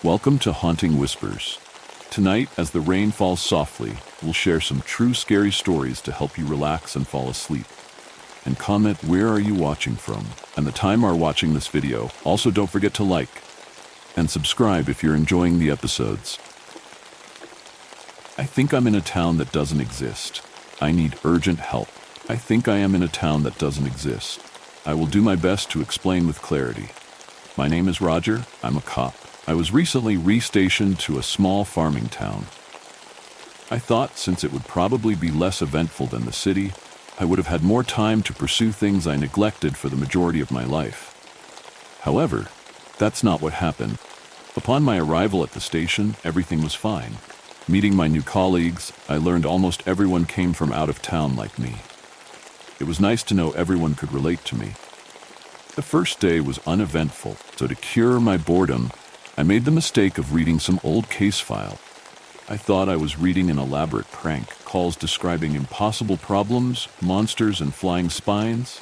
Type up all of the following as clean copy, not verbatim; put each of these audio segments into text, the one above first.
Welcome to Haunting Whispers. Tonight, as the rain falls softly, we'll share some true scary stories to help you relax and fall asleep. And comment where are you watching from and the time are watching this video. Also, don't forget to like and subscribe if you're enjoying the episodes. I think I'm in a town that doesn't exist. I need urgent help. I think I am in a town that doesn't exist. I will do my best to explain with clarity. My name is Roger. I'm a cop. I was recently restationed to a small farming town. I thought since it would probably be less eventful than the city, I would have had more time to pursue things I neglected for the majority of my life. However, that's not what happened. Upon my arrival at the station, everything was fine. Meeting my new colleagues, I learned almost everyone came from out of town like me. It was nice to know everyone could relate to me. The first day was uneventful, so to cure my boredom, I made the mistake of reading some old case file. I thought I was reading an elaborate prank, calls describing impossible problems, monsters, and flying spines.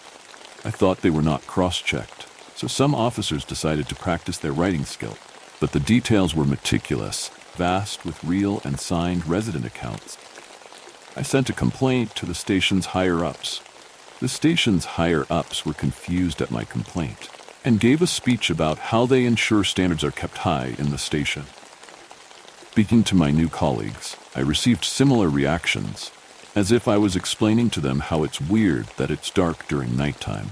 I thought they were not cross-checked, so some officers decided to practice their writing skill. But the details were meticulous, vast with real and signed resident accounts. I sent a complaint to the station's higher-ups. The station's higher-ups were confused at my complaint and gave a speech about how they ensure standards are kept high in the station. Speaking to my new colleagues, I received similar reactions, as if I was explaining to them how it's weird that it's dark during nighttime.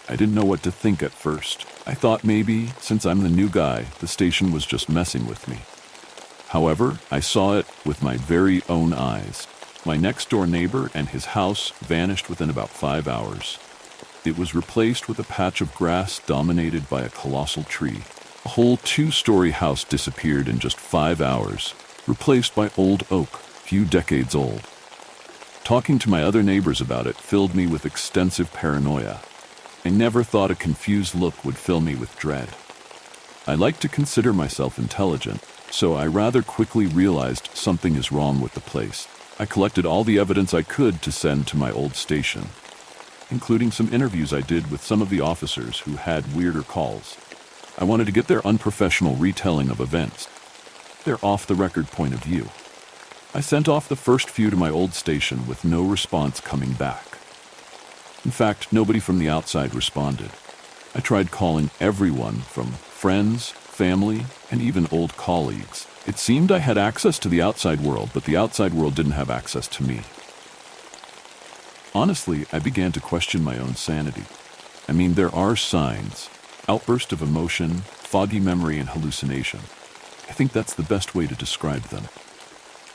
I didn't know what to think at first. I thought maybe, since I'm the new guy, the station was just messing with me. However, I saw it with my very own eyes. My next-door neighbor and his house vanished within about 5 hours. It was replaced with a patch of grass dominated by a colossal tree. A whole 2-story house disappeared in just 5 hours, replaced by old oak, few decades old. Talking to my other neighbors about it filled me with extensive paranoia. I never thought a confused look would fill me with dread. I like to consider myself intelligent, so I rather quickly realized something is wrong with the place. I collected all the evidence I could to send to my old station, including some interviews I did with some of the officers who had weirder calls. I wanted to get their unprofessional retelling of events, their off-the-record point of view. I sent off the first few to my old station with no response coming back. In fact, nobody from the outside responded. I tried calling everyone from friends, family, and even old colleagues. It seemed I had access to the outside world, but the outside world didn't have access to me. Honestly, I began to question my own sanity. I mean, there are signs. Outburst of emotion, foggy memory, and hallucination. I think that's the best way to describe them.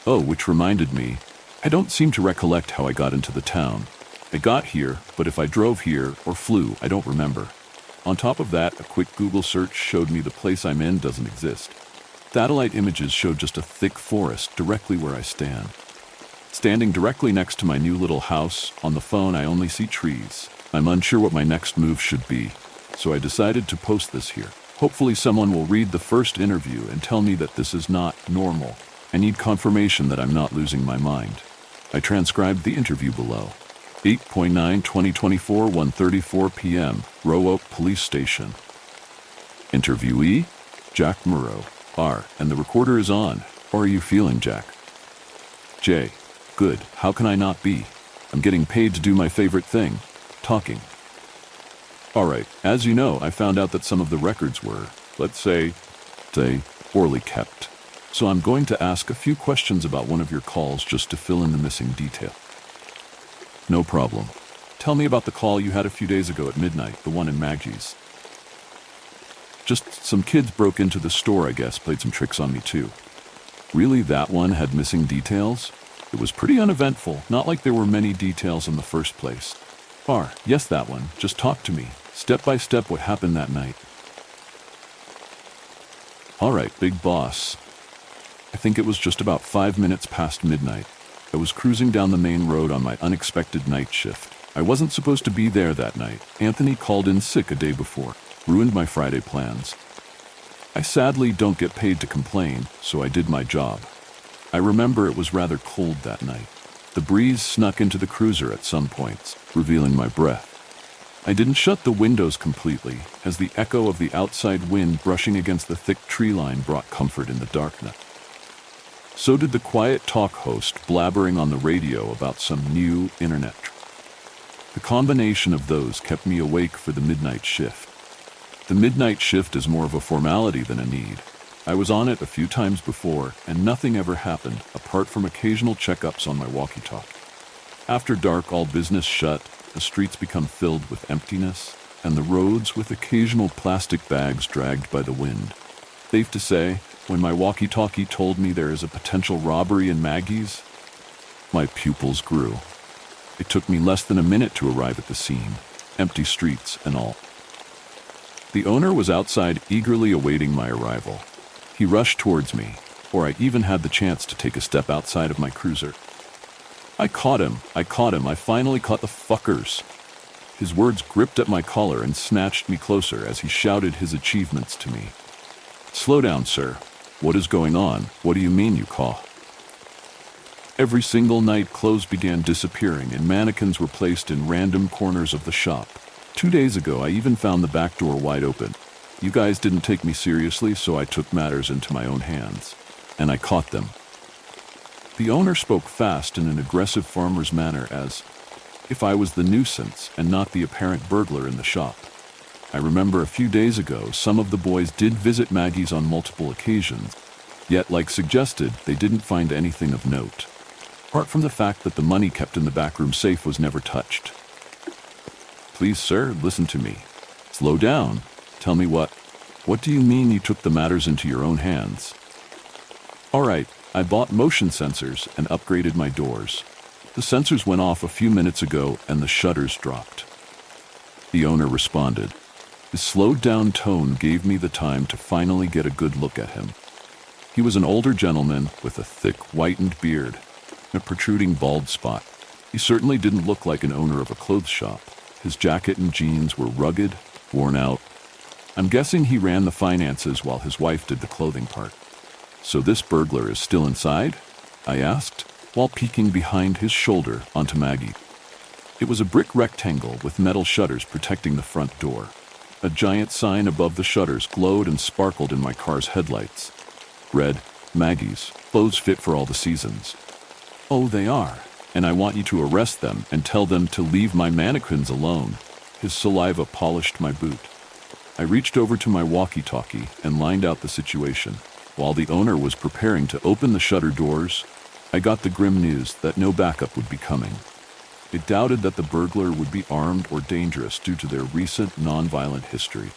Oh, which reminded me, I don't seem to recollect how I got into the town. I got here, but if I drove here or flew, I don't remember. On top of that, a quick Google search showed me the place I'm in doesn't exist. Satellite images showed just a thick forest directly where I stand. Standing directly next to my new little house, on the phone I only see trees. I'm unsure what my next move should be, so I decided to post this here. Hopefully someone will read the first interview and tell me that this is not normal. I need confirmation that I'm not losing my mind. I transcribed the interview below. 8/9/2024, 1:34 p.m., Roanoke Police Station. Interviewee, Jack Murrow, R. And the recorder is on. How are you feeling, Jack? J. Good. How can I not be? I'm getting paid to do my favorite thing, talking. Alright, as you know, I found out that some of the records were, let's say, poorly kept. So I'm going to ask a few questions about one of your calls just to fill in the missing detail. No problem. Tell me about the call you had a few days ago at midnight, the one in Maggie's. Just some kids broke into the store, I guess, played some tricks on me too. Really, that one had missing details? It was pretty uneventful, not like there were many details in the first place. Yes, that one. Just talk to me, step by step what happened that night. Alright, big boss. I think it was just about 5 minutes past midnight. I was cruising down the main road on my unexpected night shift. I wasn't supposed to be there that night. Anthony called in sick a day before. Ruined my Friday plans. I sadly don't get paid to complain, so I did my job. I remember it was rather cold that night. The breeze snuck into the cruiser at some points, revealing my breath. I didn't shut the windows completely, as the echo of the outside wind brushing against the thick tree line brought comfort in the darkness. So did the quiet talk host blabbering on the radio about some new internet. The combination of those kept me awake for the midnight shift. The midnight shift is more of a formality than a need. I was on it a few times before, and nothing ever happened, apart from occasional checkups on my walkie-talkie. After dark, all business shut, the streets become filled with emptiness, and the roads with occasional plastic bags dragged by the wind. Safe to say, when my walkie-talkie told me there is a potential robbery in Maggie's, my pupils grew. It took me less than a minute to arrive at the scene, empty streets and all. The owner was outside eagerly awaiting my arrival. He rushed towards me, or I even had the chance to take a step outside of my cruiser. I caught him, I finally caught the fuckers. His words gripped at my collar and snatched me closer as he shouted his achievements to me. Slow down, sir. What is going on? What do you mean you caught? Every single night, clothes began disappearing and mannequins were placed in random corners of the shop. 2 days ago, I even found the back door wide open. You guys didn't take me seriously, so I took matters into my own hands. And I caught them. The owner spoke fast in an aggressive farmer's manner as if I was the nuisance and not the apparent burglar in the shop. I remember a few days ago, some of the boys did visit Maggie's on multiple occasions, yet like suggested, they didn't find anything of note. Apart from the fact that the money kept in the backroom safe was never touched. Please, sir, listen to me. Slow down. Tell me what do you mean you took the matters into your own hands? All right, I bought motion sensors and upgraded my doors. The sensors went off a few minutes ago and the shutters dropped. The owner responded. His slowed-down tone gave me the time to finally get a good look at him. He was an older gentleman with a thick, whitened beard and a protruding bald spot. He certainly didn't look like an owner of a clothes shop. His jacket and jeans were rugged, worn out. I'm guessing he ran the finances while his wife did the clothing part. So this burglar is still inside? I asked, while peeking behind his shoulder onto Maggie. It was a brick rectangle with metal shutters protecting the front door. A giant sign above the shutters glowed and sparkled in my car's headlights. Read, Maggie's, clothes fit for all the seasons. Oh, they are, and I want you to arrest them and tell them to leave my mannequins alone. His saliva polished my boot. I reached over to my walkie-talkie and lined out the situation. While the owner was preparing to open the shutter doors, I got the grim news that no backup would be coming. It doubted that the burglar would be armed or dangerous due to their recent non-violent history.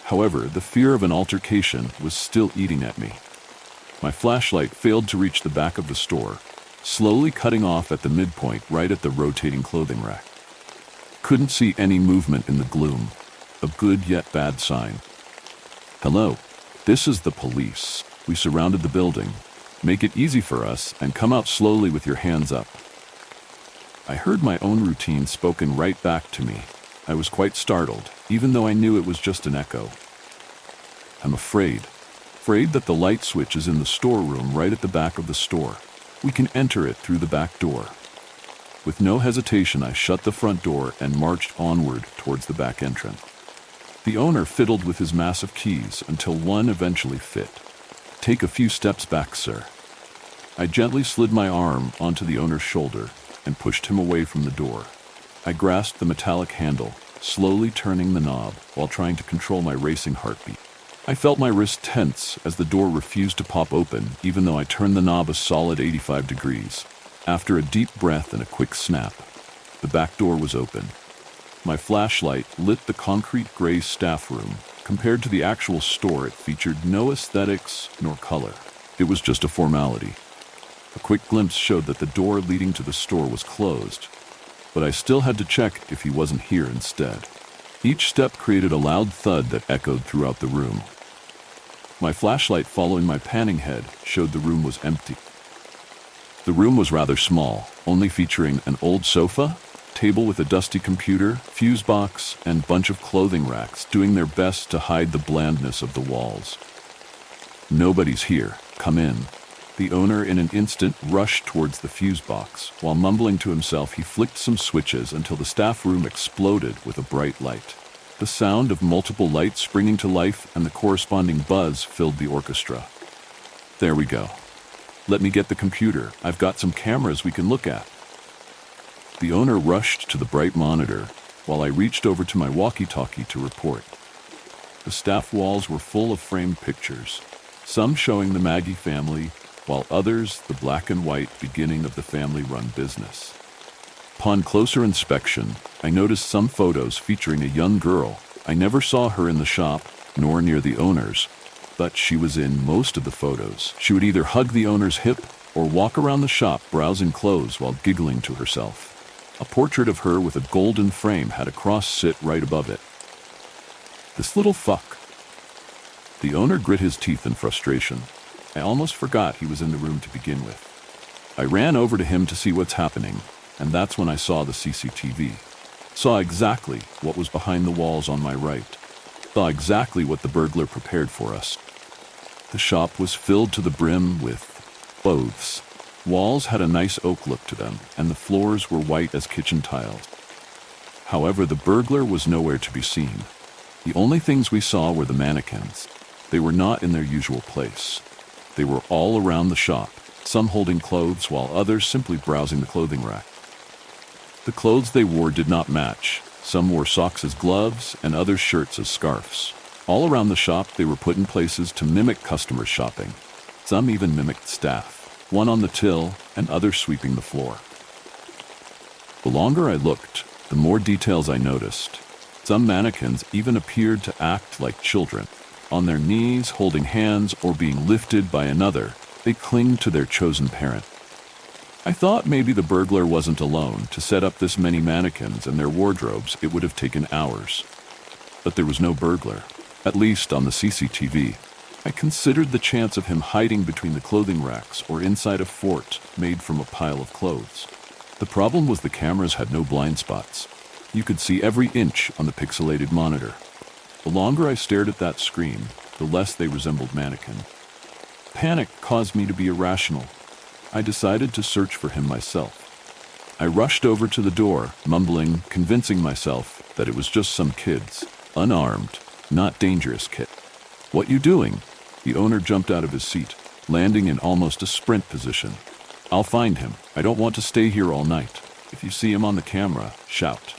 However, the fear of an altercation was still eating at me. My flashlight failed to reach the back of the store, slowly cutting off at the midpoint right at the rotating clothing rack. Couldn't see any movement in the gloom, a good yet bad sign. Hello, this is the police. We surrounded the building. Make it easy for us and come out slowly with your hands up. I heard my own routine spoken right back to me. I was quite startled, even though I knew it was just an echo. I'm afraid that the light switch is in the storeroom right at the back of the store. We can enter it through the back door. With no hesitation, I shut the front door and marched onward towards the back entrance. The owner fiddled with his massive keys until one eventually fit. Take a few steps back, sir. I gently slid my arm onto the owner's shoulder and pushed him away from the door. I grasped the metallic handle, slowly turning the knob while trying to control my racing heartbeat. I felt my wrist tense as the door refused to pop open, even though I turned the knob a solid 85 degrees. After a deep breath and a quick snap, the back door was open. My flashlight lit the concrete gray staff room. Compared to the actual store, it featured no aesthetics nor color. It was just a formality. A quick glimpse showed that the door leading to the store was closed, but I still had to check if he wasn't here instead. Each step created a loud thud that echoed throughout the room. My flashlight, following my panning head, showed the room was empty. The room was rather small, only featuring an old sofa, table with a dusty computer, fuse box, and bunch of clothing racks doing their best to hide the blandness of the walls. Nobody's here. Come in. The owner in an instant rushed towards the fuse box. While mumbling to himself, he flicked some switches until the staff room exploded with a bright light. The sound of multiple lights springing to life and the corresponding buzz filled the orchestra. There we go. Let me get the computer. I've got some cameras we can look at. The owner rushed to the bright monitor while I reached over to my walkie-talkie to report. The staff walls were full of framed pictures, some showing the Maggie family, while others the black and white beginning of the family-run business. Upon closer inspection, I noticed some photos featuring a young girl. I never saw her in the shop, nor near the owners, but she was in most of the photos. She would either hug the owner's hip or walk around the shop browsing clothes while giggling to herself. A portrait of her with a golden frame had a cross sit right above it. This little fuck. The owner grit his teeth in frustration. I almost forgot he was in the room to begin with. I ran over to him to see what's happening, and that's when I saw the CCTV. Saw exactly what was behind the walls on my right. Saw exactly what the burglar prepared for us. The shop was filled to the brim with clothes. Walls had a nice oak look to them, and the floors were white as kitchen tiles. However, the burglar was nowhere to be seen. The only things we saw were the mannequins. They were not in their usual place. They were all around the shop, some holding clothes while others simply browsing the clothing rack. The clothes they wore did not match. Some wore socks as gloves and others shirts as scarves. All around the shop they were put in places to mimic customers shopping. Some even mimicked staff, one on the till and others sweeping the floor. The longer I looked, the more details I noticed. Some mannequins even appeared to act like children. On their knees, holding hands, or being lifted by another, they clinged to their chosen parent. I thought maybe the burglar wasn't alone. To set up this many mannequins and their wardrobes, it would have taken hours. But there was no burglar, at least on the CCTV. I considered the chance of him hiding between the clothing racks or inside a fort made from a pile of clothes. The problem was the cameras had no blind spots. You could see every inch on the pixelated monitor. The longer I stared at that screen, the less they resembled mannequin. Panic caused me to be irrational. I decided to search for him myself. I rushed over to the door, mumbling, convincing myself that it was just some kids, unarmed, not dangerous kid. "What you doing?" The owner jumped out of his seat, landing in almost a sprint position. "I'll find him. I don't want to stay here all night. If you see him on the camera, shout."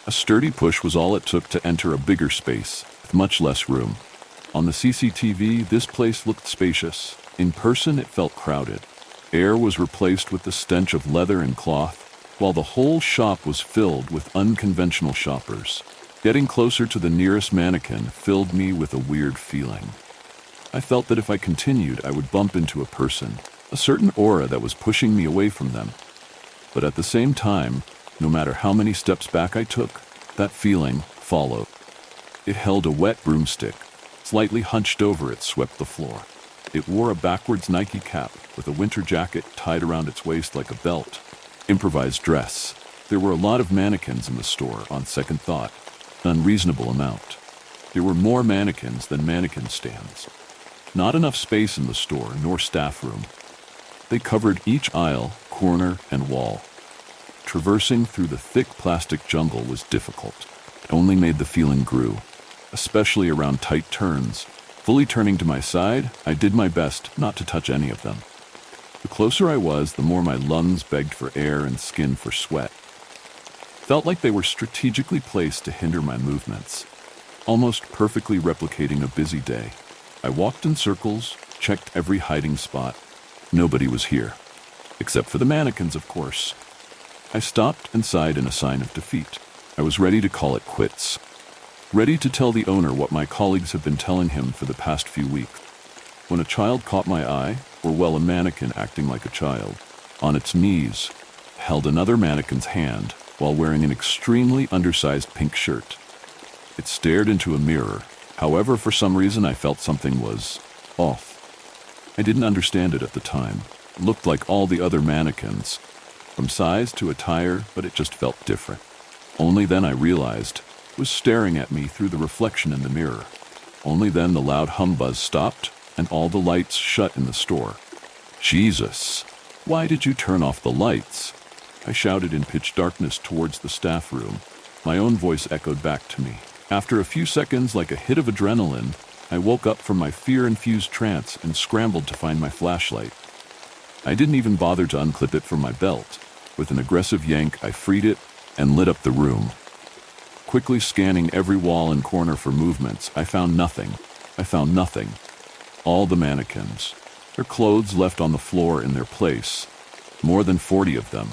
A sturdy push was all it took to enter a bigger space, with much less room. On the CCTV, this place looked spacious. In person, it felt crowded. Air was replaced with the stench of leather and cloth, while the whole shop was filled with unconventional shoppers. Getting closer to the nearest mannequin filled me with a weird feeling. I felt that if I continued, I would bump into a person, a certain aura that was pushing me away from them. But at the same time, no matter how many steps back I took, that feeling followed. It held a wet broomstick. Slightly hunched over, it swept the floor. It wore a backwards Nike cap with a winter jacket tied around its waist like a belt. Improvised dress. There were a lot of mannequins in the store, on second thought. An unreasonable amount. There were more mannequins than mannequin stands. Not enough space in the store, nor staff room. They covered each aisle, corner, and wall. Traversing through the thick plastic jungle was difficult. It only made the feeling grew, especially around tight turns. Fully turning to my side, I did my best not to touch any of them. The closer I was, the more my lungs begged for air and skin for sweat. Felt like they were strategically placed to hinder my movements, almost perfectly replicating a busy day. I walked in circles, checked every hiding spot. Nobody was here, except for the mannequins, of course. I stopped and sighed in a sign of defeat. I was ready to call it quits. Ready to tell the owner what my colleagues have been telling him for the past few weeks. When a child caught my eye, or well, a mannequin acting like a child, on its knees, held another mannequin's hand while wearing an extremely undersized pink shirt. It stared into a mirror. However, for some reason I felt something was off. I didn't understand it at the time. It looked like all the other mannequins, from size to attire, but it just felt different. Only then I realized it was staring at me through the reflection in the mirror. Only then the loud humbuzz stopped and all the lights shut in the store. Jesus! Why did you turn off the lights? I shouted in pitch darkness towards the staff room. My own voice echoed back to me. After a few seconds, like a hit of adrenaline, I woke up from my fear-infused trance and scrambled to find my flashlight. I didn't even bother to unclip it from my belt. With an aggressive yank, I freed it and lit up the room. Quickly scanning every wall and corner for movements, I found nothing. All the mannequins. Their clothes left on the floor in their place. More than 40 of them.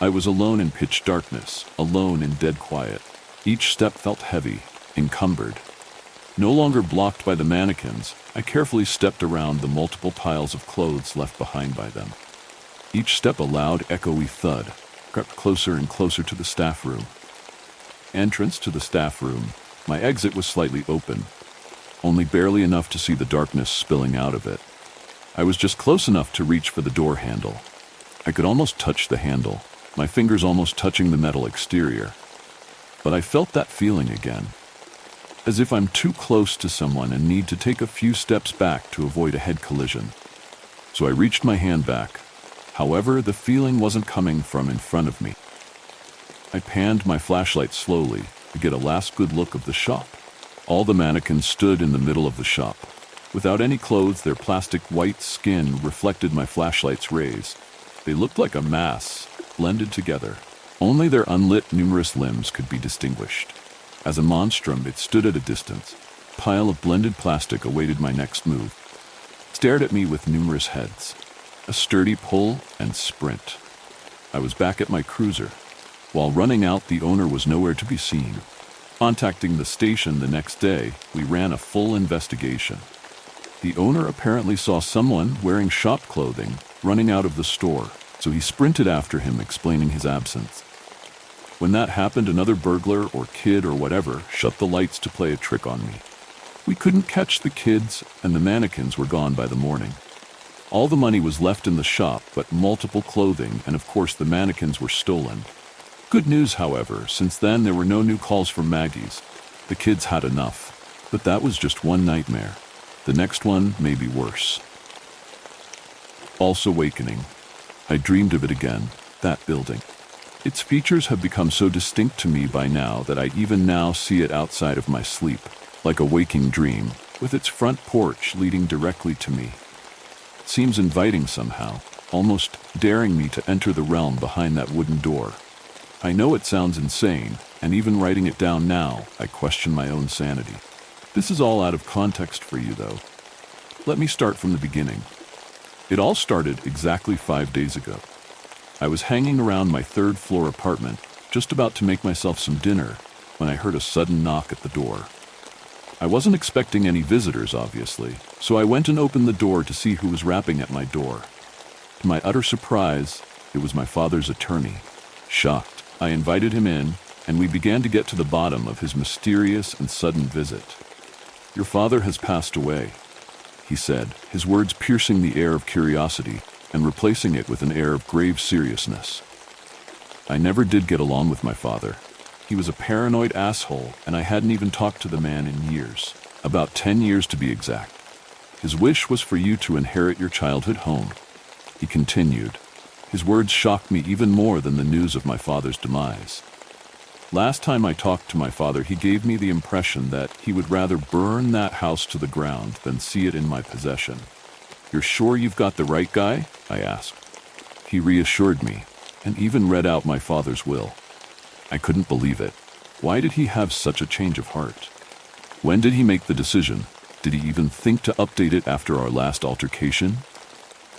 I was alone in pitch darkness, alone in dead quiet. Each step felt heavy, encumbered. No longer blocked by the mannequins, I carefully stepped around the multiple piles of clothes left behind by them. Each step a loud, echoey thud, crept closer and closer to the staff room. Entrance to the staff room. My exit was slightly open, only barely enough to see the darkness spilling out of it. I was just close enough to reach for the door handle. I could almost touch the handle, my fingers almost touching the metal exterior. But I felt that feeling again, as if I'm too close to someone and need to take a few steps back to avoid a head collision. So I reached my hand back. However, the feeling wasn't coming from in front of me. I panned my flashlight slowly to get a last good look of the shop. All the mannequins stood in the middle of the shop. Without any clothes, their plastic white skin reflected my flashlight's rays. They looked like a mass, blended together. Only their unlit, numerous limbs could be distinguished. As a monstrum, it stood at a distance. A pile of blended plastic awaited my next move. It stared at me with numerous heads. A sturdy pull and sprint. I was back at my cruiser. While running out, the owner was nowhere to be seen. Contacting the station the next day, we ran a full investigation. The owner apparently saw someone wearing shop clothing running out of the store, so he sprinted after him, explaining his absence. When that happened, another burglar or kid or whatever shut the lights to play a trick on me. We couldn't catch the kids, and the mannequins were gone by the morning. All the money was left in the shop, but multiple clothing, and of course the mannequins were stolen. Good news, however, since then there were no new calls from Maggie's. The kids had enough, but that was just one nightmare. The next one may be worse. False awakening. I dreamed of it again, that building. Its features have become so distinct to me by now that I even now see it outside of my sleep, like a waking dream, with its front porch leading directly to me. It seems inviting somehow, almost daring me to enter the realm behind that wooden door. I know it sounds insane, and even writing it down now, I question my own sanity. This is all out of context for you, though. Let me start from the beginning. It all started exactly 5 days ago. I was hanging around my third-floor apartment, just about to make myself some dinner, when I heard a sudden knock at the door. I wasn't expecting any visitors, obviously, so I went and opened the door to see who was rapping at my door. To my utter surprise, it was my father's attorney. Shocked, I invited him in, and we began to get to the bottom of his mysterious and sudden visit. "Your father has passed away," he said, his words piercing the air of curiosity and replacing it with an air of grave seriousness. I never did get along with my father. He was a paranoid asshole, and I hadn't even talked to the man in years. About 10 years to be exact. His wish was for you to inherit your childhood home. He continued. His words shocked me even more than the news of my father's demise. Last time I talked to my father, he gave me the impression that he would rather burn that house to the ground than see it in my possession. "You're sure you've got the right guy?" I asked. He reassured me, and even read out my father's will. I couldn't believe it. Why did he have such a change of heart? When did he make the decision? Did he even think to update it after our last altercation?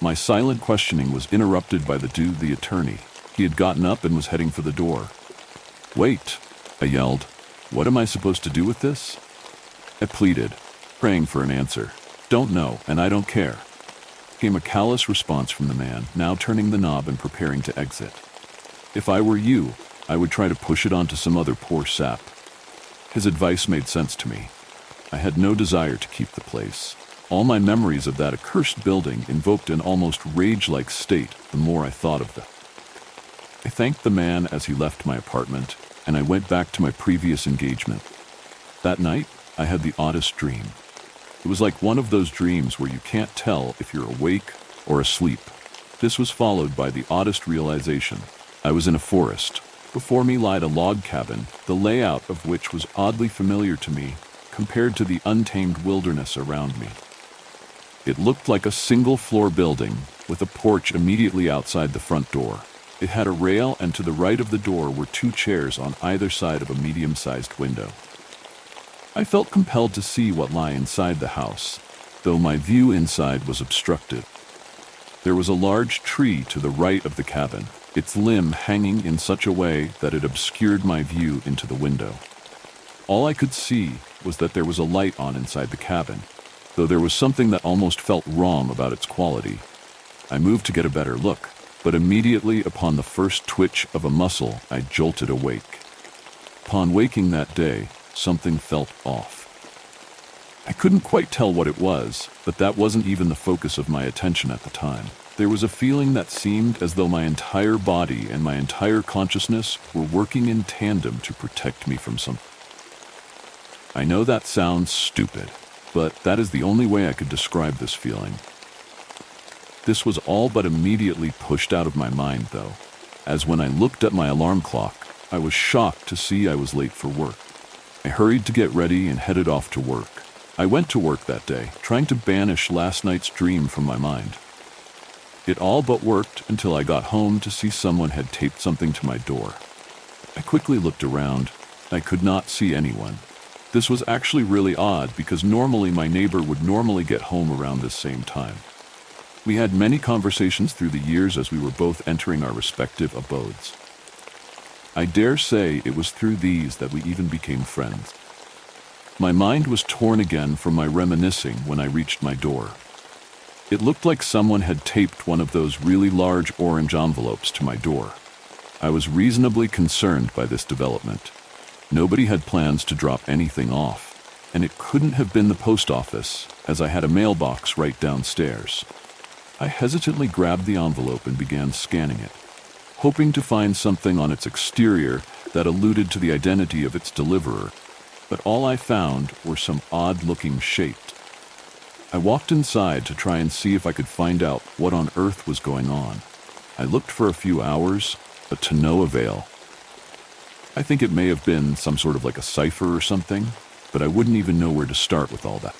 My silent questioning was interrupted by the dude, the attorney. He had gotten up and was heading for the door. "Wait," I yelled. "What am I supposed to do with this?" I pleaded, praying for an answer. "Don't know, and I don't care." Came a callous response from the man, now turning the knob and preparing to exit. "If I were you, I would try to push it onto some other poor sap." His advice made sense to me. I had no desire to keep the place. All my memories of that accursed building invoked an almost rage-like state the more I thought of them. I thanked the man as he left my apartment, and I went back to my previous engagement. That night, I had the oddest dream. It was like one of those dreams where you can't tell if you're awake or asleep. This was followed by the oddest realization. I was in a forest. Before me lied a log cabin, the layout of which was oddly familiar to me compared to the untamed wilderness around me. It looked like a single-floor building with a porch immediately outside the front door. It had a rail, and to the right of the door were 2 chairs on either side of a medium-sized window. I felt compelled to see what lay inside the house, though my view inside was obstructed. There was a large tree to the right of the cabin, its limb hanging in such a way that it obscured my view into the window. All I could see was that there was a light on inside the cabin, though there was something that almost felt wrong about its quality. I moved to get a better look, but immediately upon the first twitch of a muscle, I jolted awake. Upon waking that day, something felt off. I couldn't quite tell what it was, but that wasn't even the focus of my attention at the time. There was a feeling that seemed as though my entire body and my entire consciousness were working in tandem to protect me from something. I know that sounds stupid, but that is the only way I could describe this feeling. This was all but immediately pushed out of my mind, though, as when I looked at my alarm clock, I was shocked to see I was late for work. I hurried to get ready and headed off to work. I went to work that day, trying to banish last night's dream from my mind. It all but worked until I got home to see someone had taped something to my door. I quickly looked around. I could not see anyone. This was actually really odd because normally my neighbor would normally get home around this same time. We had many conversations through the years as we were both entering our respective abodes. I dare say it was through these that we even became friends. My mind was torn again from my reminiscing when I reached my door. It looked like someone had taped one of those really large orange envelopes to my door. I was reasonably concerned by this development. Nobody had plans to drop anything off, and it couldn't have been the post office, as I had a mailbox right downstairs. I hesitantly grabbed the envelope and began scanning it, hoping to find something on its exterior that alluded to the identity of its deliverer, but all I found were some odd-looking shapes. I walked inside to try and see if I could find out what on earth was going on. I looked for a few hours, but to no avail. I think it may have been some sort of like a cipher or something, but I wouldn't even know where to start with all that.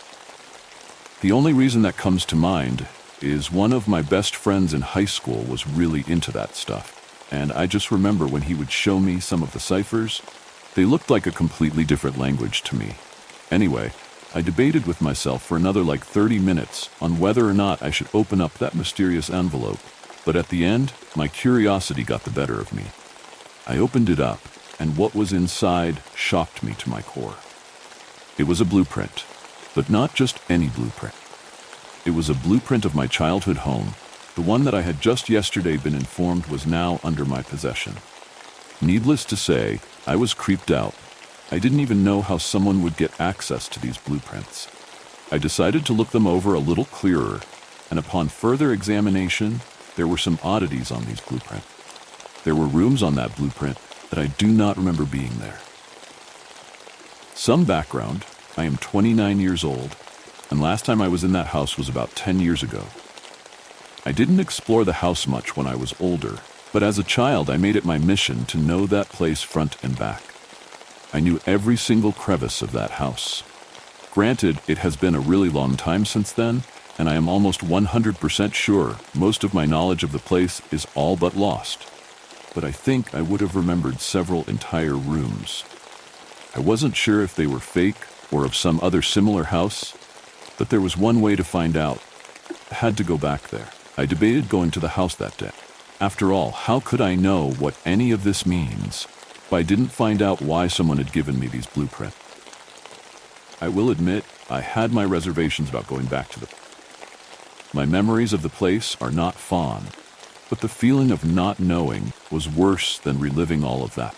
The only reason that comes to mind is one of my best friends in high school was really into that stuff, and I just remember when he would show me some of the ciphers, they looked like a completely different language to me. Anyway, I debated with myself for another 30 minutes on whether or not I should open up that mysterious envelope, but at the end, my curiosity got the better of me. I opened it up, and what was inside shocked me to my core. It was a blueprint, but not just any blueprint. It was a blueprint of my childhood home, the one that I had just yesterday been informed was now under my possession. Needless to say, I was creeped out. I didn't even know how someone would get access to these blueprints. I decided to look them over a little clearer, and upon further examination, there were some oddities on these blueprints. There were rooms on that blueprint that I do not remember being there. Some background: I am 29 years old, and last time I was in that house was about 10 years ago. I didn't explore the house much when I was older, but as a child I made it my mission to know that place front and back. I knew every single crevice of that house. Granted, it has been a really long time since then, and I am almost 100% sure most of my knowledge of the place is all but lost. But I think I would have remembered several entire rooms. I wasn't sure if they were fake or of some other similar house, but there was one way to find out. I had to go back there. I debated going to the house that day. After all, how could I know what any of this means if I didn't find out why someone had given me these blueprints? I will admit, I had my reservations about going back to my memories of the place are not fond, but the feeling of not knowing was worse than reliving all of that.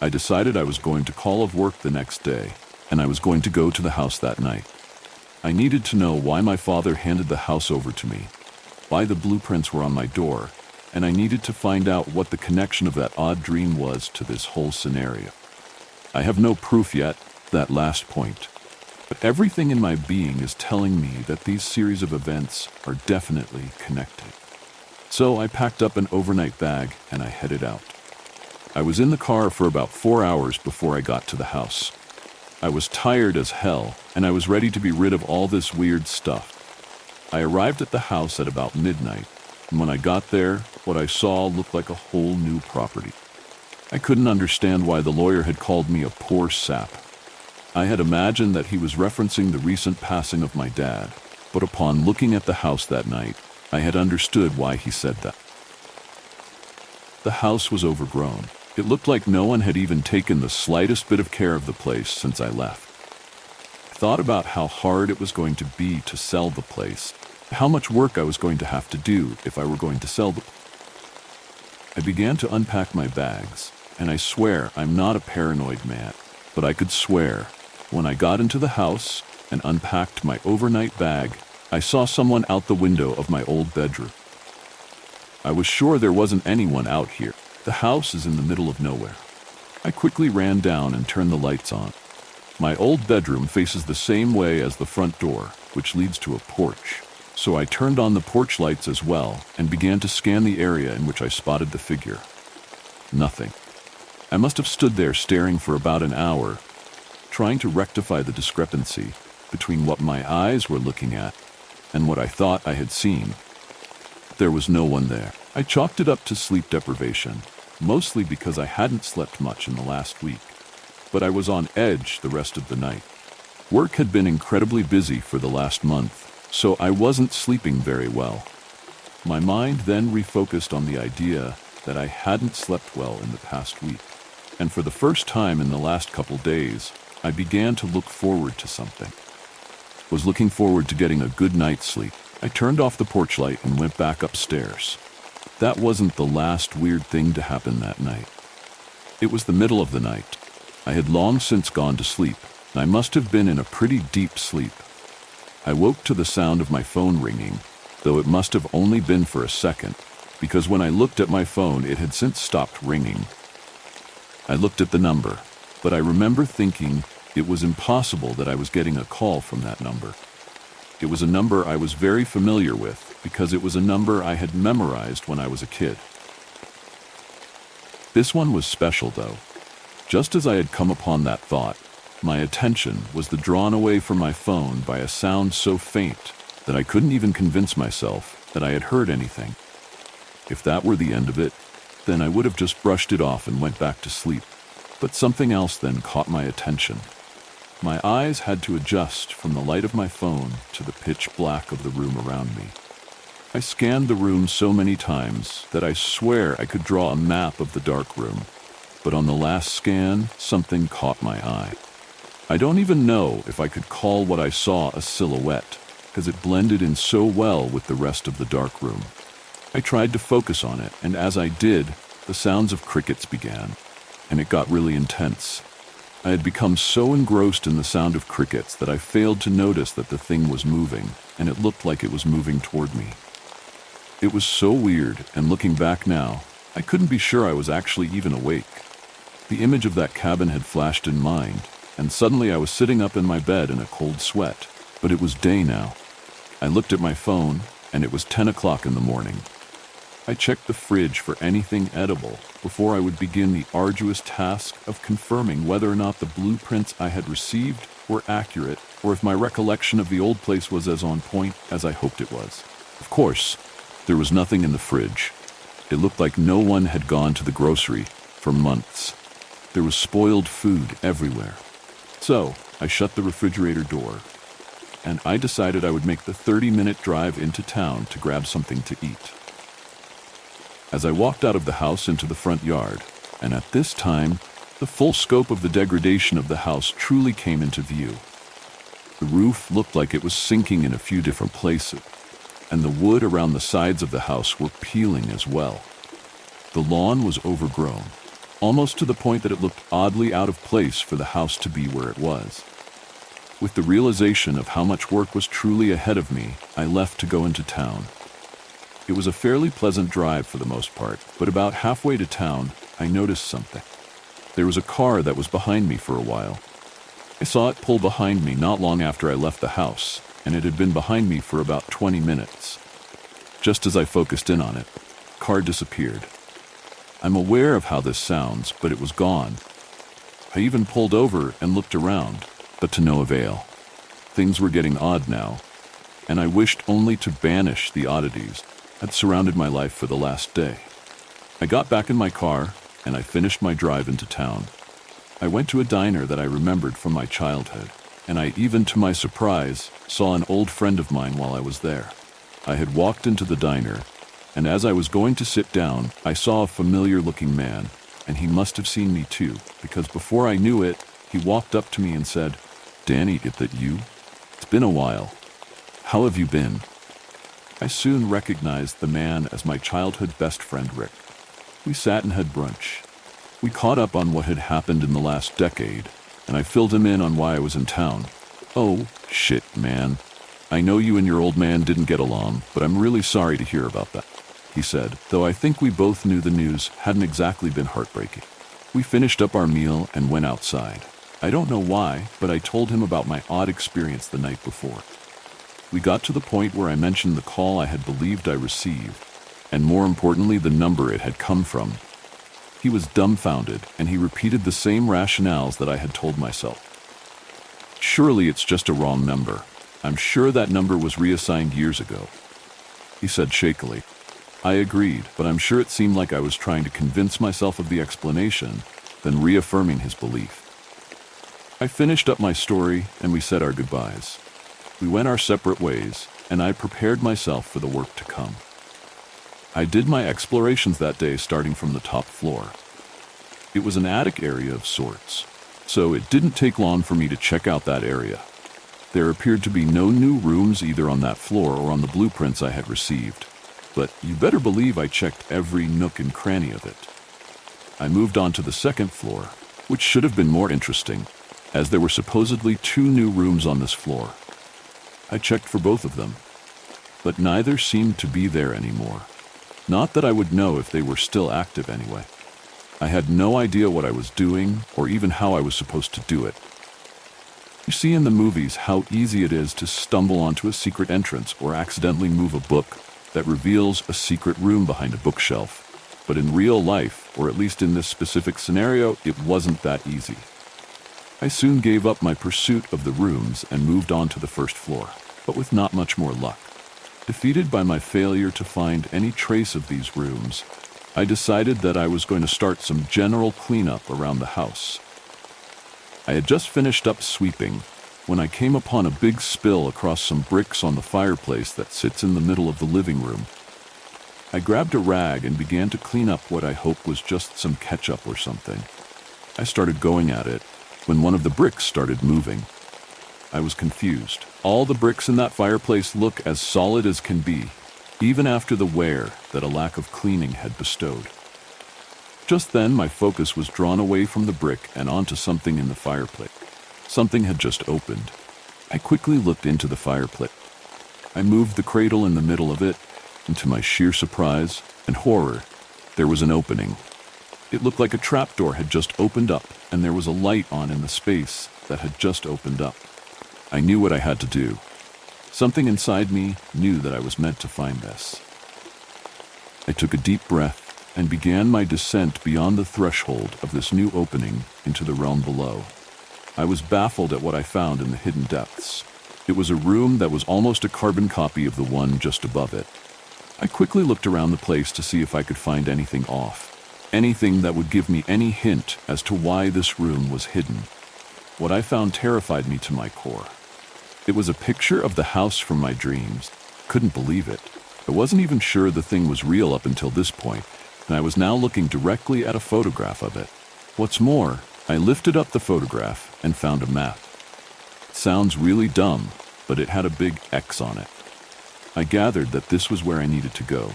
I decided I was going to call off work the next day, and I was going to go to the house that night. I needed to know why my father handed the house over to me, why the blueprints were on my door, and I needed to find out what the connection of that odd dream was to this whole scenario. I have no proof yet, that last point, But everything in my being is telling me that these series of events are definitely connected. So I packed up an overnight bag and I headed out. I was in the car for about 4 hours before I got to the house. I was tired as hell, and I was ready to be rid of all this weird stuff. I arrived at the house at about midnight, and when I got there, what I saw looked like a whole new property. I couldn't understand why the lawyer had called me a poor sap. I had imagined that he was referencing the recent passing of my dad, but upon looking at the house that night, I had understood why he said that. The house was overgrown. It looked like no one had even taken the slightest bit of care of the place since I left. I thought about how hard it was going to be to sell the place, how much work I was going to have to do if I were going to sell the place. I began to unpack my bags, and I swear I'm not a paranoid man, but I could swear, when I got into the house and unpacked my overnight bag, I saw someone out the window of my old bedroom. I was sure there wasn't anyone out here. The house is in the middle of nowhere. I quickly ran down and turned the lights on. My old bedroom faces the same way as the front door, which leads to a porch. So I turned on the porch lights as well and began to scan the area in which I spotted the figure. Nothing. I must have stood there staring for about an hour, trying to rectify the discrepancy between what my eyes were looking at and what I thought I had seen. There was no one there. I chalked it up to sleep deprivation, mostly because I hadn't slept much in the last week, but I was on edge the rest of the night. Work had been incredibly busy for the last month, so I wasn't sleeping very well. My mind then refocused on the idea that I hadn't slept well in the past week, and for the first time in the last couple days, I began to look forward to something. Was looking forward to getting a good night's sleep. I turned off the porch light and went back upstairs. That wasn't the last weird thing to happen that night. It was the middle of the night. I had long since gone to sleep, and I must have been in a pretty deep sleep. I woke to the sound of my phone ringing, though it must have only been for a second, because when I looked at my phone, it had since stopped ringing. I looked at the number, but I remember thinking it was impossible that I was getting a call from that number. It was a number I was very familiar with because it was a number I had memorized when I was a kid. This one was special, though. Just as I had come upon that thought, my attention was drawn away from my phone by a sound so faint that I couldn't even convince myself that I had heard anything. If that were the end of it, then I would have just brushed it off and went back to sleep. But something else then caught my attention. My eyes had to adjust from the light of my phone to the pitch black of the room around me. I scanned the room so many times that I swear I could draw a map of the dark room, but on the last scan, something caught my eye. I don't even know if I could call what I saw a silhouette, because it blended in so well with the rest of the dark room. I tried to focus on it, and as I did, the sounds of crickets began, and it got really intense. I had become so engrossed in the sound of crickets that I failed to notice that the thing was moving, and it looked like it was moving toward me. It was so weird, and looking back now, I couldn't be sure I was actually even awake. The image of that cabin had flashed in mind, and suddenly I was sitting up in my bed in a cold sweat, but it was day now. I looked at my phone, and it was 10 o'clock in the morning. I checked the fridge for anything edible before I would begin the arduous task of confirming whether or not the blueprints I had received were accurate, or if my recollection of the old place was as on point as I hoped it was. Of course, there was nothing in the fridge. It looked like no one had gone to the grocery for months. There was spoiled food everywhere. So I shut the refrigerator door, and I decided I would make the 30-minute drive into town to grab something to eat. As I walked out of the house into the front yard, and at this time, the full scope of the degradation of the house truly came into view. The roof looked like it was sinking in a few different places, and the wood around the sides of the house were peeling as well. The lawn was overgrown, almost to the point that it looked oddly out of place for the house to be where it was. With the realization of how much work was truly ahead of me, I left to go into town. It was a fairly pleasant drive for the most part, but about halfway to town, I noticed something. There was a car that was behind me for a while. I saw it pull behind me not long after I left the house, and it had been behind me for about 20 minutes. Just as I focused in on it, the car disappeared. I'm aware of how this sounds, but it was gone. I even pulled over and looked around, but to no avail. Things were getting odd now, and I wished only to banish the oddities that surrounded my life for the last day. I got back in my car, and I finished my drive into town. I went to a diner that I remembered from my childhood, and I even, to my surprise, saw an old friend of mine while I was there. I had walked into the diner, and as I was going to sit down, I saw a familiar-looking man, and he must have seen me too, because before I knew it, he walked up to me and said, "Danny, is that you? It's been a while. How have you been?" I soon recognized the man as my childhood best friend, Rick. We sat and had brunch. We caught up on what had happened in the last decade, and I filled him in on why I was in town. "Oh, shit, man. I know you and your old man didn't get along, but I'm really sorry to hear about that," he said, though I think we both knew the news hadn't exactly been heartbreaking. We finished up our meal and went outside. I don't know why, but I told him about my odd experience the night before. We got to the point where I mentioned the call I had believed I received, and more importantly, the number it had come from. He was dumbfounded, and he repeated the same rationales that I had told myself. "Surely it's just a wrong number. I'm sure that number was reassigned years ago," he said shakily. I agreed, but I'm sure it seemed like I was trying to convince myself of the explanation, then reaffirming his belief. I finished up my story, and we said our goodbyes. We went our separate ways, and I prepared myself for the work to come. I did my explorations that day starting from the top floor. It was an attic area of sorts, so it didn't take long for me to check out that area. There appeared to be no new rooms either on that floor or on the blueprints I had received, but you better believe I checked every nook and cranny of it. I moved on to the second floor, which should have been more interesting, as there were supposedly 2 new rooms on this floor. I checked for both of them, but neither seemed to be there anymore. Not that I would know if they were still active anyway. I had no idea what I was doing or even how I was supposed to do it. You see in the movies how easy it is to stumble onto a secret entrance or accidentally move a book that reveals a secret room behind a bookshelf. But in real life, or at least in this specific scenario, it wasn't that easy. I soon gave up my pursuit of the rooms and moved on to the first floor, but with not much more luck. Defeated by my failure to find any trace of these rooms, I decided that I was going to start some general cleanup around the house. I had just finished up sweeping when I came upon a big spill across some bricks on the fireplace that sits in the middle of the living room. I grabbed a rag and began to clean up what I hoped was just some ketchup or something. I started going at it when one of the bricks started moving. I was confused. All the bricks in that fireplace look as solid as can be, even after the wear that a lack of cleaning had bestowed. Just then, my focus was drawn away from the brick and onto something in the fireplace. Something had just opened. I quickly looked into the fireplace. I moved the cradle in the middle of it, and to my sheer surprise and horror, there was an opening. It looked like a trapdoor had just opened up, and there was a light on in the space that had just opened up. I knew what I had to do. Something inside me knew that I was meant to find this. I took a deep breath and began my descent beyond the threshold of this new opening into the realm below. I was baffled at what I found in the hidden depths. It was a room that was almost a carbon copy of the one just above it. I quickly looked around the place to see if I could find anything off. Anything that would give me any hint as to why this room was hidden. What I found terrified me to my core. It was a picture of the house from my dreams. Couldn't believe it. I wasn't even sure the thing was real up until this point, and I was now looking directly at a photograph of it. What's more, I lifted up the photograph and found a map. It sounds really dumb, but it had a big X on it. I gathered that this was where I needed to go.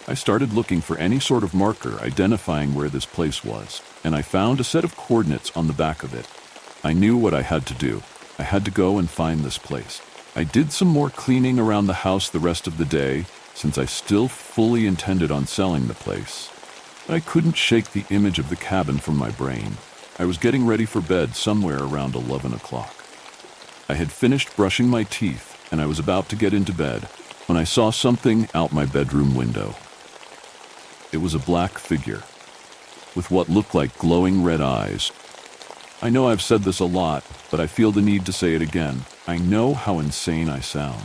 I started looking for any sort of marker identifying where this place was, and I found a set of coordinates on the back of it. I knew what I had to do. I had to go and find this place. I did some more cleaning around the house the rest of the day, since I still fully intended on selling the place. But I couldn't shake the image of the cabin from my brain. I was getting ready for bed somewhere around 11 o'clock. I had finished brushing my teeth and I was about to get into bed when I saw something out my bedroom window. It was a black figure with what looked like glowing red eyes. I know I've said this a lot, but I feel the need to say it again. I know how insane I sound.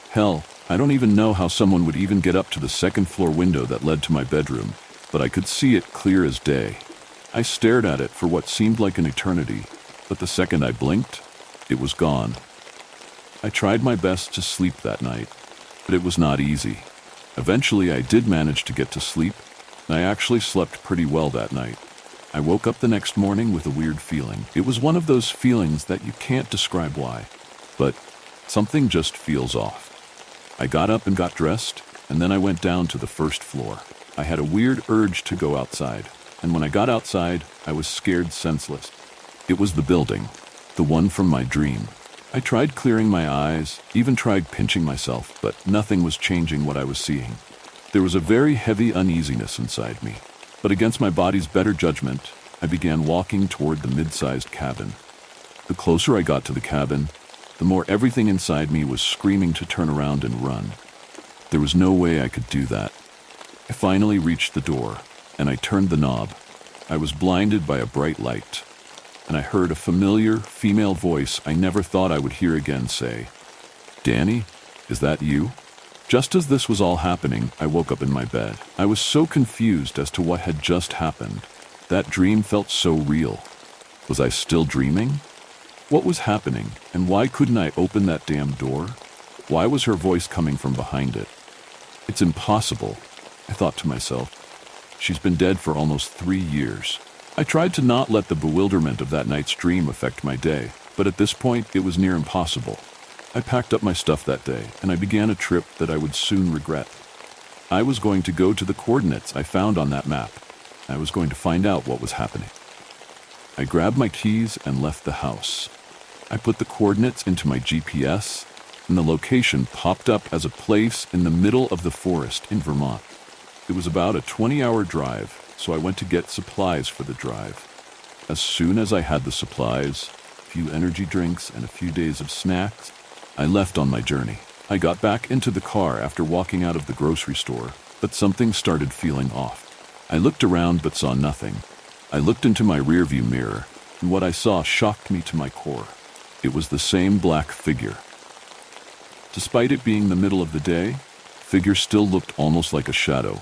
Hell, I don't even know how someone would even get up to the second floor window that led to my bedroom, but I could see it clear as day. I stared at it for what seemed like an eternity, but the second I blinked, it was gone. I tried my best to sleep that night, but it was not easy. Eventually, I did manage to get to sleep, and I actually slept pretty well that night. I woke up the next morning with a weird feeling. It was one of those feelings that you can't describe why, but something just feels off. I got up and got dressed, and then I went down to the first floor. I had a weird urge to go outside, and when I got outside, I was scared senseless. It was the building, the one from my dream. I tried clearing my eyes, even tried pinching myself, but nothing was changing what I was seeing. There was a very heavy uneasiness inside me, but against my body's better judgment, I began walking toward the mid-sized cabin. The closer I got to the cabin, the more everything inside me was screaming to turn around and run. There was no way I could do that. I finally reached the door, and I turned the knob. I was blinded by a bright light, and I heard a familiar female voice I never thought I would hear again say, "Danny, is that you?" Just as this was all happening, I woke up in my bed. I was so confused as to what had just happened. That dream felt so real. Was I still dreaming? What was happening, and why couldn't I open that damn door? Why was her voice coming from behind it? It's impossible, I thought to myself. She's been dead for almost 3 years. I tried to not let the bewilderment of that night's dream affect my day, but at this point it was near impossible. I packed up my stuff that day, and I began a trip that I would soon regret. I was going to go to the coordinates I found on that map. I was going to find out what was happening. I grabbed my keys and left the house. I put the coordinates into my GPS, and the location popped up as a place in the middle of the forest in Vermont. It was about a 20-hour drive, so I went to get supplies for the drive. As soon as I had the supplies, a few energy drinks, and a few days of snacks, I left on my journey. I got back into the car after walking out of the grocery store, but something started feeling off. I looked around but saw nothing. I looked into my rearview mirror, and what I saw shocked me to my core. It was the same black figure. Despite it being the middle of the day, the figure still looked almost like a shadow.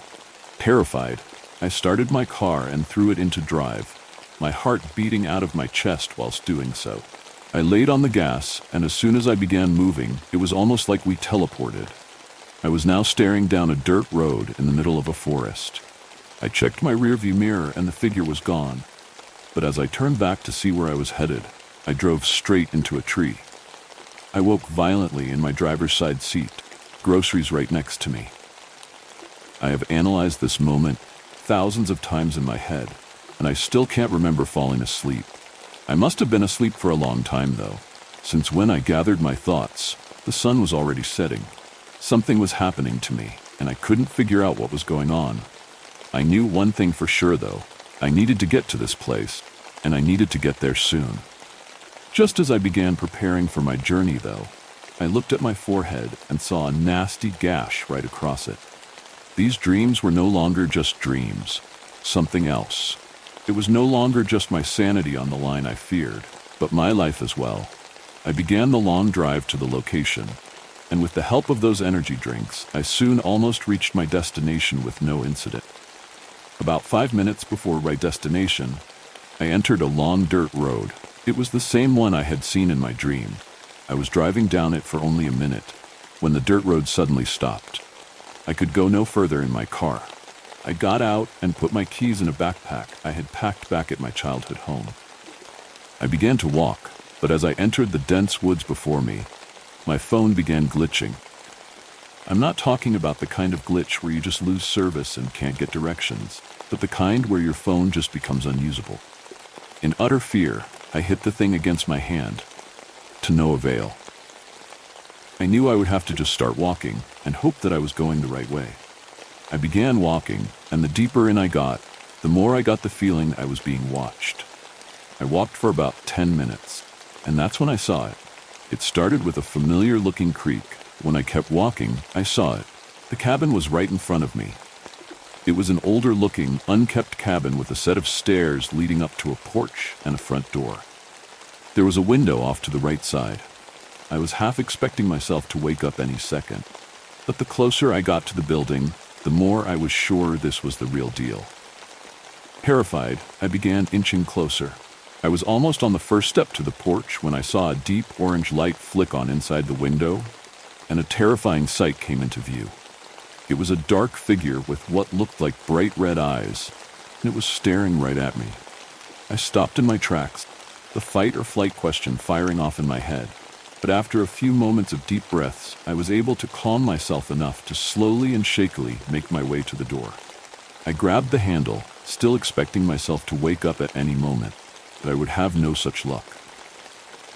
Terrified, I started my car and threw it into drive, my heart beating out of my chest whilst doing so. I laid on the gas, and as soon as I began moving, it was almost like we teleported. I was now staring down a dirt road in the middle of a forest. I checked my rearview mirror and the figure was gone, but as I turned back to see where I was headed, I drove straight into a tree. I woke violently in my driver's side seat, groceries right next to me. I have analyzed this moment thousands of times in my head, and I still can't remember falling asleep. I must have been asleep for a long time, though, since when I gathered my thoughts, the sun was already setting. Something was happening to me, and I couldn't figure out what was going on. I knew one thing for sure, though. I needed to get to this place, and I needed to get there soon. Just as I began preparing for my journey, though, I looked at my forehead and saw a nasty gash right across it. These dreams were no longer just dreams, something else. It was no longer just my sanity on the line I feared, but my life as well. I began the long drive to the location, and with the help of those energy drinks, I soon almost reached my destination with no incident. About 5 minutes before my destination, I entered a long dirt road. It was the same one I had seen in my dream. I was driving down it for only a minute, when the dirt road suddenly stopped. I could go no further in my car. I got out and put my keys in a backpack I had packed back at my childhood home. I began to walk, but as I entered the dense woods before me, my phone began glitching. I'm not talking about the kind of glitch where you just lose service and can't get directions, but the kind where your phone just becomes unusable. In utter fear, I hit the thing against my hand, to no avail. I knew I would have to just start walking and hope that I was going the right way. I began walking, and the deeper in I got, the more I got the feeling I was being watched. I walked for about 10 minutes, and that's when I saw it. It started with a familiar-looking creak. When I kept walking, I saw it. The cabin was right in front of me. It was an older-looking, unkept cabin with a set of stairs leading up to a porch and a front door. There was a window off to the right side. I was half expecting myself to wake up any second, but the closer I got to the building, the more I was sure this was the real deal. Terrified, I began inching closer. I was almost on the first step to the porch when I saw a deep orange light flick on inside the window, and a terrifying sight came into view. It was a dark figure with what looked like bright red eyes, and it was staring right at me. I stopped in my tracks, the fight or flight question firing off in my head. But after a few moments of deep breaths, I was able to calm myself enough to slowly and shakily make my way to the door. I grabbed the handle, still expecting myself to wake up at any moment, but I would have no such luck.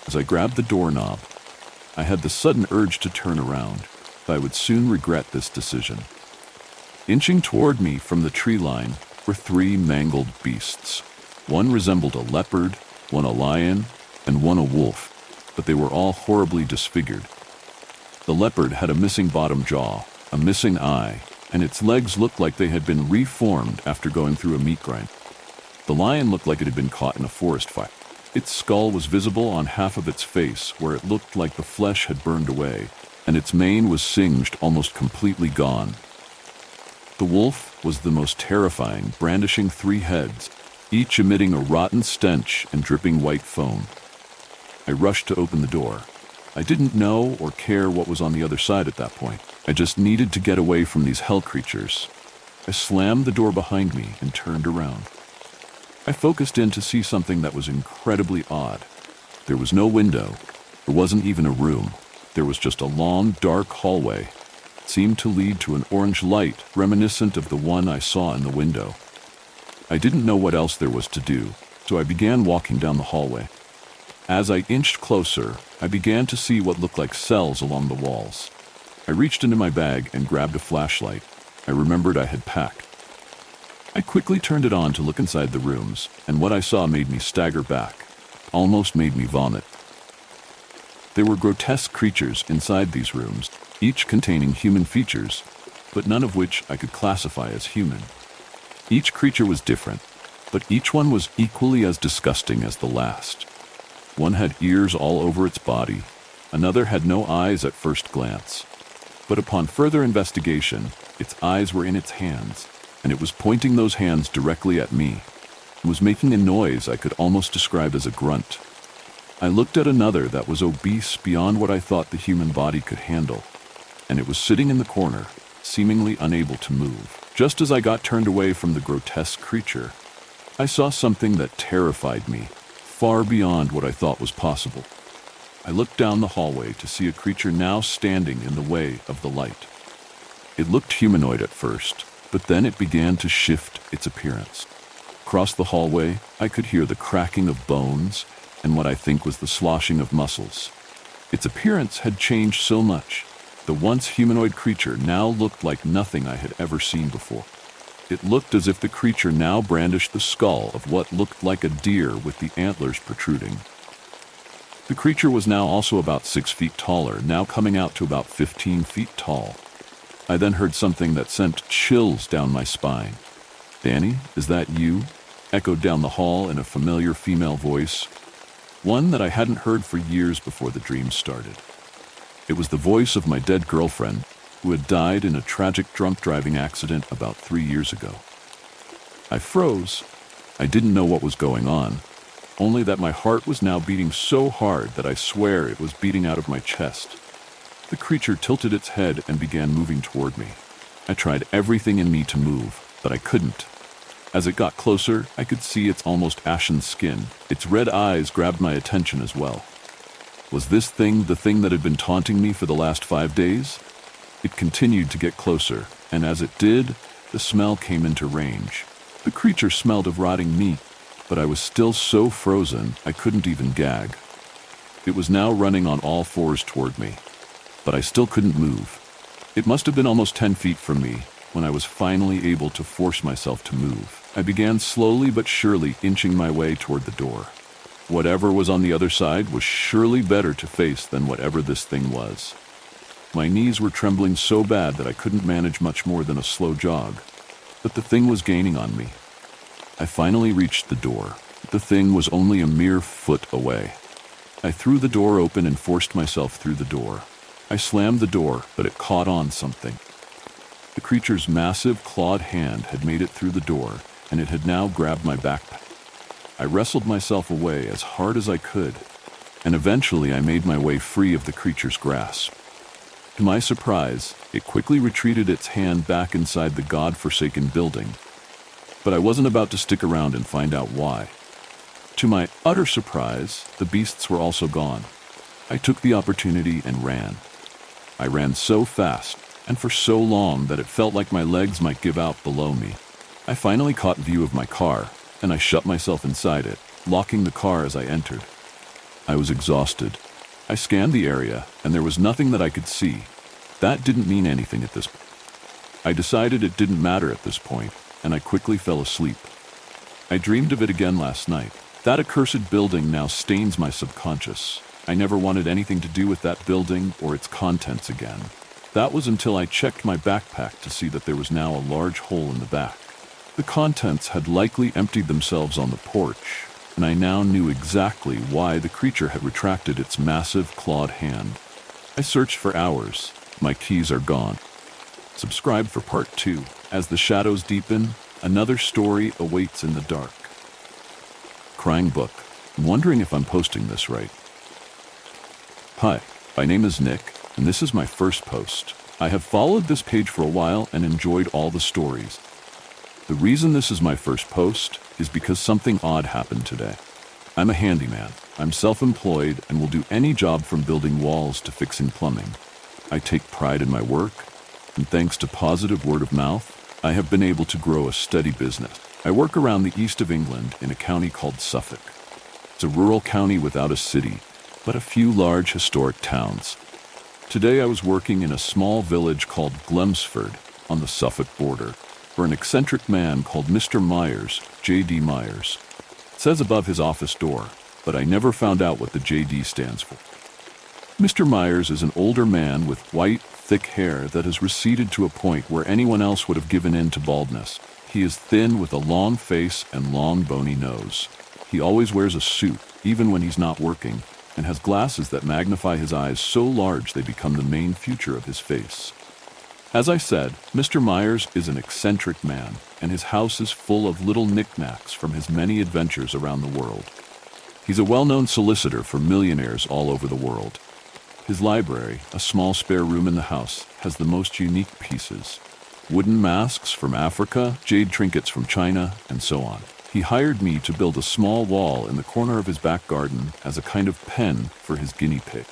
As I grabbed the doorknob, I had the sudden urge to turn around, but I would soon regret this decision. Inching toward me from the tree line were 3 mangled beasts. One resembled a leopard, one a lion, and one a wolf, but they were all horribly disfigured. The leopard had a missing bottom jaw, a missing eye, and its legs looked like they had been reformed after going through a meat grind. The lion looked like it had been caught in a forest fire. Its skull was visible on half of its face, where it looked like the flesh had burned away, and its mane was singed, almost completely gone. The wolf was the most terrifying, brandishing 3 heads, each emitting a rotten stench and dripping white foam. I rushed to open the door. I didn't know or care what was on the other side at that point. I just needed to get away from these hell creatures. I slammed the door behind me and turned around. I focused in to see something that was incredibly odd. There was no window. There wasn't even a room. There was just a long, dark hallway. It seemed to lead to an orange light reminiscent of the one I saw in the window. I didn't know what else there was to do, so I began walking down the hallway. As I inched closer, I began to see what looked like cells along the walls. I reached into my bag and grabbed a flashlight. I remembered I had packed. I quickly turned it on to look inside the rooms, and what I saw made me stagger back, almost made me vomit. There were grotesque creatures inside these rooms, each containing human features, but none of which I could classify as human. Each creature was different, but each one was equally as disgusting as the last. One had ears all over its body. Another had no eyes at first glance. But upon further investigation, its eyes were in its hands, and it was pointing those hands directly at me. It was making a noise I could almost describe as a grunt. I looked at another that was obese beyond what I thought the human body could handle, and it was sitting in the corner, seemingly unable to move. Just as I got turned away from the grotesque creature, I saw something that terrified me, far beyond what I thought was possible. I looked down the hallway to see a creature now standing in the way of the light. It looked humanoid at first, but then it began to shift its appearance. Across the hallway, I could hear the cracking of bones and what I think was the sloshing of muscles. Its appearance had changed so much. The once humanoid creature now looked like nothing I had ever seen before. It looked as if the creature now brandished the skull of what looked like a deer with the antlers protruding. The creature was now also about 6 feet taller, now coming out to about 15 feet tall. I then heard something that sent chills down my spine. "Danny, is that you?" echoed down the hall in a familiar female voice, one that I hadn't heard for years before the dream started. It was the voice of my dead girlfriend, who had died in a tragic drunk driving accident about 3 years ago. I froze. I didn't know what was going on, only that my heart was now beating so hard that I swear it was beating out of my chest. The creature tilted its head and began moving toward me. I tried everything in me to move, but I couldn't. As it got closer, I could see its almost ashen skin. Its red eyes grabbed my attention as well. Was this thing the thing that had been taunting me for the last 5 days? It continued to get closer, and as it did, the smell came into range. The creature smelled of rotting meat, but I was still so frozen I couldn't even gag. It was now running on all fours toward me, but I still couldn't move. It must have been almost 10 feet from me when I was finally able to force myself to move. I began slowly but surely inching my way toward the door. Whatever was on the other side was surely better to face than whatever this thing was. My knees were trembling so bad that I couldn't manage much more than a slow jog, but the thing was gaining on me. I finally reached the door. The thing was only a mere foot away. I threw the door open and forced myself through the door. I slammed the door, but it caught on something. The creature's massive clawed hand had made it through the door, and it had now grabbed my backpack. I wrestled myself away as hard as I could, and eventually I made my way free of the creature's grasp. To my surprise, it quickly retreated its hand back inside the god-forsaken building, but I wasn't about to stick around and find out why. To my utter surprise, the beasts were also gone. I took the opportunity and ran. I ran so fast and for so long that it felt like my legs might give out below me. I finally caught view of my car, and I shut myself inside it, locking the car as I entered. I was exhausted. I scanned the area, and there was nothing that I could see. That didn't mean anything at this point. I decided it didn't matter at this point, and I quickly fell asleep. I dreamed of it again last night. That accursed building now stains my subconscious. I never wanted anything to do with that building or its contents again. That was until I checked my backpack to see that there was now a large hole in the back. The contents had likely emptied themselves on the porch, and I now knew exactly why the creature had retracted its massive clawed hand. I searched for hours. My keys are gone. Subscribe for part 2. As the shadows deepen, another story awaits in the dark. Crying Book. I'm wondering if I'm posting this right. Hi, my name is Nick, and this is my first post. I have followed this page for a while and enjoyed all the stories. The reason this is my first post is because something odd happened today. I'm a handyman. I'm self-employed and will do any job from building walls to fixing plumbing. I take pride in my work, and thanks to positive word of mouth, I have been able to grow a steady business. I work around the east of England in a county called Suffolk. It's a rural county without a city, but a few large historic towns. Today I was working in a small village called Glemsford on the Suffolk border for an eccentric man called Mr. Myers, J.D. Myers. It says above his office door, but I never found out what the J.D. stands for. Mr. Myers is an older man with white, thick hair that has receded to a point where anyone else would have given in to baldness. He is thin with a long face and long bony nose. He always wears a suit, even when he's not working, and has glasses that magnify his eyes so large they become the main feature of his face. As I said, Mr. Myers is an eccentric man, and his house is full of little knickknacks from his many adventures around the world. He's a well-known solicitor for millionaires all over the world. His library, a small spare room in the house, has the most unique pieces. Wooden masks from Africa, jade trinkets from China, and so on. He hired me to build a small wall in the corner of his back garden as a kind of pen for his guinea pig.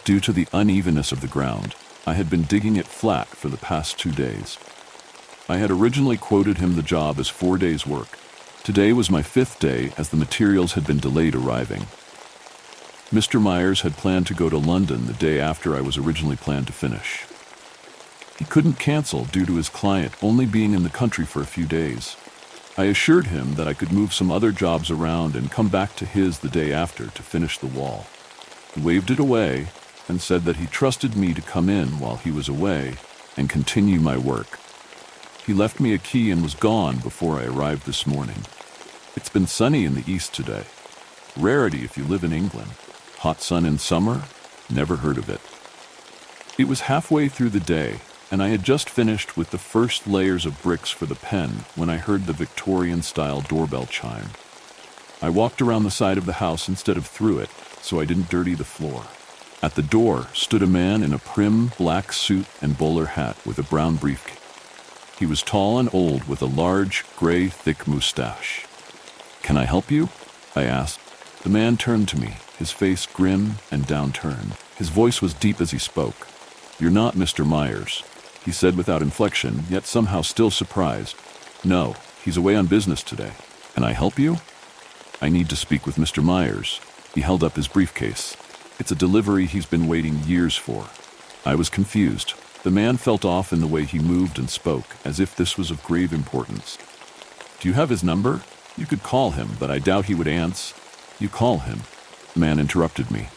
Due to the unevenness of the ground, I had been digging it flat for the past 2 days. I had originally quoted him the job as 4 days' work. Today was my 5th day as the materials had been delayed arriving. Mr. Myers had planned to go to London the day after I was originally planned to finish. He couldn't cancel due to his client only being in the country for a few days. I assured him that I could move some other jobs around and come back to his the day after to finish the wall. He waved it away and said that he trusted me to come in while he was away and continue my work. He left me a key and was gone before I arrived this morning. It's been sunny in the east today. Rarity if you live in England. Hot sun in summer? Never heard of it. It was halfway through the day, and I had just finished with the first layers of bricks for the pen when I heard the Victorian-style doorbell chime. I walked around the side of the house instead of through it, so I didn't dirty the floor. At the door stood a man in a prim black suit and bowler hat with a brown briefcase. He was tall and old with a large, gray, thick mustache. "Can I help you?" I asked. The man turned to me, his face grim and downturned. His voice was deep as he spoke. "You're not Mr. Myers," he said without inflection, yet somehow still surprised. "No, he's away on business today. Can I help you?" "I need to speak with Mr. Myers." He held up his briefcase. "It's a delivery he's been waiting years for." I was confused. The man felt off in the way he moved and spoke, as if this was of grave importance. "Do you have his number? You could call him, but I doubt he would answer." You call him. The man interrupted me.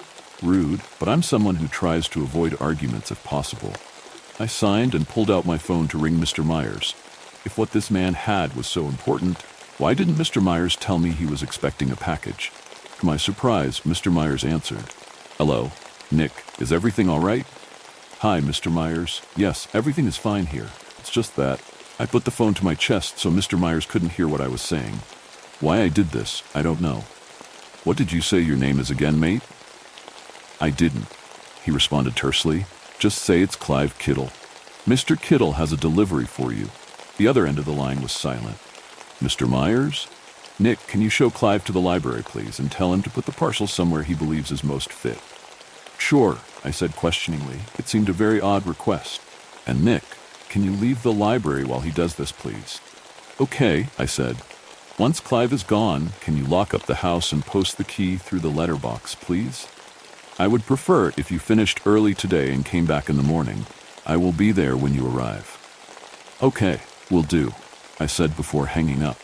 Rude, but I'm someone who tries to avoid arguments if possible. I signed and pulled out my phone to ring Mr. Myers. If what this man had was so important, why didn't Mr. Myers tell me he was expecting a package? To my surprise, Mr. Myers answered. Hello, Nick, is everything all right? Hi, Mr. Myers. Yes, everything is fine here. It's just that I put the phone to my chest so Mr. Myers couldn't hear what I was saying. Why I did this, I don't know. What did you say your name is again, mate? I didn't, he responded tersely. Just say it's Clive Kittle. Mr. Kittle has a delivery for you. The other end of the line was silent. Mr. Myers? Nick, can you show Clive to the library, please, and tell him to put the parcel somewhere he believes is most fit? Sure, I said questioningly. It seemed a very odd request. And Nick, can you leave the library while he does this, please? Okay, I said. Once Clive is gone, can you lock up the house and post the key through the letterbox, please? I would prefer if you finished early today and came back in the morning. I will be there when you arrive. Okay, will do, I said before hanging up.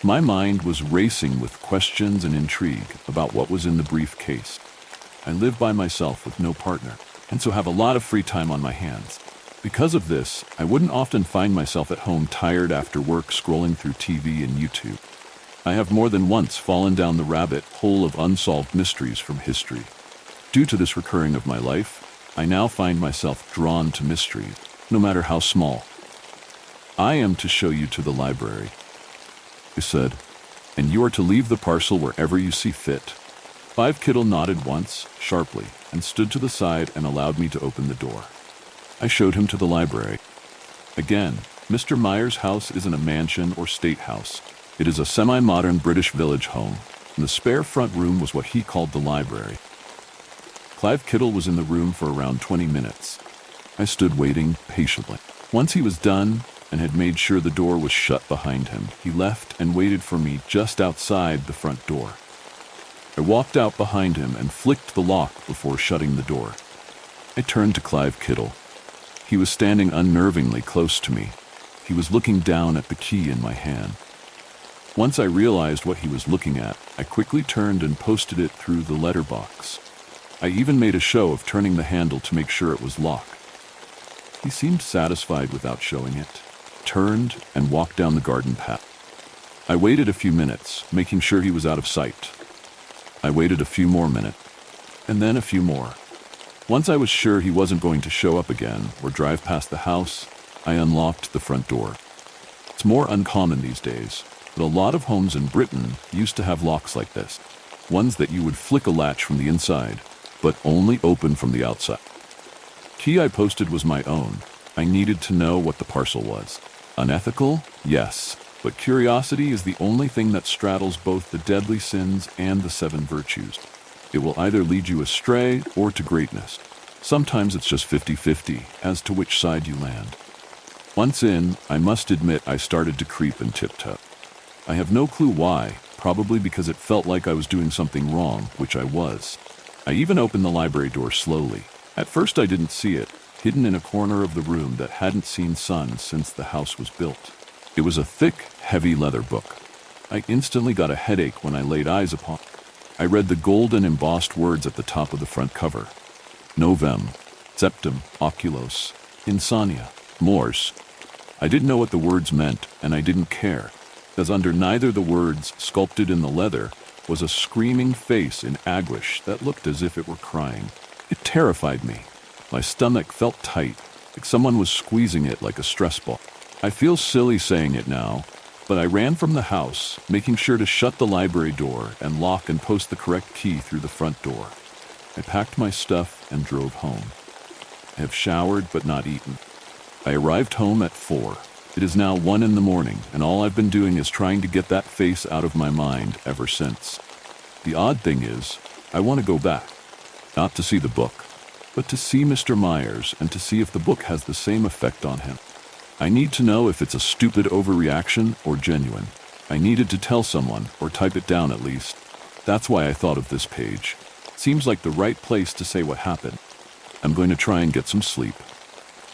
My mind was racing with questions and intrigue about what was in the briefcase. I live by myself with no partner, and so have a lot of free time on my hands. Because of this, I wouldn't often find myself at home tired after work scrolling through TV and YouTube. I have more than once fallen down the rabbit hole of unsolved mysteries from history. Due to this recurring of my life, I now find myself drawn to mysteries, no matter how small. I am to show you to the library, he said, and you are to leave the parcel wherever you see fit. Clive Kittle nodded once, sharply, and stood to the side and allowed me to open the door. I showed him to the library. Again, Mr. Myers' house isn't a mansion or state house. It is a semi-modern British village home, and the spare front room was what he called the library. Clive Kittle was in the room for around 20 minutes. I stood waiting patiently. Once he was done and had made sure the door was shut behind him, he left and waited for me just outside the front door. I walked out behind him and flicked the lock before shutting the door. I turned to Clive Kittle. He was standing unnervingly close to me. He was looking down at the key in my hand. Once I realized what he was looking at, I quickly turned and posted it through the letterbox. I even made a show of turning the handle to make sure it was locked. He seemed satisfied without showing it, turned and walked down the garden path. I waited a few minutes, making sure he was out of sight. I waited a few more minutes, and then a few more. Once I was sure he wasn't going to show up again or drive past the house, I unlocked the front door. It's more uncommon these days, but a lot of homes in Britain used to have locks like this, ones that you would flick a latch from the inside, but only open from the outside. Key I posted was my own. I needed to know what the parcel was. Unethical? Yes. But curiosity is the only thing that straddles both the deadly sins and the 7 virtues. It will either lead you astray or to greatness. Sometimes it's just 50-50 as to which side you land. Once in, I must admit I started to creep and tiptoe. I have no clue why, probably because it felt like I was doing something wrong, which I was. I even opened the library door slowly. At first I didn't see it, hidden in a corner of the room that hadn't seen sun since the house was built. It was a thick, heavy leather book. I instantly got a headache when I laid eyes upon it. I read the golden embossed words at the top of the front cover. Novem, Septem, Oculos, Insomnia, Mors. I didn't know what the words meant, and I didn't care, because under neither the words sculpted in the leather was a screaming face in anguish that looked as if it were crying. It terrified me. My stomach felt tight, like someone was squeezing it like a stress ball. I feel silly saying it now, but I ran from the house, making sure to shut the library door and lock and post the correct key through the front door. I packed my stuff and drove home. I have showered but not eaten. I arrived home at 4. It is now 1 in the morning, and all I've been doing is trying to get that face out of my mind ever since. The odd thing is, I want to go back. Not to see the book, but to see Mr. Myers and to see if the book has the same effect on him. I need to know if it's a stupid overreaction or genuine. I needed to tell someone, or type it down at least. That's why I thought of this page. Seems like the right place to say what happened. I'm going to try and get some sleep.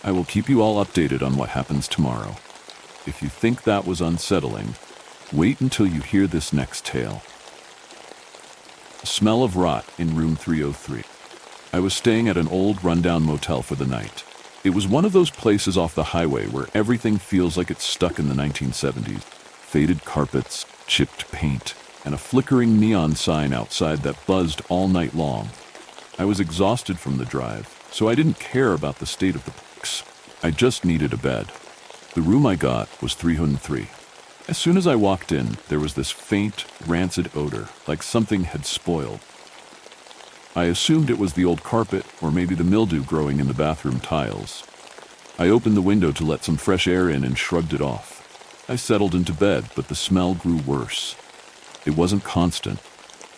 I will keep you all updated on what happens tomorrow. If you think that was unsettling, wait until you hear this next tale. The smell of rot in room 303. I was staying at an old rundown motel for the night. It was one of those places off the highway where everything feels like it's stuck in the 1970s. Faded carpets, chipped paint, and a flickering neon sign outside that buzzed all night long. I was exhausted from the drive, so I didn't care about the state of the place. I just needed a bed. The room I got was 303. As soon as I walked in, there was this faint, rancid odor, like something had spoiled. I assumed it was the old carpet or maybe the mildew growing in the bathroom tiles. I opened the window to let some fresh air in and shrugged it off. I settled into bed, but the smell grew worse. It wasn't constant.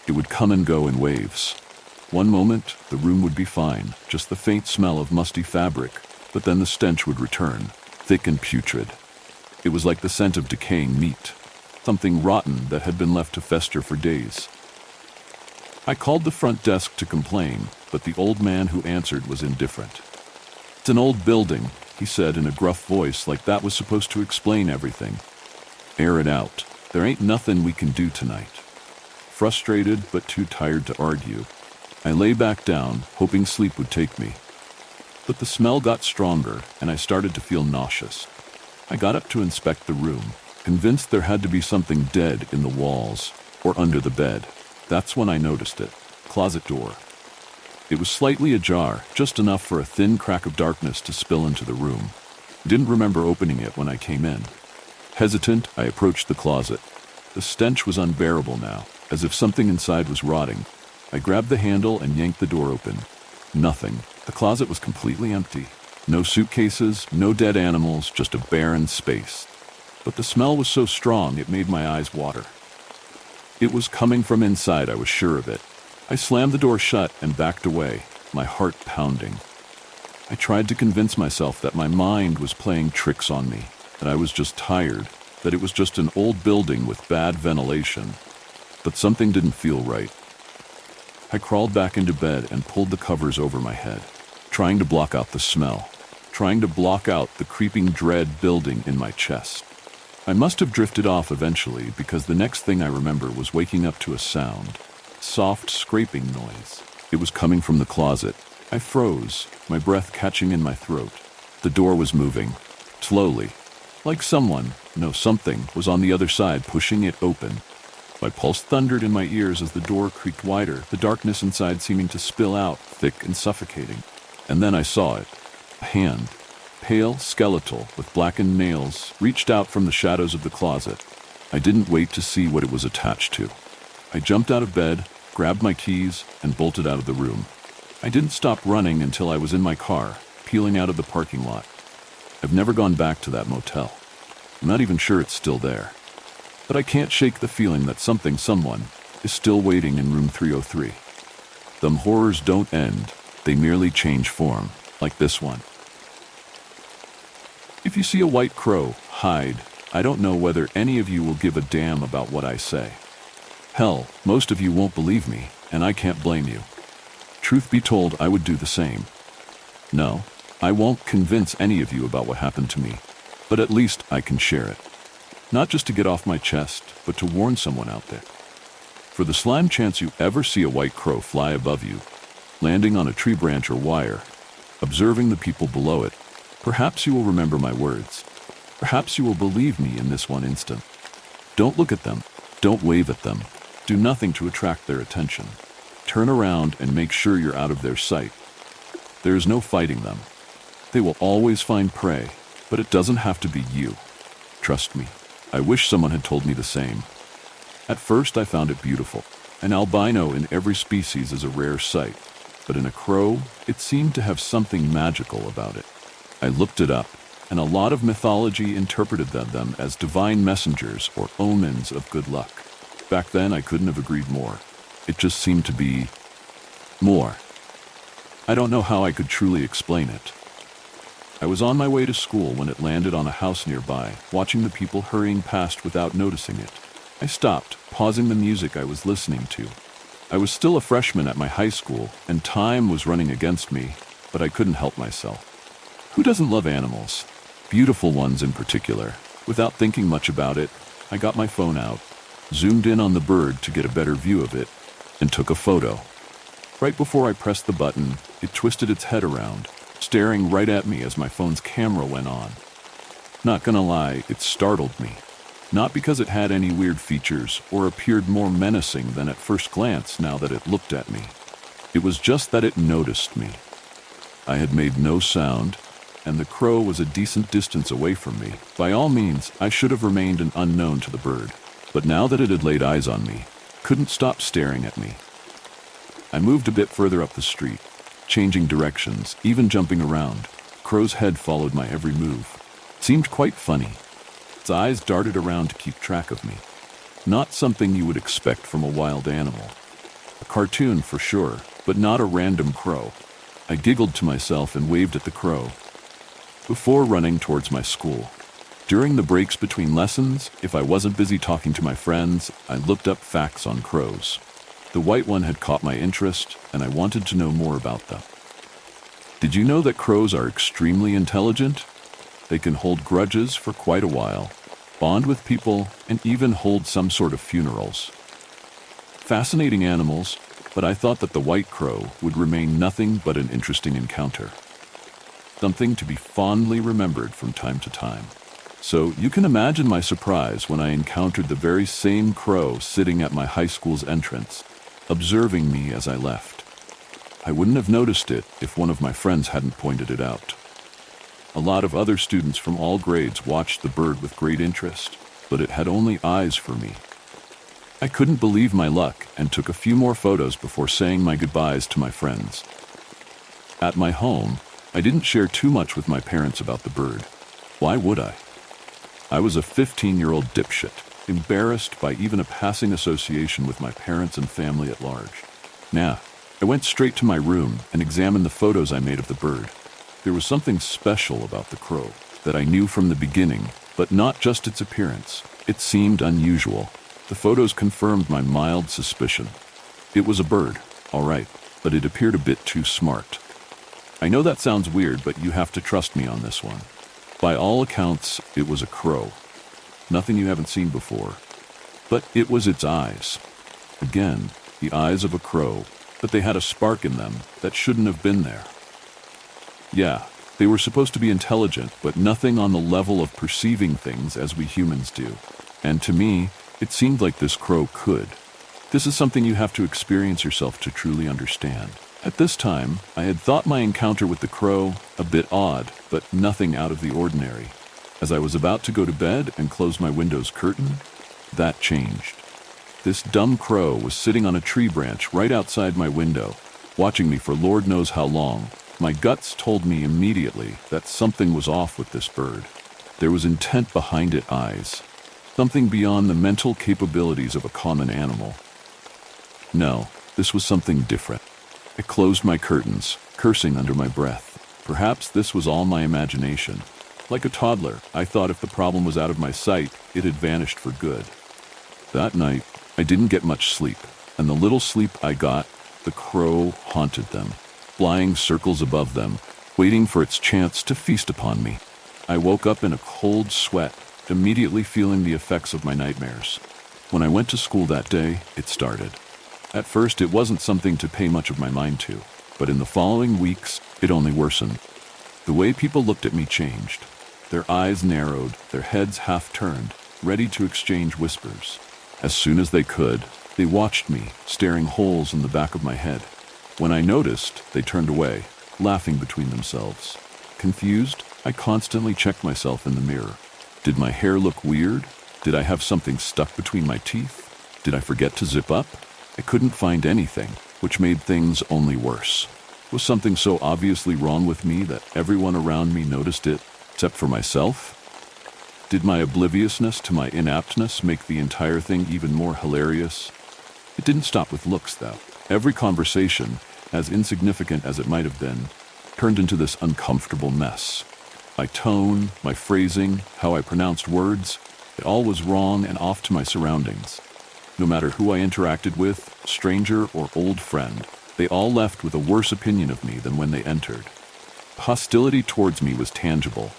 It would come and go in waves. One moment, the room would be fine, just the faint smell of musty fabric, but then the stench would return, thick and putrid. It was like the scent of decaying meat, something rotten that had been left to fester for days. I called the front desk to complain, but the old man who answered was indifferent. "It's an old building," he said in a gruff voice, like that was supposed to explain everything. "Air it out. There ain't nothing we can do tonight." Frustrated but too tired to argue, I lay back down, hoping sleep would take me. But the smell got stronger, and I started to feel nauseous. I got up to inspect the room, convinced there had to be something dead in the walls or under the bed. That's when I noticed it. Closet door. It was slightly ajar, just enough for a thin crack of darkness to spill into the room. Didn't remember opening it when I came in. Hesitant, I approached the closet. The stench was unbearable now, as if something inside was rotting. I grabbed the handle and yanked the door open. Nothing. The closet was completely empty. No suitcases, no dead animals, just a barren space. But the smell was so strong it made my eyes water. It was coming from inside, I was sure of it. I slammed the door shut and backed away, my heart pounding. I tried to convince myself that my mind was playing tricks on me, that I was just tired, that it was just an old building with bad ventilation. But something didn't feel right. I crawled back into bed and pulled the covers over my head, trying to block out the smell, trying to block out the creeping dread building in my chest. I must have drifted off eventually, because the next thing I remember was waking up to a sound, soft scraping noise. It was coming from the closet. I froze, my breath catching in my throat. The door was moving, slowly, like something was on the other side pushing it open. My pulse thundered in my ears as the door creaked wider, the darkness inside seeming to spill out, thick and suffocating. And then I saw it. A hand, pale, skeletal, with blackened nails, reached out from the shadows of the closet. I didn't wait to see what it was attached to. I jumped out of bed, grabbed my keys, and bolted out of the room. I didn't stop running until I was in my car, peeling out of the parking lot. I've never gone back to that motel. I'm not even sure it's still there. But I can't shake the feeling that someone, is still waiting in room 303. Them horrors don't end, they merely change form, like this one. If you see a white crow, hide. I don't know whether any of you will give a damn about what I say. Hell, most of you won't believe me, and I can't blame you. Truth be told, I would do the same. No, I won't convince any of you about what happened to me, but at least I can share it. Not just to get off my chest, but to warn someone out there. For the slim chance you ever see a white crow fly above you, landing on a tree branch or wire, observing the people below it, perhaps you will remember my words. Perhaps you will believe me in this one instant. Don't look at them. Don't wave at them. Do nothing to attract their attention. Turn around and make sure you're out of their sight. There is no fighting them. They will always find prey, but it doesn't have to be you. Trust me. I wish someone had told me the same. At first I found it beautiful. An albino in every species is a rare sight, but in a crow, it seemed to have something magical about it. I looked it up, and a lot of mythology interpreted them as divine messengers or omens of good luck. Back then I couldn't have agreed more. It just seemed to be more. I don't know how I could truly explain it. I was on my way to school when it landed on a house nearby, watching the people hurrying past without noticing it. I stopped, pausing the music I was listening to. I was still a freshman at my high school, and time was running against me, but I couldn't help myself. Who doesn't love animals? Beautiful ones in particular. Without thinking much about it, I got my phone out, zoomed in on the bird to get a better view of it, and took a photo. Right before I pressed the button, it twisted its head around, staring right at me as my phone's camera went on. Not gonna lie, it startled me. Not because it had any weird features or appeared more menacing than at first glance now that it looked at me. It was just that it noticed me. I had made no sound, and the crow was a decent distance away from me. By all means, I should have remained an unknown to the bird. But now that it had laid eyes on me, couldn't stop staring at me. I moved a bit further up the street, changing directions, even jumping around. Crow's head followed my every move. It seemed quite funny. Its eyes darted around to keep track of me. Not something you would expect from a wild animal. A cartoon for sure, but not a random crow. I giggled to myself and waved at the crow before running towards my school. During the breaks between lessons, if I wasn't busy talking to my friends, I looked up facts on crows. The white one had caught my interest, and I wanted to know more about them. Did you know that crows are extremely intelligent? They can hold grudges for quite a while, bond with people, and even hold some sort of funerals. Fascinating animals, but I thought that the white crow would remain nothing but an interesting encounter. Something to be fondly remembered from time to time. So you can imagine my surprise when I encountered the very same crow sitting at my high school's entrance, observing me as I left. I wouldn't have noticed it if one of my friends hadn't pointed it out. A lot of other students from all grades watched the bird with great interest, but it had only eyes for me. I couldn't believe my luck and took a few more photos before saying my goodbyes to my friends. At my home, I didn't share too much with my parents about the bird. Why would I? I was a 15-year-old dipshit, embarrassed by even a passing association with my parents and family at large. Nah, I went straight to my room and examined the photos I made of the bird. There was something special about the crow that I knew from the beginning, but not just its appearance. It seemed unusual. The photos confirmed my mild suspicion. It was a bird, all right, but it appeared a bit too smart. I know that sounds weird, but you have to trust me on this one. By all accounts, it was a crow. Nothing you haven't seen before. But it was its eyes. Again, the eyes of a crow, but they had a spark in them that shouldn't have been there. Yeah, they were supposed to be intelligent, but nothing on the level of perceiving things as we humans do. And to me, it seemed like this crow could. This is something you have to experience yourself to truly understand. At this time, I had thought my encounter with the crow a bit odd, but nothing out of the ordinary. As I was about to go to bed and close my window's curtain, that changed. This dumb crow was sitting on a tree branch right outside my window, watching me for Lord knows how long. My guts told me immediately that something was off with this bird. There was intent behind its eyes, something beyond the mental capabilities of a common animal. No, this was something different. I closed my curtains, cursing under my breath. Perhaps this was all my imagination. Like a toddler, I thought if the problem was out of my sight, it had vanished for good. That night, I didn't get much sleep, and the little sleep I got, the crow haunted them, flying circles above them, waiting for its chance to feast upon me. I woke up in a cold sweat, immediately feeling the effects of my nightmares. When I went to school that day, it started. At first, it wasn't something to pay much of my mind to, but in the following weeks, it only worsened. The way people looked at me changed. Their eyes narrowed, their heads half-turned, ready to exchange whispers. As soon as they could, they watched me, staring holes in the back of my head. When I noticed, they turned away, laughing between themselves. Confused, I constantly checked myself in the mirror. Did my hair look weird? Did I have something stuck between my teeth? Did I forget to zip up? I couldn't find anything, which made things only worse. Was something so obviously wrong with me that everyone around me noticed it, except for myself? Did my obliviousness to my inaptness make the entire thing even more hilarious? It didn't stop with looks, though. Every conversation, as insignificant as it might have been, turned into this uncomfortable mess. My tone, my phrasing, how I pronounced words, it all was wrong and off to my surroundings. No matter who I interacted with, stranger or old friend, they all left with a worse opinion of me than when they entered. Hostility towards me was tangible.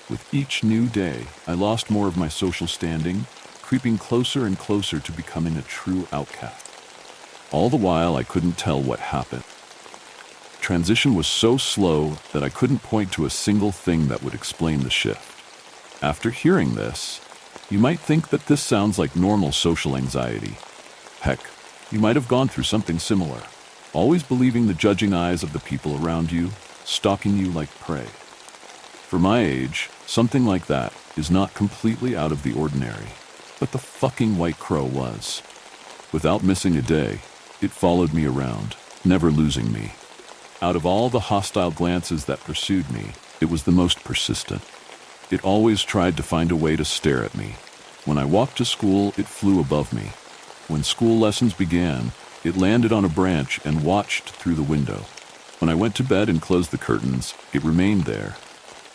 With each new day, I lost more of my social standing, creeping closer and closer to becoming a true outcast. All the while, I couldn't tell what happened. Transition was so slow that I couldn't point to a single thing that would explain the shift. After hearing this, you might think that this sounds like normal social anxiety. Heck, you might have gone through something similar, always believing the judging eyes of the people around you, stalking you like prey. For my age, something like that is not completely out of the ordinary, but the fucking white crow was. Without missing a day, it followed me around, never losing me. Out of all the hostile glances that pursued me, it was the most persistent. It always tried to find a way to stare at me. When I walked to school, it flew above me. When school lessons began, it landed on a branch and watched through the window. When I went to bed and closed the curtains, it remained there,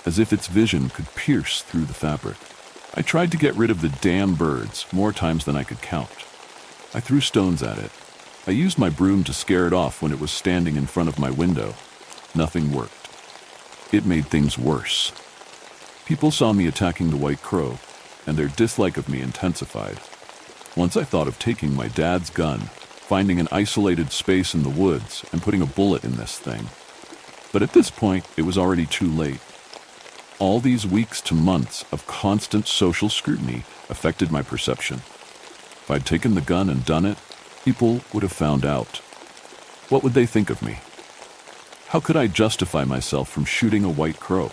as if its vision could pierce through the fabric. I tried to get rid of the damn birds more times than I could count. I threw stones at it. I used my broom to scare it off when it was standing in front of my window. Nothing worked. It made things worse. People saw me attacking the white crow, and their dislike of me intensified. Once I thought of taking my dad's gun, finding an isolated space in the woods, and putting a bullet in this thing. But at this point, it was already too late. All these weeks to months of constant social scrutiny affected my perception. If I'd taken the gun and done it, people would have found out. What would they think of me? How could I justify myself from shooting a white crow?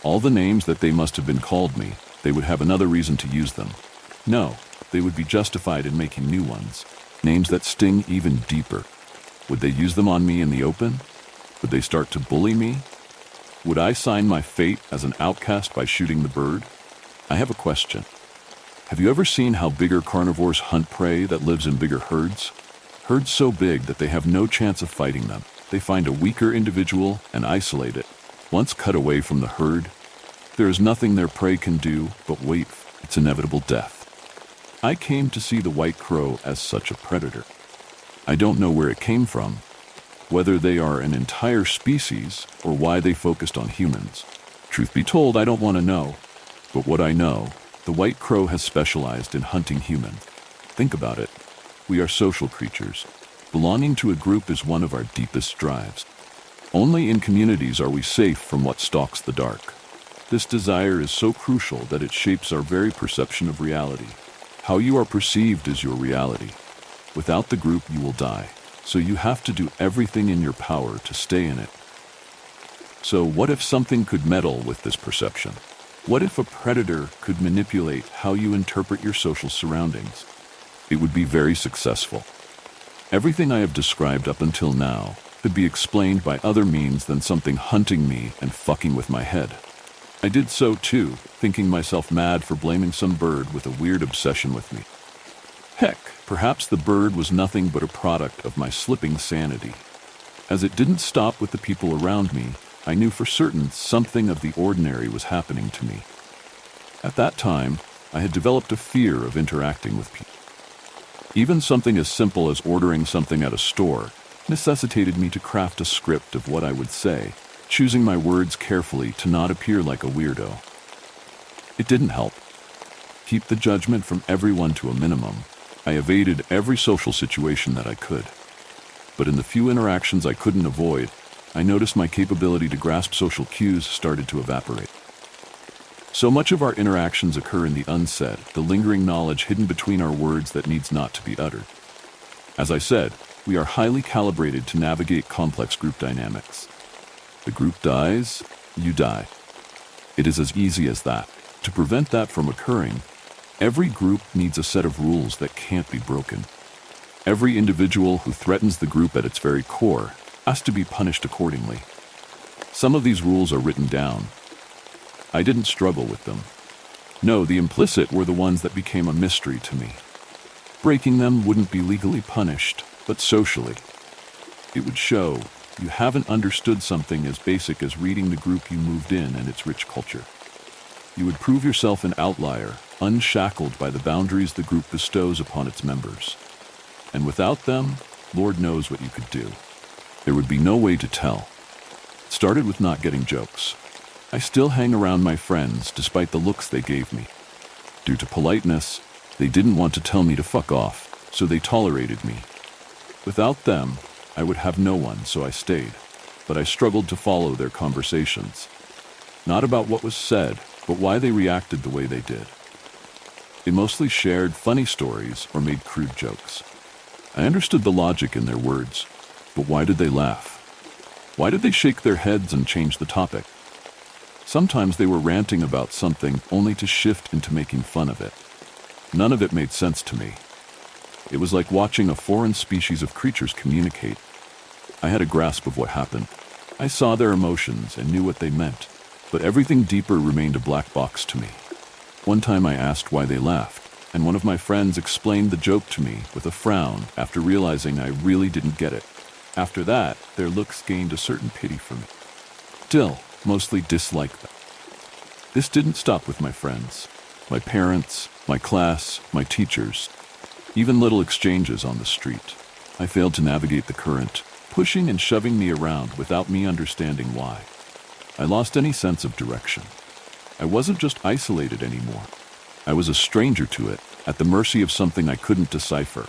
All the names that they must have been called me, they would have another reason to use them. No, they would be justified in making new ones, names that sting even deeper. Would they use them on me in the open? Would they start to bully me? Would I sign my fate as an outcast by shooting the bird? I have a question. Have you ever seen how bigger carnivores hunt prey that lives in bigger herds? Herds so big that they have no chance of fighting them. They find a weaker individual and isolate it. Once cut away from the herd, there is nothing their prey can do but wait its inevitable death. I came to see the white crow as such a predator. I don't know where it came from, whether they are an entire species or why they focused on humans. Truth be told, I don't want to know. But what I know, the white crow has specialized in hunting humans. Think about it. We are social creatures. Belonging to a group is one of our deepest drives. Only in communities are we safe from what stalks the dark. This desire is so crucial that it shapes our very perception of reality. How you are perceived is your reality. Without the group, you will die. So you have to do everything in your power to stay in it. So what if something could meddle with this perception? What if a predator could manipulate how you interpret your social surroundings? It would be very successful. Everything I have described up until now could be explained by other means than something hunting me and fucking with my head. I did so too, thinking myself mad for blaming some bird with a weird obsession with me. Heck, perhaps the bird was nothing but a product of my slipping sanity. As it didn't stop with the people around me, I knew for certain something of the ordinary was happening to me. At that time, I had developed a fear of interacting with people. Even something as simple as ordering something at a store necessitated me to craft a script of what I would say, choosing my words carefully to not appear like a weirdo. It didn't help. Keep the judgment from everyone to a minimum. I evaded every social situation that I could. But in the few interactions I couldn't avoid, I noticed my capability to grasp social cues started to evaporate. So much of our interactions occur in the unsaid, the lingering knowledge hidden between our words that needs not to be uttered. As I said, we are highly calibrated to navigate complex group dynamics. The group dies, you die. It is as easy as that. To prevent that from occurring, every group needs a set of rules that can't be broken. Every individual who threatens the group at its very core has to be punished accordingly. Some of these rules are written down. I didn't struggle with them. No, the implicit were the ones that became a mystery to me. Breaking them wouldn't be legally punished, but socially. It would show you haven't understood something as basic as reading the group you moved in and its rich culture. You would prove yourself an outlier, unshackled by the boundaries the group bestows upon its members. And without them, Lord knows what you could do. There would be no way to tell. It started with not getting jokes. I still hang around my friends despite the looks they gave me. Due to politeness, they didn't want to tell me to fuck off, so they tolerated me. Without them, I would have no one, so I stayed. But I struggled to follow their conversations. Not about what was said, but why they reacted the way they did. They mostly shared funny stories or made crude jokes. I understood the logic in their words, but why did they laugh? Why did they shake their heads and change the topic? Sometimes they were ranting about something only to shift into making fun of it. None of it made sense to me. It was like watching a foreign species of creatures communicate. I had a grasp of what happened. I saw their emotions and knew what they meant, but everything deeper remained a black box to me. One time I asked why they laughed, and one of my friends explained the joke to me with a frown after realizing I really didn't get it. After that, their looks gained a certain pity for me. Still, mostly disliked them. This didn't stop with my friends, my parents, my class, my teachers, even little exchanges on the street. I failed to navigate the current, pushing and shoving me around without me understanding why. I lost any sense of direction. I wasn't just isolated anymore. I was a stranger to it, at the mercy of something I couldn't decipher.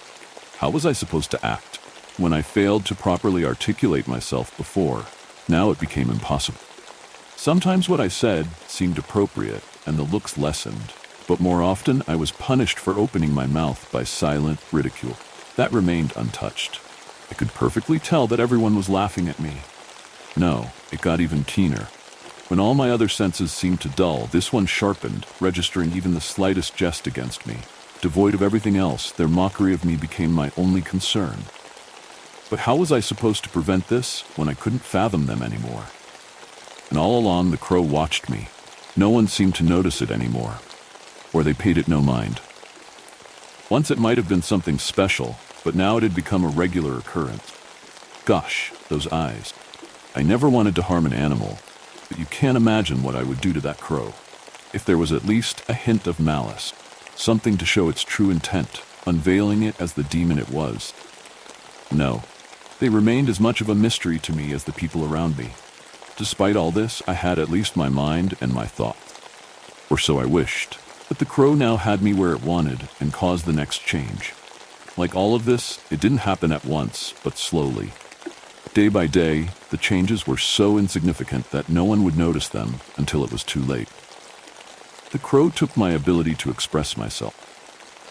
How was I supposed to act? When I failed to properly articulate myself before, now it became impossible. Sometimes what I said seemed appropriate and the looks lessened, but more often I was punished for opening my mouth by silent ridicule. That remained untouched. I could perfectly tell that everyone was laughing at me. No, it got even keener. When all my other senses seemed to dull, this one sharpened, registering even the slightest jest against me. Devoid of everything else, their mockery of me became my only concern. But how was I supposed to prevent this when I couldn't fathom them anymore? And all along the crow watched me. No one seemed to notice it anymore, or they paid it no mind. Once it might have been something special, but now it had become a regular occurrence. Gosh, those eyes. I never wanted to harm an animal, but you can't imagine what I would do to that crow. If there was at least a hint of malice, something to show its true intent, unveiling it as the demon it was. No, they remained as much of a mystery to me as the people around me. Despite all this, I had at least my mind and my thoughts. Or so I wished. But the crow now had me where it wanted and caused the next change. Like all of this, it didn't happen at once, but slowly. Day by day, the changes were so insignificant that no one would notice them until it was too late. The crow took my ability to express myself.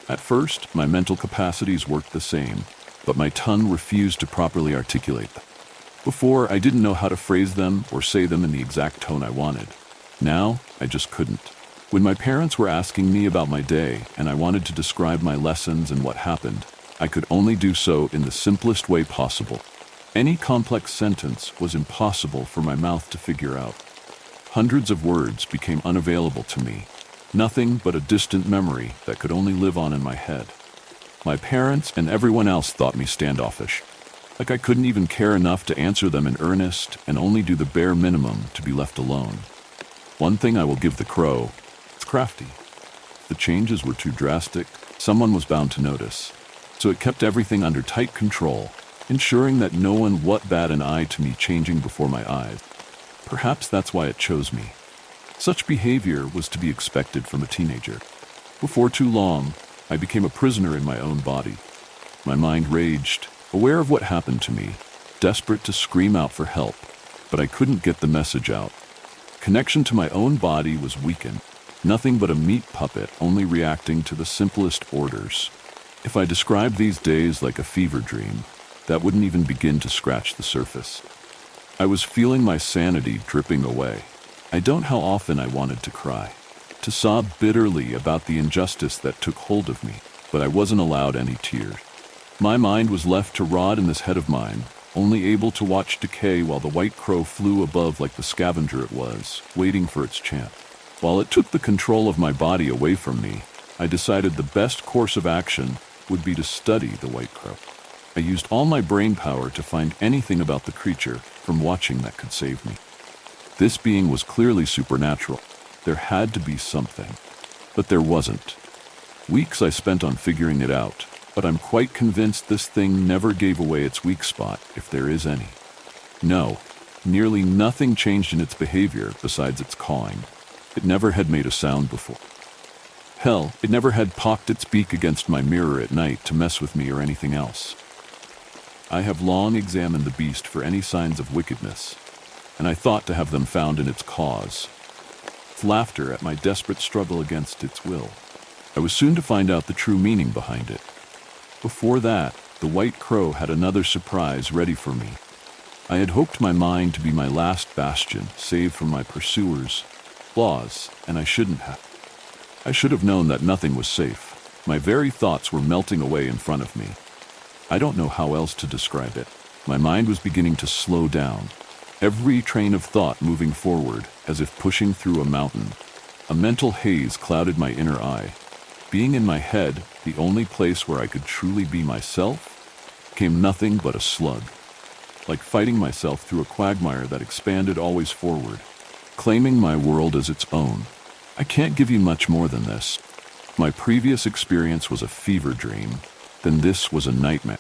At first, my mental capacities worked the same, but my tongue refused to properly articulate them. Before, I didn't know how to phrase them or say them in the exact tone I wanted. Now, I just couldn't. When my parents were asking me about my day and I wanted to describe my lessons and what happened, I could only do so in the simplest way possible. Any complex sentence was impossible for my mouth to figure out. Hundreds of words became unavailable to me, nothing but a distant memory that could only live on in my head. My parents and everyone else thought me standoffish, like I couldn't even care enough to answer them in earnest and only do the bare minimum to be left alone. One thing I will give the crow, it's crafty. If the changes were too drastic, someone was bound to notice, so it kept everything under tight control, ensuring that no one what bat an eye to me changing before my eyes. Perhaps that's why it chose me. Such behavior was to be expected from a teenager. Before too long, I became a prisoner in my own body. My mind raged, aware of what happened to me, desperate to scream out for help, but I couldn't get the message out. Connection to my own body was weakened, nothing but a meat puppet only reacting to the simplest orders. If I described these days like a fever dream, that wouldn't even begin to scratch the surface. I was feeling my sanity dripping away. I don't know how often I wanted to cry, to sob bitterly about the injustice that took hold of me, but I wasn't allowed any tears. My mind was left to rot in this head of mine, only able to watch decay while the white crow flew above like the scavenger it was, waiting for its chance. While it took the control of my body away from me, I decided the best course of action would be to study the white crow. I used all my brain power to find anything about the creature from watching that could save me. This being was clearly supernatural. There had to be something, but there wasn't. Weeks I spent on figuring it out, but I'm quite convinced this thing never gave away its weak spot, if there is any. No, nearly nothing changed in its behavior besides its cawing. It never had made a sound before. Hell, it never had pocked its beak against my mirror at night to mess with me or anything else. I have long examined the beast for any signs of wickedness, and I thought to have them found in its cause. Its laughter at my desperate struggle against its will. I was soon to find out the true meaning behind it. Before that, the white crow had another surprise ready for me. I had hoped my mind to be my last bastion, saved from my pursuers' claws, and I shouldn't have. I should have known that nothing was safe. My very thoughts were melting away in front of me. I don't know how else to describe it. My mind was beginning to slow down, every train of thought moving forward as if pushing through a mountain. A mental haze clouded my inner eye. Being in my head, the only place where I could truly be myself, came nothing but a slug. Like fighting myself through a quagmire that expanded always forward, claiming my world as its own. I can't give you much more than this. My previous experience was a fever dream, then this was a nightmare.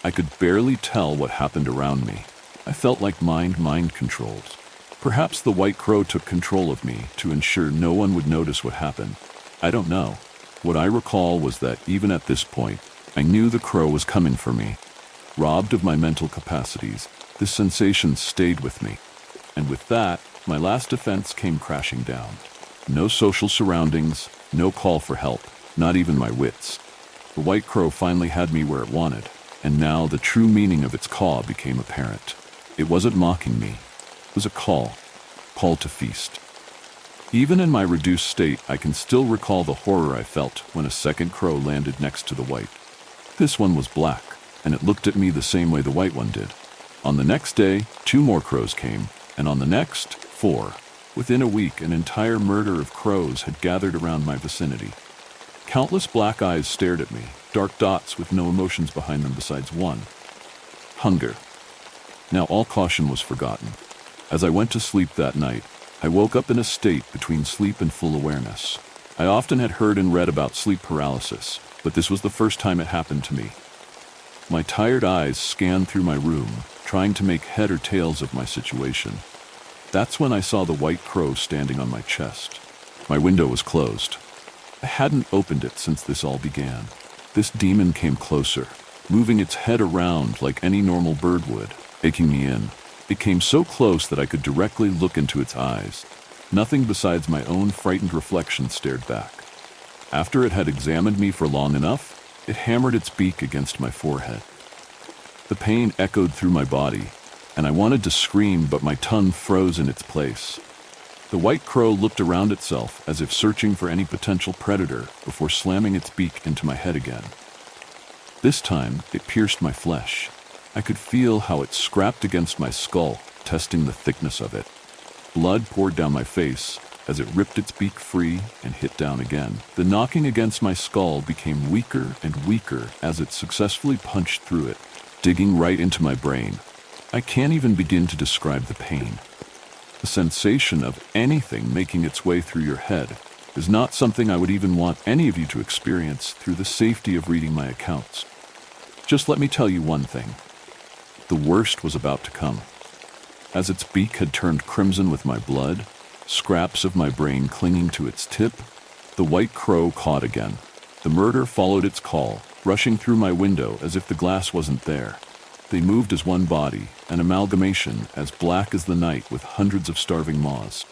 I could barely tell what happened around me. I felt like mind controlled. Perhaps the white crow took control of me to ensure no one would notice what happened. I don't know. What I recall was that even at this point, I knew the crow was coming for me. Robbed of my mental capacities, this sensation stayed with me. And with that, my last defense came crashing down. No social surroundings, no call for help, not even my wits. The white crow finally had me where it wanted, and now the true meaning of its caw became apparent. It wasn't mocking me. It was a call to feast. Even in my reduced state, I can still recall the horror I felt when a second crow landed next to the white. This one was black, and it looked at me the same way the white one did. On the next day, 2 more crows came, and on the next, 4. Within a week, an entire murder of crows had gathered around my vicinity. Countless black eyes stared at me, dark dots with no emotions behind them besides one: hunger. Now all caution was forgotten. As I went to sleep that night, I woke up in a state between sleep and full awareness. I often had heard and read about sleep paralysis, but this was the first time it happened to me. My tired eyes scanned through my room, trying to make head or tails of my situation. That's when I saw the white crow standing on my chest. My window was closed. I hadn't opened it since this all began. This demon came closer, moving its head around like any normal bird would, taking me in. It came so close that I could directly look into its eyes. Nothing besides my own frightened reflection stared back. After it had examined me for long enough, it hammered its beak against my forehead. The pain echoed through my body, and I wanted to scream, but my tongue froze in its place. The white crow looked around itself as if searching for any potential predator before slamming its beak into my head again. This time, it pierced my flesh. I could feel how it scraped against my skull, testing the thickness of it. Blood poured down my face as it ripped its beak free and hit down again. The knocking against my skull became weaker and weaker as it successfully punched through it, digging right into my brain. I can't even begin to describe the pain. The sensation of anything making its way through your head is not something I would even want any of you to experience through the safety of reading my accounts. Just let me tell you one thing. The worst was about to come. As its beak had turned crimson with my blood, scraps of my brain clinging to its tip, the white crow cawed again. The murder followed its call, rushing through my window as if the glass wasn't there. They moved as one body, an amalgamation as black as the night with hundreds of starving maws.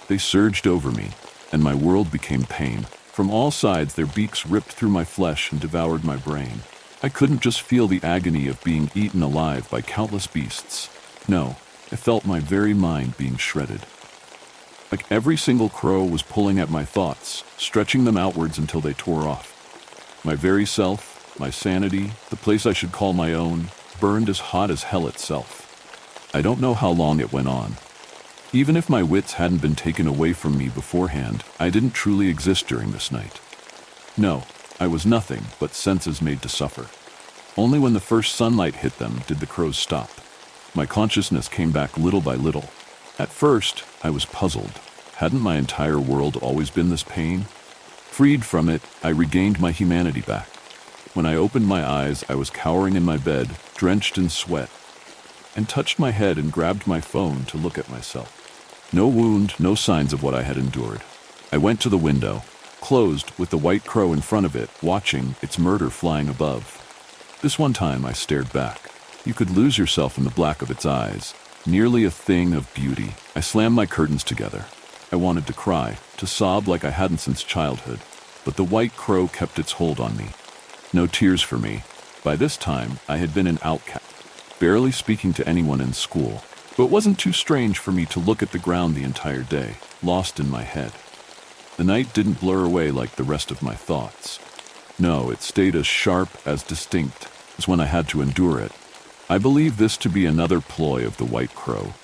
They surged over me, and my world became pain. From all sides, their beaks ripped through my flesh and devoured my brain. I couldn't just feel the agony of being eaten alive by countless beasts. No, I felt my very mind being shredded. Like every single crow was pulling at my thoughts, stretching them outwards until they tore off. My very self, my sanity, the place I should call my own, burned as hot as hell itself. I don't know how long it went on. Even if my wits hadn't been taken away from me beforehand, I didn't truly exist during this night. No, I was nothing but senses made to suffer. Only when the first sunlight hit them did the crows stop. My consciousness came back little by little. At first, I was puzzled. Hadn't my entire world always been this pain? Freed from it, I regained my humanity back. When I opened my eyes, I was cowering in my bed, drenched in sweat, and touched my head and grabbed my phone to look at myself. No wound, no signs of what I had endured. I went to the window, closed with the white crow in front of it, watching its murder flying above. This one time I stared back. You could lose yourself in the black of its eyes, nearly a thing of beauty. I slammed my curtains together. I wanted to cry, to sob like I hadn't since childhood, but the white crow kept its hold on me. No tears for me. By this time, I had been an outcast, barely speaking to anyone in school, but it wasn't too strange for me to look at the ground the entire day, lost in my head. The night didn't blur away like the rest of my thoughts. No, it stayed as sharp, as distinct, as when I had to endure it. I believe this to be another ploy of the white crow.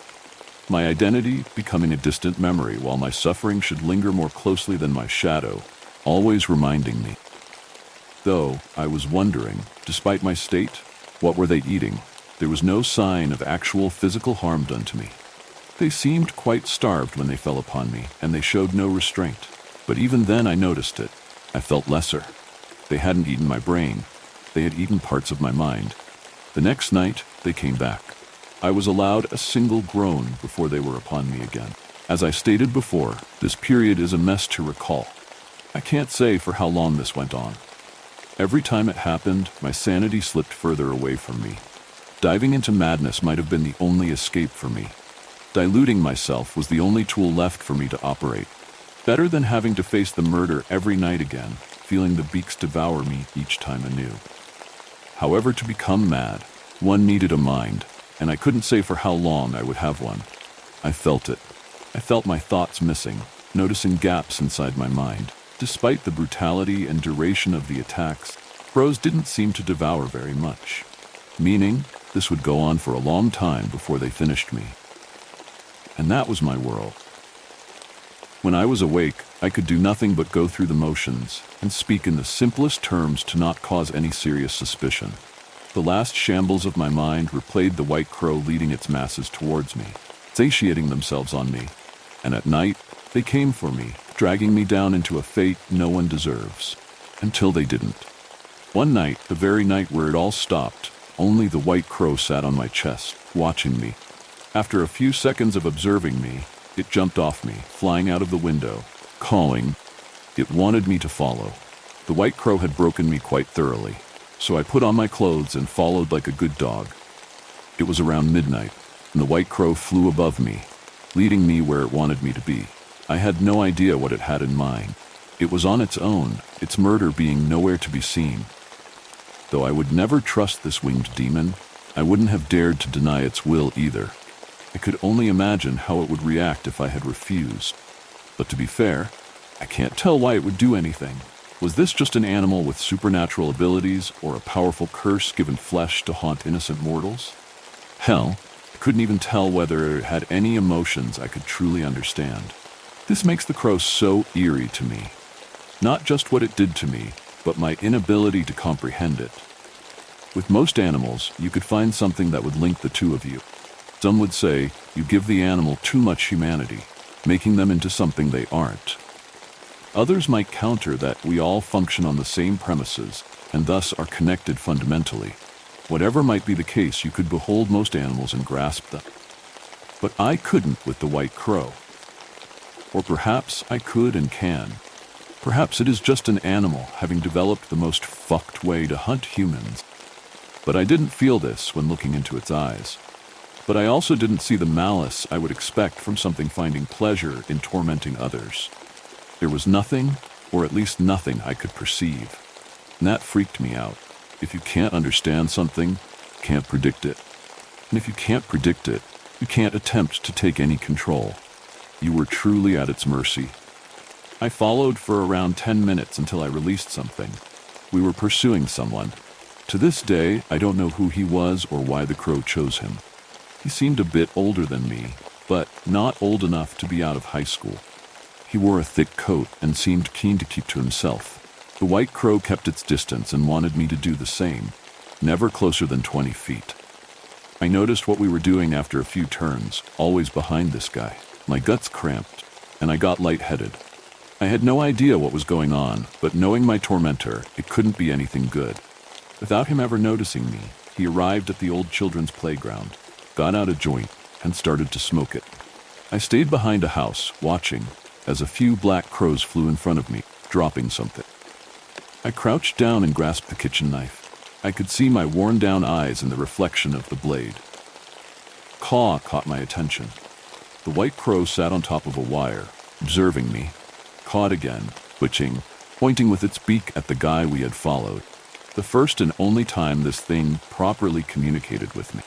My identity becoming a distant memory, while my suffering should linger more closely than my shadow, always reminding me. Though I was wondering, despite my state, what were they eating? There was no sign of actual physical harm done to me. They seemed quite starved when they fell upon me, and they showed no restraint. But even then I noticed it. I felt lesser. They hadn't eaten my brain. They had eaten parts of my mind. The next night, they came back. I was allowed a single groan before they were upon me again. As I stated before, this period is a mess to recall. I can't say for how long this went on. Every time it happened, my sanity slipped further away from me. Diving into madness might have been the only escape for me. Diluting myself was the only tool left for me to operate. Better than having to face the murder every night again, feeling the beaks devour me each time anew. However, to become mad, one needed a mind, and I couldn't say for how long I would have one. I felt it. I felt my thoughts missing, noticing gaps inside my mind. Despite the brutality and duration of the attacks, crows didn't seem to devour very much, meaning this would go on for a long time before they finished me. And that was my world. When I was awake, I could do nothing but go through the motions and speak in the simplest terms to not cause any serious suspicion. The last shambles of my mind replayed the white crow leading its masses towards me, satiating themselves on me, and at night they came for me, dragging me down into a fate no one deserves. Until they didn't. One night, the very night where it all stopped, only the white crow sat on my chest, watching me. After a few seconds of observing me, it jumped off me, flying out of the window, calling. It wanted me to follow. The white crow had broken me quite thoroughly, so I put on my clothes and followed like a good dog. It was around midnight, and the white crow flew above me, leading me where it wanted me to be. I had no idea what it had in mind. It was on its own, its murder being nowhere to be seen. Though I would never trust this winged demon, I wouldn't have dared to deny its will either. I could only imagine how it would react if I had refused. But to be fair, I can't tell why it would do anything. Was this just an animal with supernatural abilities or a powerful curse given flesh to haunt innocent mortals? Hell, I couldn't even tell whether it had any emotions I could truly understand. This makes the crow so eerie to me. Not just what it did to me, but my inability to comprehend it. With most animals, you could find something that would link the two of you. Some would say you give the animal too much humanity, making them into something they aren't. Others might counter that we all function on the same premises and thus are connected fundamentally. Whatever might be the case, you could behold most animals and grasp them. But I couldn't with the white crow. Or perhaps I could and can. Perhaps it is just an animal having developed the most fucked way to hunt humans. But I didn't feel this when looking into its eyes. But I also didn't see the malice I would expect from something finding pleasure in tormenting others. There was nothing, or at least nothing I could perceive. And that freaked me out. If you can't understand something, you can't predict it. And if you can't predict it, you can't attempt to take any control. You were truly at its mercy. I followed for around 10 minutes until I released something. We were pursuing someone. To this day, I don't know who he was or why the crow chose him. He seemed a bit older than me, but not old enough to be out of high school. He wore a thick coat and seemed keen to keep to himself. The white crow kept its distance and wanted me to do the same, never closer than 20 feet. I noticed what we were doing after a few turns, always behind this guy. My guts cramped, and I got lightheaded. I had no idea what was going on, but knowing my tormentor, it couldn't be anything good. Without him ever noticing me, he arrived at the old children's playground, got out a joint, and started to smoke it. I stayed behind a house, watching, as a few black crows flew in front of me, dropping something. I crouched down and grasped the kitchen knife. I could see my worn-down eyes in the reflection of the blade. Caw caught my attention. The white crow sat on top of a wire, observing me. Cawed again, twitching, pointing with its beak at the guy we had followed. The first and only time this thing properly communicated with me.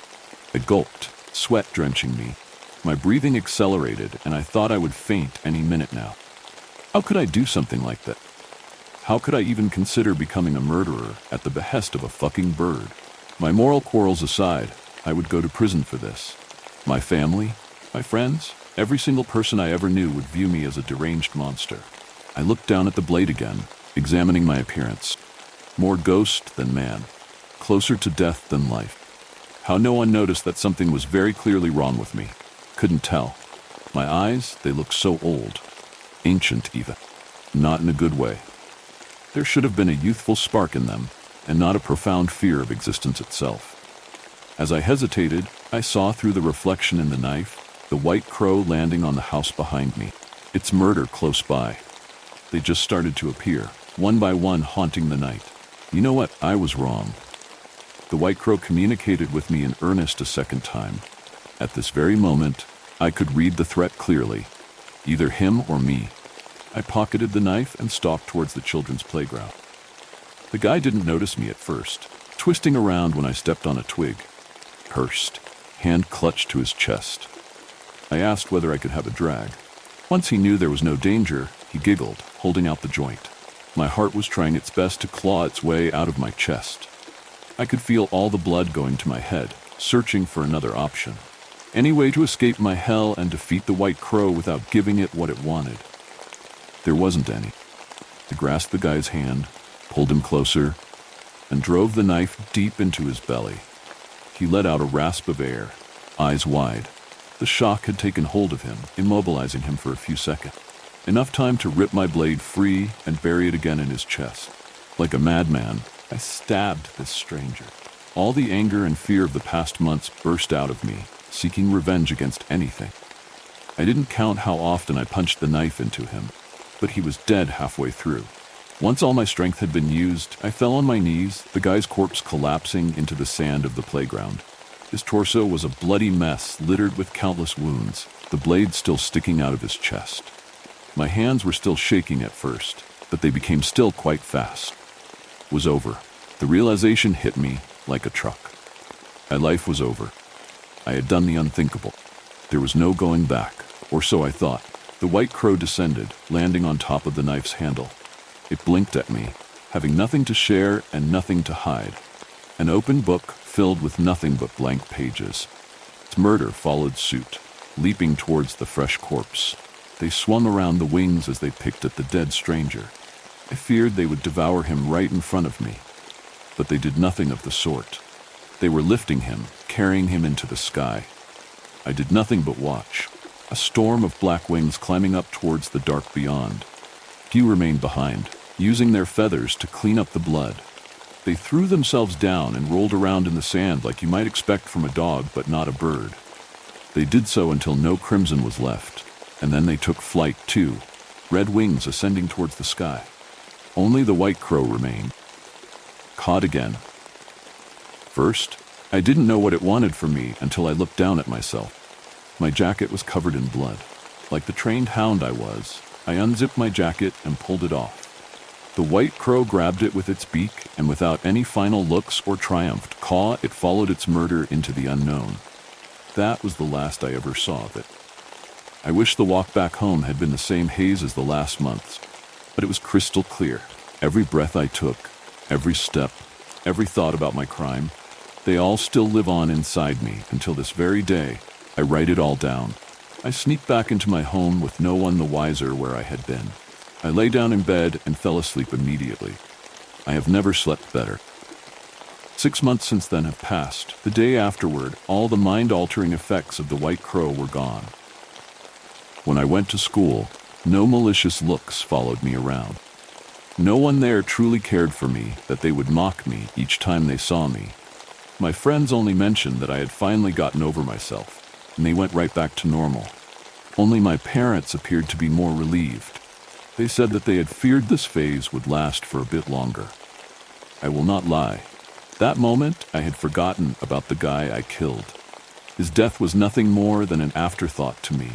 I gulped, sweat drenching me. My breathing accelerated, and I thought I would faint any minute now. How could I do something like that? How could I even consider becoming a murderer at the behest of a fucking bird? My moral quarrels aside, I would go to prison for this. My family, my friends, every single person I ever knew would view me as a deranged monster. I looked down at the blade again, examining my appearance. More ghost than man, closer to death than life. How no one noticed that something was very clearly wrong with me. Couldn't tell. My eyes, they looked so old. Ancient even. Not in a good way. There should have been a youthful spark in them, and not a profound fear of existence itself. As I hesitated, I saw through the reflection in the knife, the white crow landing on the house behind me. Its murder close by. They just started to appear, one by one haunting the night. You know what? I was wrong. The white crow communicated with me in earnest a second time. At this very moment, I could read the threat clearly. Either him or me. I pocketed the knife and stalked towards the children's playground. The guy didn't notice me at first, twisting around when I stepped on a twig. Cursed, hand clutched to his chest. I asked whether I could have a drag. Once he knew there was no danger, he giggled, holding out the joint. My heart was trying its best to claw its way out of my chest. I could feel all the blood going to my head, searching for another option. Any way to escape my hell and defeat the white crow without giving it what it wanted. There wasn't any. I grasped the guy's hand, pulled him closer, and drove the knife deep into his belly. He let out a rasp of air, eyes wide. The shock had taken hold of him, immobilizing him for a few seconds. Enough time to rip my blade free and bury it again in his chest. Like a madman, I stabbed this stranger. All the anger and fear of the past months burst out of me, seeking revenge against anything. I didn't count how often I punched the knife into him, but he was dead halfway through. Once all my strength had been used, I fell on my knees, the guy's corpse collapsing into the sand of the playground. His torso was a bloody mess littered with countless wounds, the blade still sticking out of his chest. My hands were still shaking at first, but they became still quite fast. It was over. The realization hit me like a truck. My life was over. I had done the unthinkable. There was no going back, or so I thought. The white crow descended, landing on top of the knife's handle. It blinked at me, having nothing to share and nothing to hide. An open book filled with nothing but blank pages. Its murder followed suit, leaping towards the fresh corpse. They swung around the wings as they picked at the dead stranger. I feared they would devour him right in front of me, but they did nothing of the sort. They were lifting him, carrying him into the sky. I did nothing but watch, a storm of black wings climbing up towards the dark beyond. Few remained behind, using their feathers to clean up the blood. They threw themselves down and rolled around in the sand like you might expect from a dog but not a bird. They did so until no crimson was left, and then they took flight too, red wings ascending towards the sky. Only the white crow remained. Caught again. First, I didn't know what it wanted from me until I looked down at myself. My jacket was covered in blood. Like the trained hound I was, I unzipped my jacket and pulled it off. The white crow grabbed it with its beak, and without any final looks or triumphed caw, it followed its murder into the unknown. That was the last I ever saw of it. I wish the walk back home had been the same haze as the last months, but it was crystal clear. Every breath I took, every step, every thought about my crime, they all still live on inside me until this very day. I write it all down. I sneaked back into my home with no one the wiser where I had been. I lay down in bed and fell asleep immediately. I have never slept better. 6 months since then have passed. The day afterward, all the mind-altering effects of the white crow were gone. When I went to school, no malicious looks followed me around. No one there truly cared for me, that they would mock me each time they saw me. My friends only mentioned that I had finally gotten over myself, and they went right back to normal. Only my parents appeared to be more relieved. They said that they had feared this phase would last for a bit longer. I will not lie. That moment, I had forgotten about the guy I killed. His death was nothing more than an afterthought to me.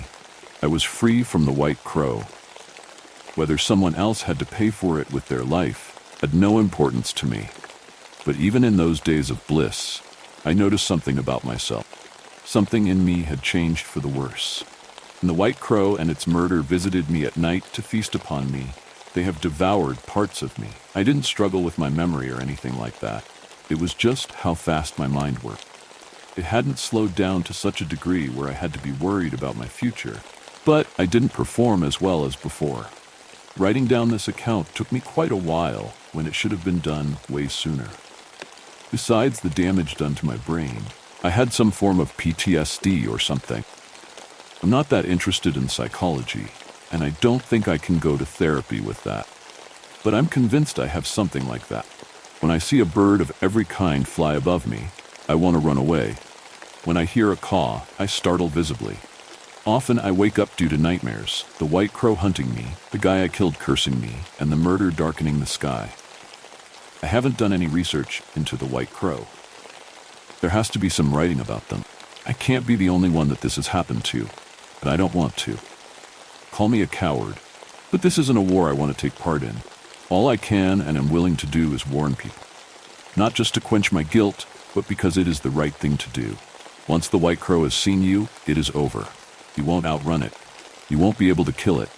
I was free from the White Crow. Whether someone else had to pay for it with their life had no importance to me. But even in those days of bliss, I noticed something about myself. Something in me had changed for the worse. And the White Crow and its murder visited me at night to feast upon me. They have devoured parts of me. I didn't struggle with my memory or anything like that. It was just how fast my mind worked. It hadn't slowed down to such a degree where I had to be worried about my future. But I didn't perform as well as before. Writing down this account took me quite a while when it should have been done way sooner. Besides the damage done to my brain, I had some form of PTSD or something. I'm not that interested in psychology, and I don't think I can go to therapy with that. But I'm convinced I have something like that. When I see a bird of every kind fly above me, I want to run away. When I hear a caw, I startle visibly. Often I wake up due to nightmares, the White Crow hunting me, the guy I killed cursing me, and the murder darkening the sky. I haven't done any research into the White Crow. There has to be some writing about them. I can't be the only one that this has happened to, and I don't want to. Call me a coward, but this isn't a war I want to take part in. All I can and am willing to do is warn people. Not just to quench my guilt, but because it is the right thing to do. Once the White Crow has seen you, it is over. You won't outrun it. You won't be able to kill it.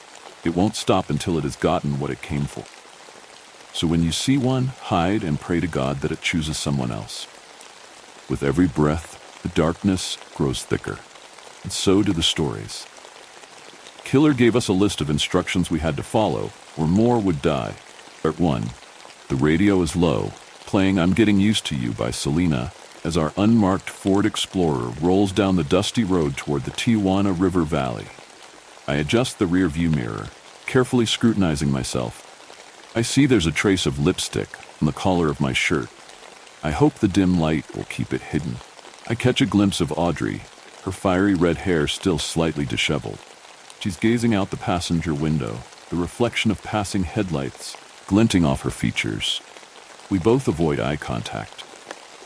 It won't stop until it has gotten what it came for. So when you see one, hide and pray to God that it chooses someone else. With every breath, the darkness grows thicker. And so do the stories. Killer gave us a list of instructions we had to follow, or more would die. Part 1. The radio is low, playing I'm Getting Used to You by Selena, as our unmarked Ford Explorer rolls down the dusty road toward the Tijuana River Valley. I adjust the rear view mirror, carefully scrutinizing myself. I see there's a trace of lipstick on the collar of my shirt. I hope the dim light will keep it hidden. I catch a glimpse of Audrey, her fiery red hair still slightly disheveled. She's gazing out the passenger window, the reflection of passing headlights glinting off her features. We both avoid eye contact.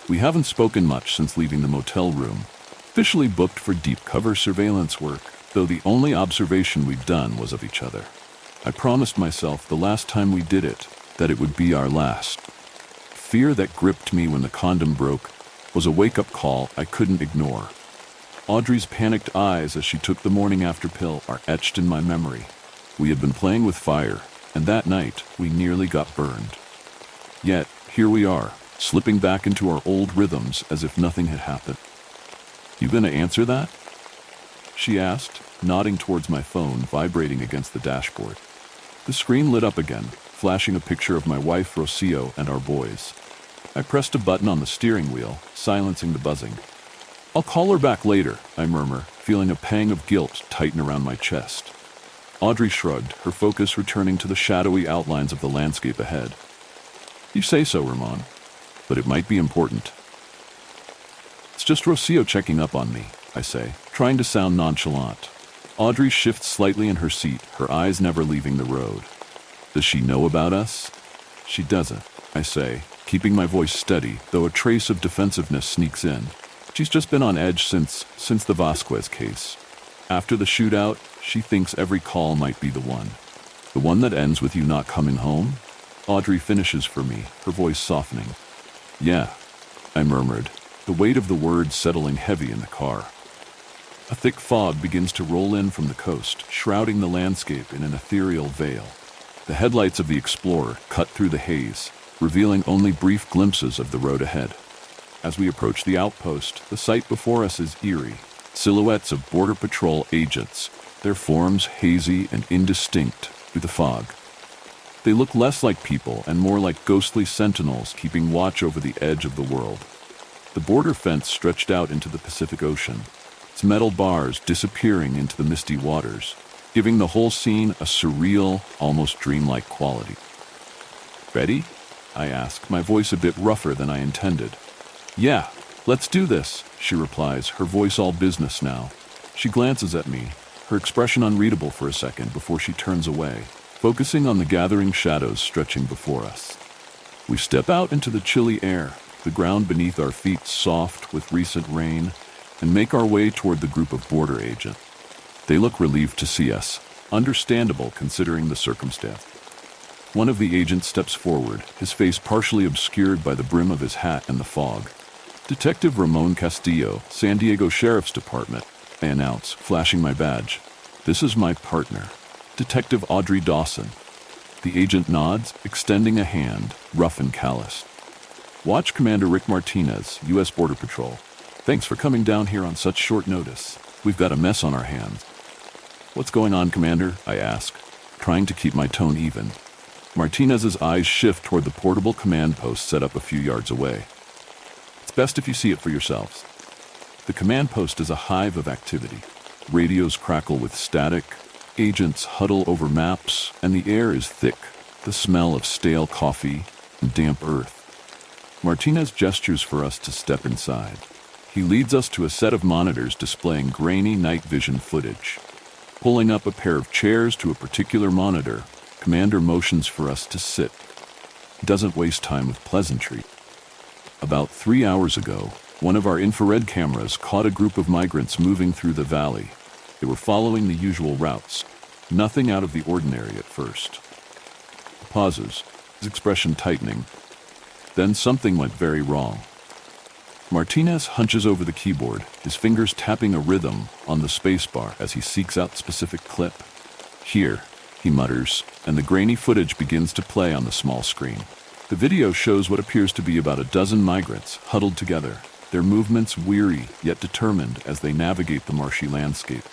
We haven't spoken much since leaving the motel room, officially booked for deep cover surveillance work, though the only observation we'd done was of each other. I promised myself the last time we did it that it would be our last. Fear that gripped me when the condom broke was a wake-up call I couldn't ignore. Audrey's panicked eyes as she took the morning after pill are etched in my memory. We had been playing with fire, and that night we nearly got burned. Yet, here we are, slipping back into our old rhythms as if nothing had happened. You gonna answer that? She asked, nodding towards my phone vibrating against the dashboard. The screen lit up again, flashing a picture of my wife Rocio and our boys. I pressed a button on the steering wheel, silencing the buzzing. I'll call her back later, I murmur, feeling a pang of guilt tighten around my chest. Audrey shrugged, her focus returning to the shadowy outlines of the landscape ahead. You say so, Ramon, but it might be important. It's just Rocio checking up on me, I say, trying to sound nonchalant. Audrey shifts slightly in her seat, her eyes never leaving the road. Does she know about us? She doesn't, I say, keeping my voice steady, though a trace of defensiveness sneaks in. She's just been on edge since the Vasquez case. After the shootout, she thinks every call might be the one. The one that ends with you not coming home? Audrey finishes for me, her voice softening. Yeah, I murmured, the weight of the words settling heavy in the car. A thick fog begins to roll in from the coast, shrouding the landscape in an ethereal veil. The headlights of the Explorer cut through the haze, revealing only brief glimpses of the road ahead. As we approach the outpost, the sight before us is eerie. Silhouettes of Border Patrol agents, their forms hazy and indistinct through the fog. They look less like people and more like ghostly sentinels keeping watch over the edge of the world. The border fence stretched out into the Pacific Ocean, its metal bars disappearing into the misty waters, giving the whole scene a surreal, almost dreamlike quality. Ready? I ask, my voice a bit rougher than I intended. Yeah, let's do this, she replies, her voice all business now. She glances at me, her expression unreadable for a second before she turns away, focusing on the gathering shadows stretching before us. We step out into the chilly air, the ground beneath our feet soft with recent rain, and make our way toward the group of border agents. They look relieved to see us, understandable considering the circumstance. One of the agents steps forward, his face partially obscured by the brim of his hat and the fog. "Detective Ramon Castillo, San Diego Sheriff's Department," I announce, flashing my badge. "This is my partner, Detective Audrey Dawson." The agent nods, extending a hand, rough and calloused. "Watch Commander Rick Martinez, U.S. Border Patrol. Thanks for coming down here on such short notice. We've got a mess on our hands." "What's going on, Commander?" I ask, trying to keep my tone even. Martinez's eyes shift toward the portable command post set up a few yards away. "It's best if you see it for yourselves." The command post is a hive of activity. Radios crackle with static, agents huddle over maps, and the air is thick, the smell of stale coffee and damp earth. Martinez gestures for us to step inside. He leads us to a set of monitors displaying grainy night vision footage. Pulling up a pair of chairs to a particular monitor, Commander motions for us to sit. He doesn't waste time with pleasantry. About 3 hours ago, one of our infrared cameras caught a group of migrants moving through the valley. They were following the usual routes. Nothing out of the ordinary at first. He pauses, his expression tightening. Then something went very wrong. Martinez hunches over the keyboard, his fingers tapping a rhythm on the spacebar as he seeks out the specific clip. "Here," he mutters, and the grainy footage begins to play on the small screen. The video shows what appears to be about a dozen migrants huddled together, their movements weary yet determined as they navigate the marshy landscape.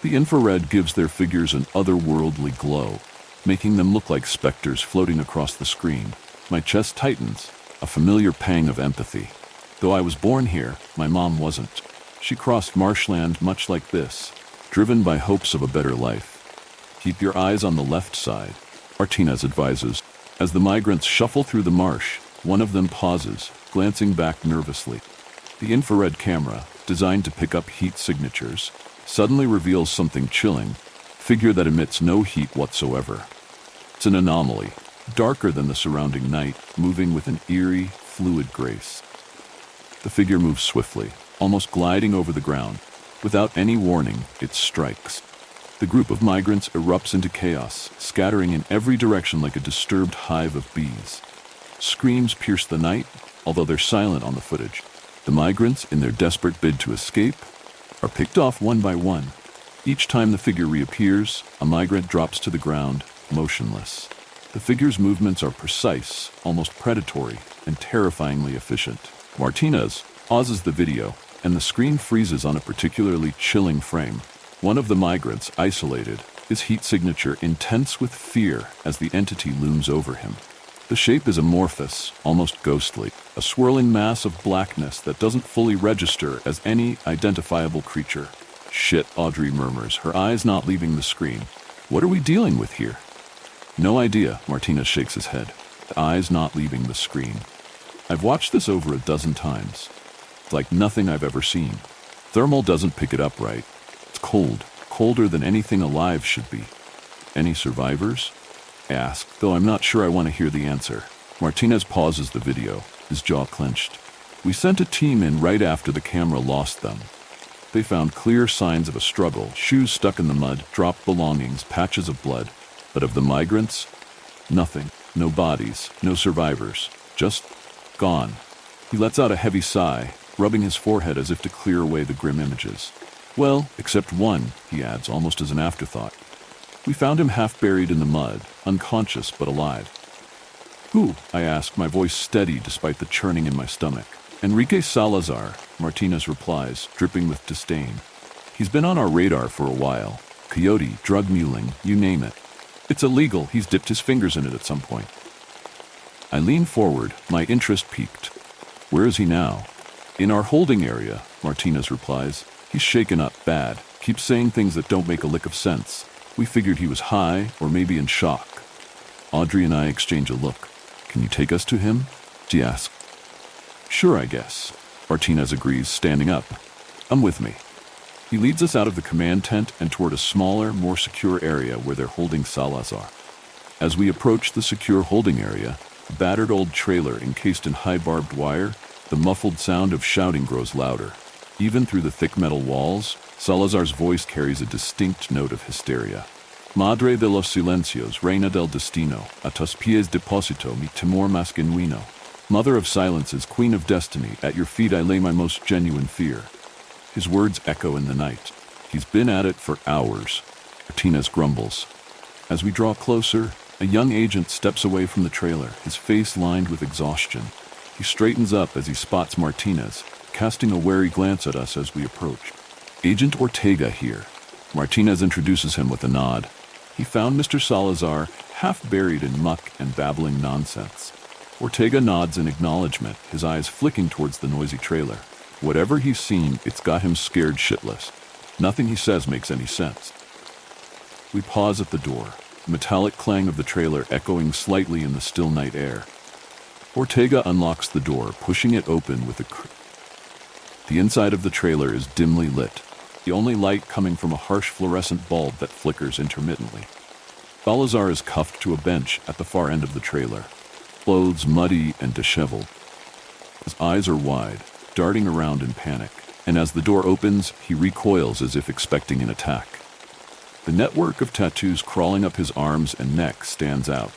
The infrared gives their figures an otherworldly glow, making them look like specters floating across the screen. My chest tightens, a familiar pang of empathy. Though I was born here, my mom wasn't. She crossed marshland much like this, driven by hopes of a better life. "Keep your eyes on the left side," Martinez advises. As the migrants shuffle through the marsh, one of them pauses, glancing back nervously. The infrared camera, designed to pick up heat signatures, suddenly reveals something chilling, figure that emits no heat whatsoever. It's an anomaly, darker than the surrounding night, moving with an eerie, fluid grace. The figure moves swiftly, almost gliding over the ground. Without any warning, it strikes. The group of migrants erupts into chaos, scattering in every direction like a disturbed hive of bees. Screams pierce the night, although they're silent on the footage. The migrants, in their desperate bid to escape, are picked off one by one. Each time the figure reappears, a migrant drops to the ground, motionless. The figure's movements are precise, almost predatory, and terrifyingly efficient. Martinez pauses the video, and the screen freezes on a particularly chilling frame. One of the migrants, isolated, his heat signature intense with fear as the entity looms over him. The shape is amorphous, almost ghostly, a swirling mass of blackness that doesn't fully register as any identifiable creature. "Shit," Audrey murmurs, her eyes not leaving the screen. "What are we dealing with here?" "No idea," Martinez shakes his head, the eyes not leaving the screen. "I've watched this over a dozen times. It's like nothing I've ever seen. Thermal doesn't pick it up right. It's cold, colder than anything alive should be." "Any survivors?" I ask, though I'm not sure I want to hear the answer. Martinez pauses the video, his jaw clenched. "We sent a team in right after the camera lost them. They found clear signs of a struggle, shoes stuck in the mud, dropped belongings, patches of blood. But of the migrants, nothing. No bodies, no survivors. Just gone." He lets out a heavy sigh, rubbing his forehead as if to clear away the grim images. "Well, except one," he adds, almost as an afterthought. "We found him half buried in the mud, unconscious but alive." "Who?" I ask, my voice steady despite the churning in my stomach. "Enrique Salazar," Martinez replies, dripping with disdain. "He's been on our radar for a while. Coyote, drug muling, you name it. It's illegal, he's dipped his fingers in it at some point." I lean forward, my interest piqued. "Where is he now?" "In our holding area," Martinez replies. "He's shaken up bad, keeps saying things that don't make a lick of sense. We figured he was high or maybe in shock." Audrey and I exchange a look. "Can you take us to him?" she asks. "Sure, I guess," Martinez agrees, standing up. "Come with me." He leads us out of the command tent and toward a smaller, more secure area where they're holding Salazar. As we approach the secure holding area, A battered old trailer encased in high barbed wire, the muffled sound of shouting grows louder. Even through the thick metal walls, Salazar's voice carries a distinct note of hysteria. Madre de los silencios, reina del destino, a tus pies deposito mi temor más genuino. Mother of silences, queen of destiny, at your feet I lay my most genuine fear. His words echo in the night. He's been at it for hours. Martinez grumbles. As we draw closer, a young agent steps away from the trailer, his face lined with exhaustion. He straightens up as he spots Martinez, casting a wary glance at us as we approach. Agent Ortega here. Martinez introduces him with a nod. He found Mr. Salazar half buried in muck and babbling nonsense. Ortega nods in acknowledgement, his eyes flicking towards the noisy trailer. Whatever he's seen, it's got him scared shitless. Nothing he says makes any sense. We pause at the door, the metallic clang of the trailer echoing slightly in the still night air. Ortega unlocks the door, pushing it open with a The inside of the trailer is dimly lit, the only light coming from a harsh fluorescent bulb that flickers intermittently. Salazar is cuffed to a bench at the far end of the trailer, clothes muddy and disheveled. His eyes are wide, darting around in panic, and as the door opens, he recoils as if expecting an attack. The network of tattoos crawling up his arms and neck stands out,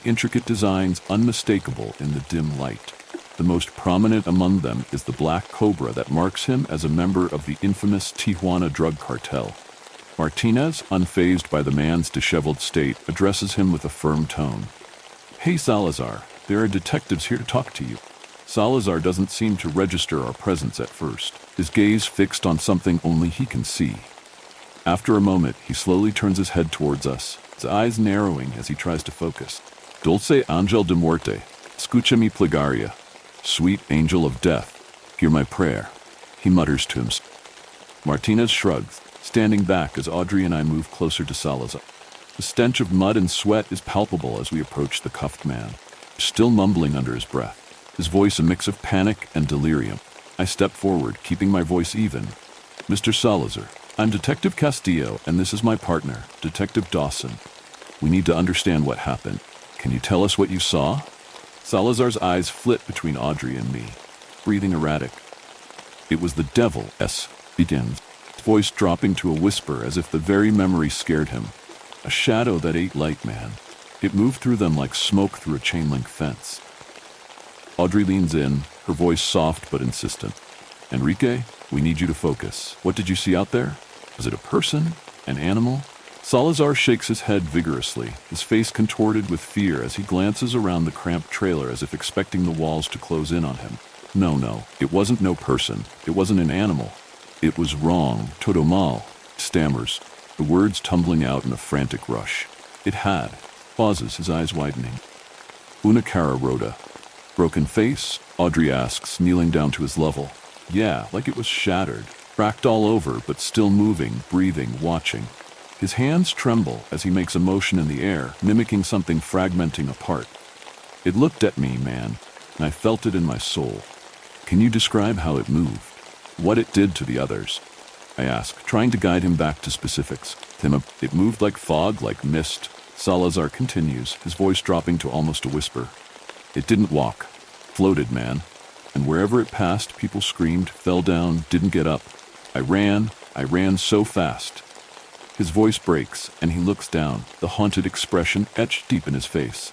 intricate designs unmistakable in the dim light. The most prominent among them is the black cobra that marks him as a member of the infamous Tijuana drug cartel. Martinez, unfazed by the man's disheveled state, addresses him with a firm tone. "Hey Salazar, there are detectives here to talk to you." Salazar doesn't seem to register our presence at first, his gaze fixed on something only he can see. After a moment, he slowly turns his head towards us, his eyes narrowing as he tries to focus. "Dulce angel de muerte, escucha mi plegaria. Sweet angel of death, hear my prayer," he mutters to himself. Martinez shrugs, standing back as Audrey and I move closer to Salazar. The stench of mud and sweat is palpable as we approach the cuffed man, still mumbling under his breath, his voice a mix of panic and delirium. I step forward, keeping my voice even. "Mr. Salazar, I'm Detective Castillo, and this is my partner, Detective Dawson. We need to understand what happened. Can you tell us what you saw?" Salazar's eyes flit between Audrey and me, breathing erratic. "It was the devil," begins, his voice dropping to a whisper as if the very memory scared him. "A shadow that ate light, man. It moved through them like smoke through a chain-link fence." Audrey leans in, her voice soft but insistent. "Enrique, we need you to focus. What did you see out there? Was it a person? An animal?" Salazar shakes his head vigorously, his face contorted with fear as he glances around the cramped trailer as if expecting the walls to close in on him. No, it wasn't no person. It wasn't an animal. It was wrong, todo mal," stammers, the words tumbling out in a frantic rush. "It had." Pauses, his eyes widening. "Una cara rota." "Broken face?" Audrey asks, kneeling down to his level. "Yeah, like it was shattered, cracked all over, but still moving, breathing, watching." His hands tremble as he makes a motion in the air, mimicking something fragmenting apart. "It looked at me, man, and I felt it in my soul." "Can you describe how it moved? What it did to the others?" I ask, trying to guide him back to specifics. "It moved like fog, like mist," Salazar continues, his voice dropping to almost a whisper. "It didn't walk. Floated, man. And wherever it passed, people screamed, fell down, didn't get up. I ran so fast." His voice breaks, and he looks down, the haunted expression etched deep in his face.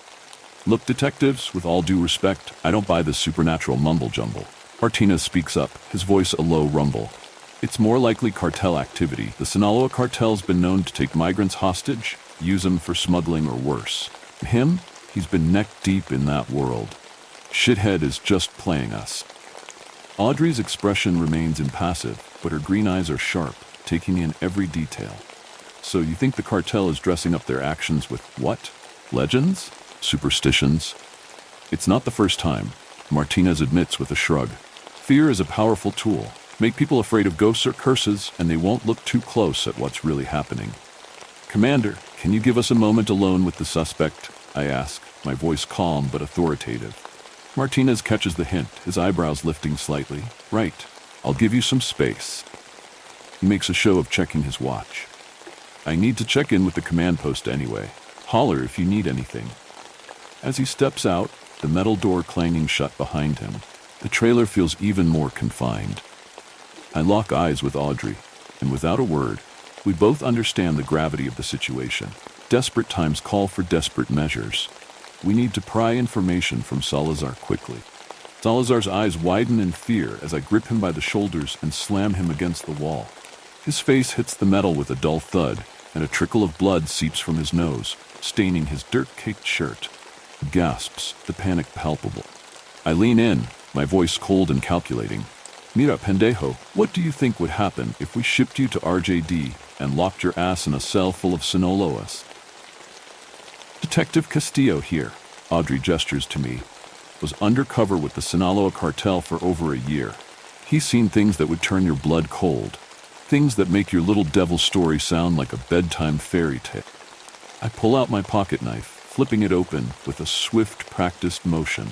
"Look, detectives, with all due respect, I don't buy this supernatural mumble-jumble." Martinez speaks up, his voice a low rumble. "It's more likely cartel activity. The Sinaloa cartel's been known to take migrants hostage, use them for smuggling or worse. Him? He's been neck-deep in that world. Shithead is just playing us." Audrey's expression remains impassive, but her green eyes are sharp, taking in every detail. "So you think the cartel is dressing up their actions with what? Legends? Superstitions?" "It's not the first time," Martinez admits with a shrug. "Fear is a powerful tool. Make people afraid of ghosts or curses, and they won't look too close at what's really happening." "Commander, can you give us a moment alone with the suspect?" I ask, my voice calm but authoritative. Martinez catches the hint, his eyebrows lifting slightly. "Right, I'll give you some space." He makes a show of checking his watch. "I need to check in with the command post anyway. Holler if you need anything." As he steps out, the metal door clanging shut behind him, the trailer feels even more confined. I lock eyes with Audrey, and without a word, we both understand the gravity of the situation. Desperate times call for desperate measures. We need to pry information from Salazar quickly. Salazar's eyes widen in fear as I grip him by the shoulders and slam him against the wall. His face hits the metal with a dull thud, and a trickle of blood seeps from his nose, staining his dirt-caked shirt. He gasps, the panic palpable. I lean in, my voice cold and calculating. Mira, pendejo, what do you think would happen if we shipped you to RJD and locked your ass in a cell full of Sinaloas? Detective Castillo here, Audrey gestures to me, was undercover with the Sinaloa cartel for over a year. He's seen things that would turn your blood cold, things that make your little devil story sound like a bedtime fairy tale. I pull out my pocket knife, flipping it open with a swift, practiced motion.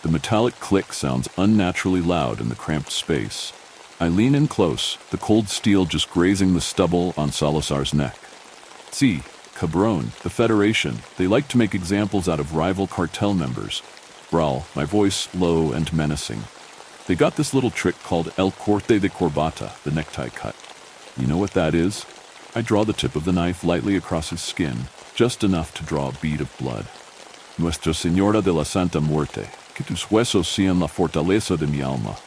The metallic click sounds unnaturally loud in the cramped space. I lean in close, the cold steel just grazing the stubble on Salazar's neck. See, cabron, the Federation, they like to make examples out of rival cartel members. Growl, my voice low and menacing. They got this little trick called El Corte de Corbata, the necktie cut. You know what that is? I draw the tip of the knife lightly across his skin, just enough to draw a bead of blood. Nuestra Señora de la Santa Muerte, que tus huesos sean la fortaleza de mi alma.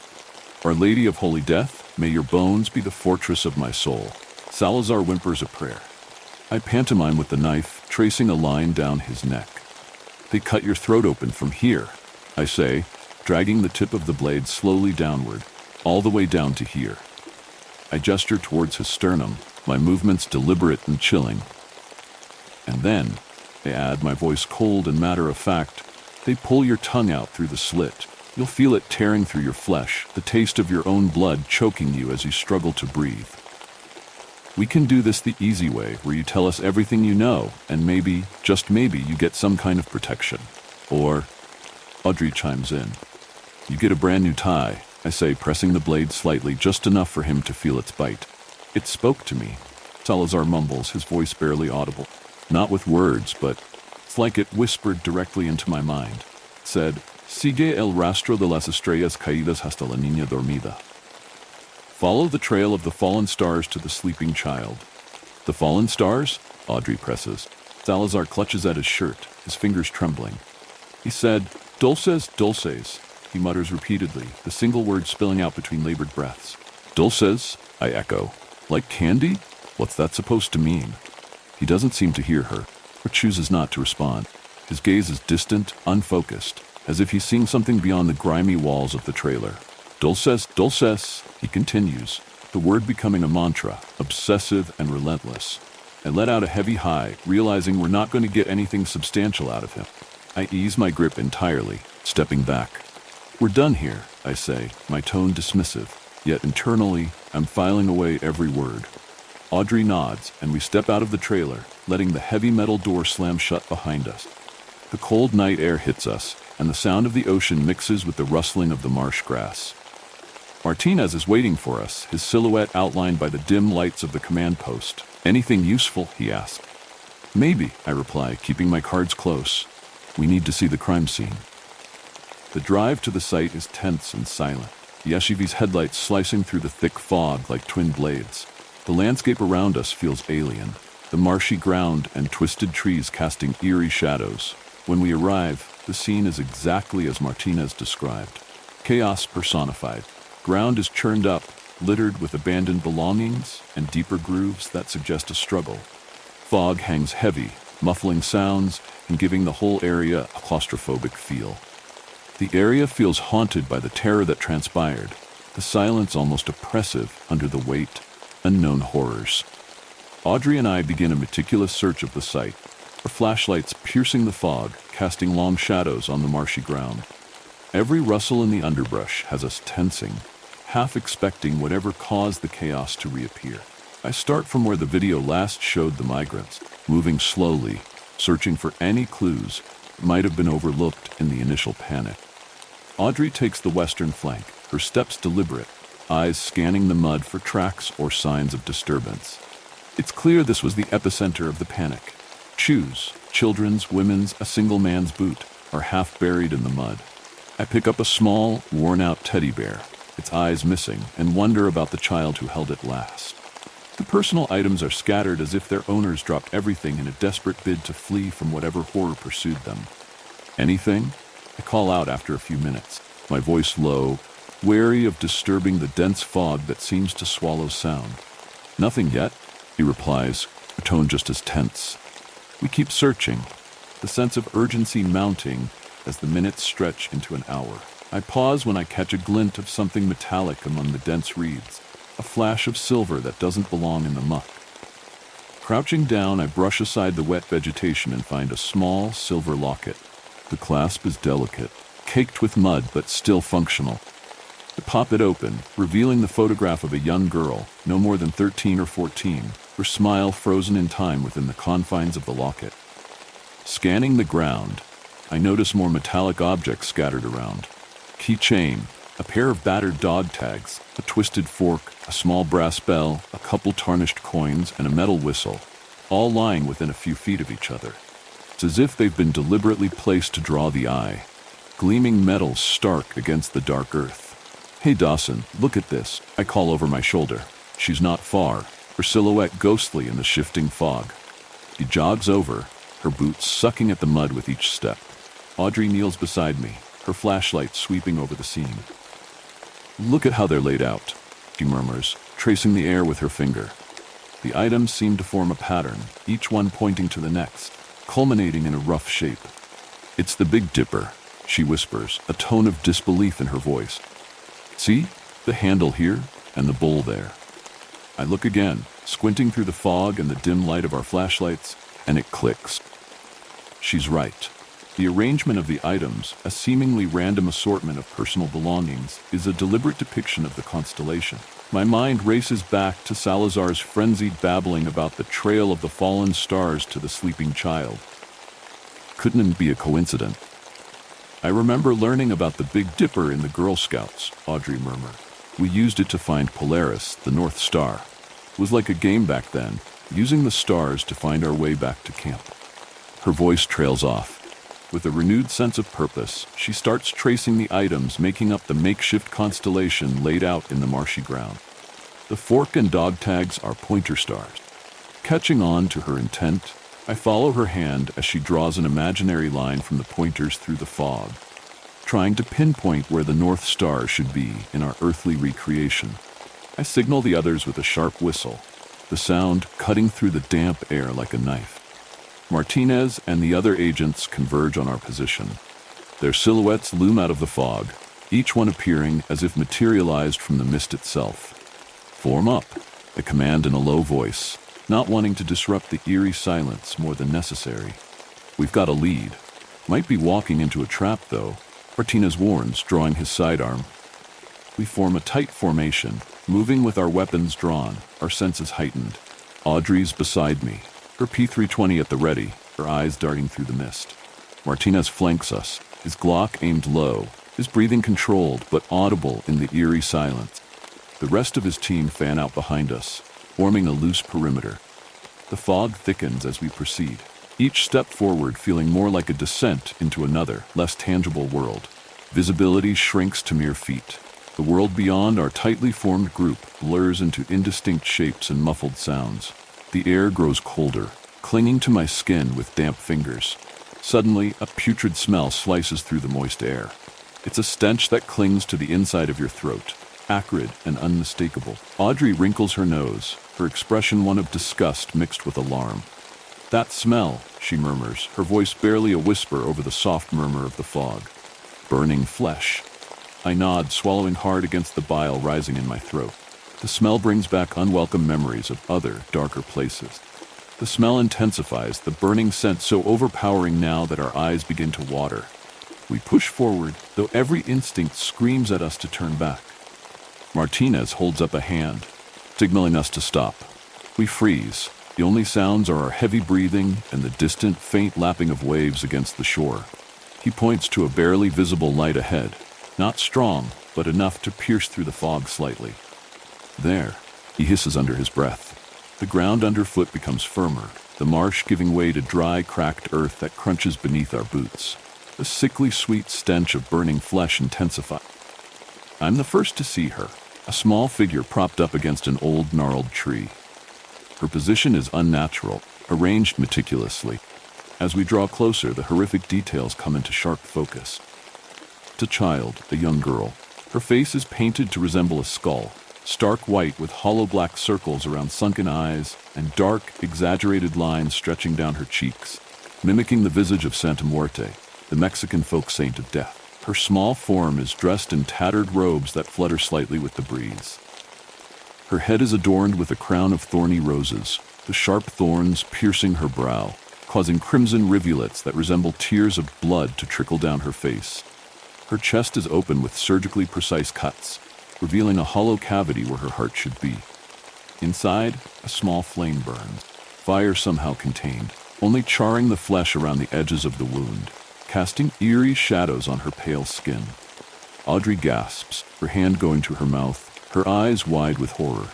Our Lady of Holy Death, may your bones be the fortress of my soul. Salazar whimpers a prayer. I pantomime with the knife, tracing a line down his neck. They cut your throat open from here, I say, dragging the tip of the blade slowly downward, all the way down to here. I gesture towards his sternum, my movements deliberate and chilling. And then, I add, my voice cold and matter-of-fact, they pull your tongue out through the slit. You'll feel it tearing through your flesh, the taste of your own blood choking you as you struggle to breathe. We can do this the easy way, where you tell us everything you know, and maybe, just maybe, you get some kind of protection. Or, Audrey chimes in. You get a brand new tie, I say, pressing the blade slightly, just enough for him to feel its bite. It spoke to me. Salazar mumbles, his voice barely audible. Not with words, but it's like it whispered directly into my mind. It said, Sigue el rastro de las estrellas caídas hasta la niña dormida. Follow the trail of the fallen stars to the sleeping child. The fallen stars? Audrey presses. Salazar clutches at his shirt, his fingers trembling. He said, Dulces, dulces, he mutters repeatedly, the single word spilling out between labored breaths. Dulces, I echo. Like candy? What's that supposed to mean? He doesn't seem to hear her, or chooses not to respond. His gaze is distant, unfocused, as if he's seeing something beyond the grimy walls of the trailer. Dulces, dulces, he continues, the word becoming a mantra, obsessive and relentless. I let out a heavy sigh, realizing we're not going to get anything substantial out of him. I ease my grip entirely, stepping back. We're done here, I say, my tone dismissive, yet internally, I'm filing away every word. Audrey nods, and we step out of the trailer, letting the heavy metal door slam shut behind us. The cold night air hits us, and the sound of the ocean mixes with the rustling of the marsh grass. Martinez is waiting for us, his silhouette outlined by the dim lights of the command post. Anything useful? He asks. Maybe, I reply, keeping my cards close. We need to see the crime scene. The drive to the site is tense and silent, the SUV's headlights slicing through the thick fog like twin blades. The landscape around us feels alien, the marshy ground and twisted trees casting eerie shadows. When we arrive, the scene is exactly as Martinez described. Chaos personified. Ground is churned up, littered with abandoned belongings and deeper grooves that suggest a struggle. Fog hangs heavy, muffling sounds and giving the whole area a claustrophobic feel. The area feels haunted by the terror that transpired, the silence almost oppressive under the weight, unknown horrors. Audrey and I begin a meticulous search of the site, our flashlights piercing the fog, casting long shadows on the marshy ground. Every rustle in the underbrush has us tensing, half expecting whatever caused the chaos to reappear. I start from where the video last showed the migrants, moving slowly, searching for any clues that might have been overlooked in the initial panic. Audrey takes the western flank, her steps deliberate, eyes scanning the mud for tracks or signs of disturbance. It's clear this was the epicenter of the panic. Shoes, children's, women's, a single man's boot. are half buried in the mud. I pick up a small, worn-out teddy bear, its eyes missing, and wonder about the child who held it last. The personal items are scattered as if their owners dropped everything in a desperate bid to flee from whatever horror pursued them. Anything? I call out after a few minutes, my voice low, wary of disturbing the dense fog that seems to swallow sound. Nothing yet, he replies, a tone just as tense. We keep searching, the sense of urgency mounting as the minutes stretch into an hour. I pause when I catch a glint of something metallic among the dense reeds, a flash of silver that doesn't belong in the muck. Crouching down, I brush aside the wet vegetation and find a small silver locket. The clasp is delicate, caked with mud but still functional. I pop it open, revealing the photograph of a young girl, no more than 13 or 14, her smile frozen in time within the confines of the locket. Scanning the ground, I notice more metallic objects scattered around. Keychain, a pair of battered dog tags, a twisted fork, a small brass bell, a couple tarnished coins, and a metal whistle, all lying within a few feet of each other. It's as if they've been deliberately placed to draw the eye, gleaming metal stark against the dark earth. "Hey Dawson, look at this," I call over my shoulder. She's not far, her silhouette ghostly in the shifting fog. She jogs over, her boots sucking at the mud with each step. Audrey kneels beside me, her flashlight sweeping over the scene. "Look at how they're laid out," she murmurs, tracing the air with her finger. The items seem to form a pattern, each one pointing to the next, culminating in a rough shape. "It's the Big Dipper," she whispers, a tone of disbelief in her voice. "See? The handle here, and the bowl there." I look again, squinting through the fog and the dim light of our flashlights, and it clicks. She's right. The arrangement of the items, a seemingly random assortment of personal belongings, is a deliberate depiction of the constellation. My mind races back to Salazar's frenzied babbling about the trail of the fallen stars to the sleeping child. Couldn't it be a coincidence? "I remember learning about the Big Dipper in the Girl Scouts," Audrey murmured. "We used it to find Polaris, the North Star. It was like a game back then, using the stars to find our way back to camp." Her voice trails off. With a renewed sense of purpose, she starts tracing the items making up the makeshift constellation laid out in the marshy ground. The fork and dog tags are pointer stars. Catching on to her intent, I follow her hand as she draws an imaginary line from the pointers through the fog, trying to pinpoint where the North Star should be in our earthly recreation. I signal the others with a sharp whistle, the sound cutting through the damp air like a knife. Martinez and the other agents converge on our position. Their silhouettes loom out of the fog, each one appearing as if materialized from the mist itself. "Form up," I command in a low voice, not wanting to disrupt the eerie silence more than necessary. "We've got a lead. Might be walking into a trap, though," Martinez warns, drawing his sidearm. We form a tight formation, moving with our weapons drawn, our senses heightened. Audrey's beside me, her P320 at the ready, her eyes darting through the mist. Martinez flanks us, his Glock aimed low, his breathing controlled but audible in the eerie silence. The rest of his team fan out behind us, forming a loose perimeter. The fog thickens as we proceed, each step forward feeling more like a descent into another, less tangible world. Visibility shrinks to mere feet. The world beyond our tightly formed group blurs into indistinct shapes and muffled sounds. The air grows colder, clinging to my skin with damp fingers. Suddenly, a putrid smell slices through the moist air. It's a stench that clings to the inside of your throat, acrid and unmistakable. Audrey wrinkles her nose, her expression one of disgust mixed with alarm. "That smell," she murmurs, her voice barely a whisper over the soft murmur of the fog. "Burning flesh." I nod, swallowing hard against the bile rising in my throat. The smell brings back unwelcome memories of other, darker places. The smell intensifies, the burning scent so overpowering now that our eyes begin to water. We push forward, though every instinct screams at us to turn back. Martinez holds up a hand, signaling us to stop. We freeze. The only sounds are our heavy breathing and the distant, faint lapping of waves against the shore. He points to a barely visible light ahead, not strong, but enough to pierce through the fog slightly. "There," he hisses under his breath. The ground underfoot becomes firmer, the marsh giving way to dry, cracked earth that crunches beneath our boots. The sickly sweet stench of burning flesh intensified. I'm the first to see her, a small figure propped up against an old gnarled tree. Her position is unnatural, arranged meticulously. As we draw closer, the horrific details come into sharp focus. It's a child, a young girl. Her face is painted to resemble a skull, stark white with hollow black circles around sunken eyes and dark, exaggerated lines stretching down her cheeks, mimicking the visage of Santa Muerte, the Mexican folk saint of death. Her small form is dressed in tattered robes that flutter slightly with the breeze. Her head is adorned with a crown of thorny roses, the sharp thorns piercing her brow, causing crimson rivulets that resemble tears of blood to trickle down her face. Her chest is open with surgically precise cuts, revealing a hollow cavity where her heart should be. Inside, a small flame burns, fire somehow contained, only charring the flesh around the edges of the wound, casting eerie shadows on her pale skin. Audrey gasps, her hand going to her mouth, her eyes wide with horror.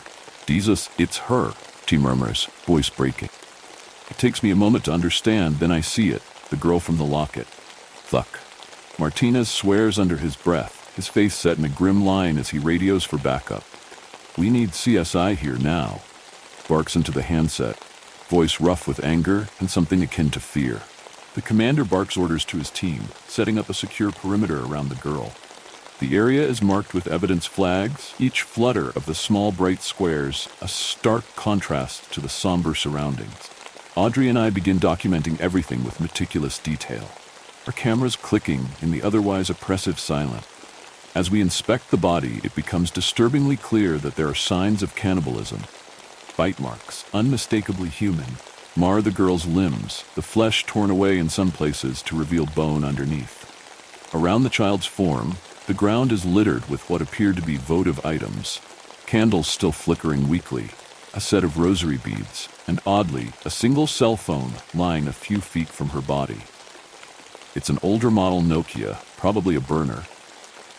Jesus, it's her, she murmurs, voice breaking. It takes me a moment to understand, then I see it, the girl from the locket. Fuck. Martinez swears under his breath, his face set in a grim line as he radios for backup. We need CSI here now. Barks into the handset, voice rough with anger and something akin to fear. The commander barks orders to his team, setting up a secure perimeter around the girl. The area is marked with evidence flags, each flutter of the small bright squares a stark contrast to the somber surroundings. Audrey and I begin documenting everything with meticulous detail, our cameras clicking in the otherwise oppressive silence. As we inspect the body, it becomes disturbingly clear that there are signs of cannibalism. Bite marks, unmistakably human, mar the girl's limbs, the flesh torn away in some places to reveal bone underneath. Around the child's form, the ground is littered with what appear to be votive items, candles still flickering weakly, a set of rosary beads, and oddly, a single cell phone lying a few feet from her body. It's an older model Nokia, probably a burner.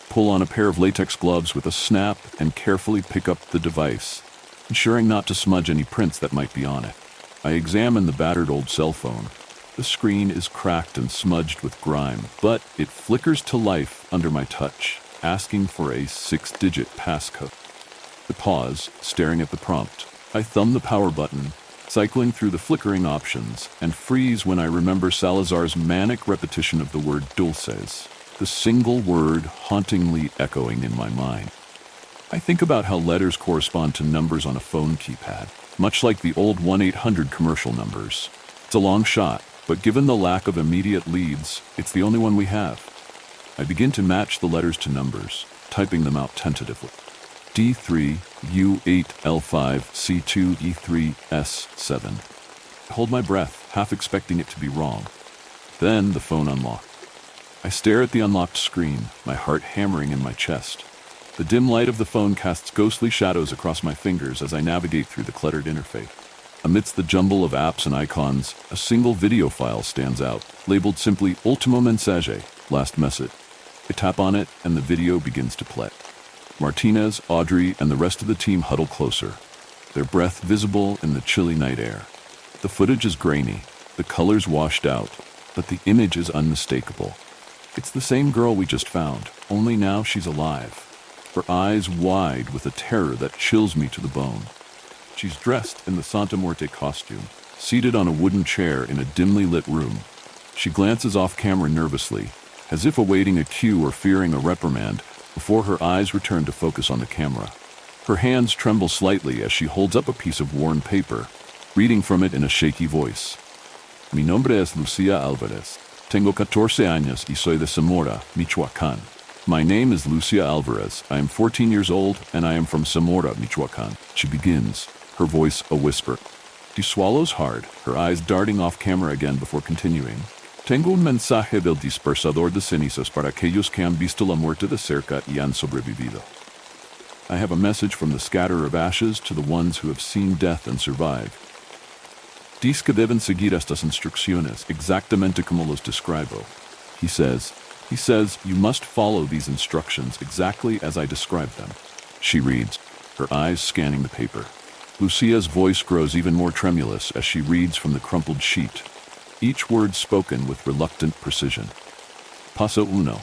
Pull on a pair of latex gloves with a snap and carefully pick up the device, ensuring not to smudge any prints that might be on it. I examine the battered old cell phone. The screen is cracked and smudged with grime, but it flickers to life under my touch, asking for a 6-digit passcode. I pause, staring at the prompt. I thumb the power button, cycling through the flickering options, and freeze when I remember Salazar's manic repetition of the word dulces, the single word hauntingly echoing in my mind. I think about how letters correspond to numbers on a phone keypad, much like the old 1-800 commercial numbers. It's a long shot, but given the lack of immediate leads, it's the only one we have. I begin to match the letters to numbers, typing them out tentatively. D3, U8, L5, C2, E3, S7. I hold my breath, half expecting it to be wrong. Then the phone unlocked. I stare at the unlocked screen, my heart hammering in my chest. The dim light of the phone casts ghostly shadows across my fingers as I navigate through the cluttered interface. Amidst the jumble of apps and icons, a single video file stands out, labeled simply Ultimo Mensaje, last message. I tap on it, and the video begins to play. Martinez, Audrey, and the rest of the team huddle closer, their breath visible in the chilly night air. The footage is grainy, the colors washed out, but the image is unmistakable. It's the same girl we just found, only now she's alive, her eyes wide with a terror that chills me to the bone. She's dressed in the Santa Muerte costume, seated on a wooden chair in a dimly lit room. She glances off camera nervously, as if awaiting a cue or fearing a reprimand, before her eyes return to focus on the camera. Her hands tremble slightly as she holds up a piece of worn paper, reading from it in a shaky voice. Mi nombre es Lucia Alvarez. Tengo 14 años y soy de Zamora, Michoacán. My name is Lucia Alvarez. I am 14 years old and I am from Zamora, Michoacán. She begins, her voice a whisper. She swallows hard, her eyes darting off camera again before continuing. Tengo un mensaje del dispersador de cenizas para aquellos que han visto la muerte de cerca y han sobrevivido. I have a message from the scatterer of ashes to the ones who have seen death and survived. Dice que deben seguir estas instrucciones exactamente como los describo. He says, you must follow these instructions exactly as I describe them. She reads, her eyes scanning the paper. Lucia's voice grows even more tremulous as she reads from the crumpled sheet, each word spoken with reluctant precision. Paso 1.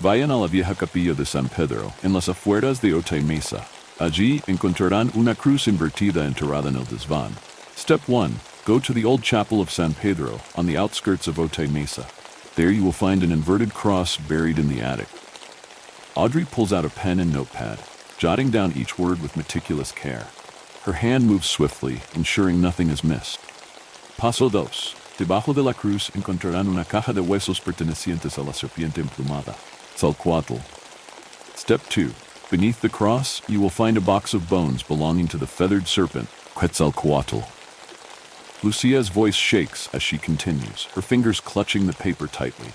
Vayan a la vieja capilla de San Pedro, en las afueras de Otay Mesa. Allí encontrarán una cruz invertida enterrada en el desván. Step 1. Go to the old chapel of San Pedro, on the outskirts of Otay Mesa. There you will find an inverted cross buried in the attic. Audrey pulls out a pen and notepad, jotting down each word with meticulous care. Her hand moves swiftly, ensuring nothing is missed. Paso 2. Debajo de la cruz encontrarán una caja de huesos pertenecientes a la serpiente emplumada. Quetzalcoatl. Step 2. Beneath the cross, you will find a box of bones belonging to the feathered serpent, Quetzalcoatl. Lucia's voice shakes as she continues, her fingers clutching the paper tightly.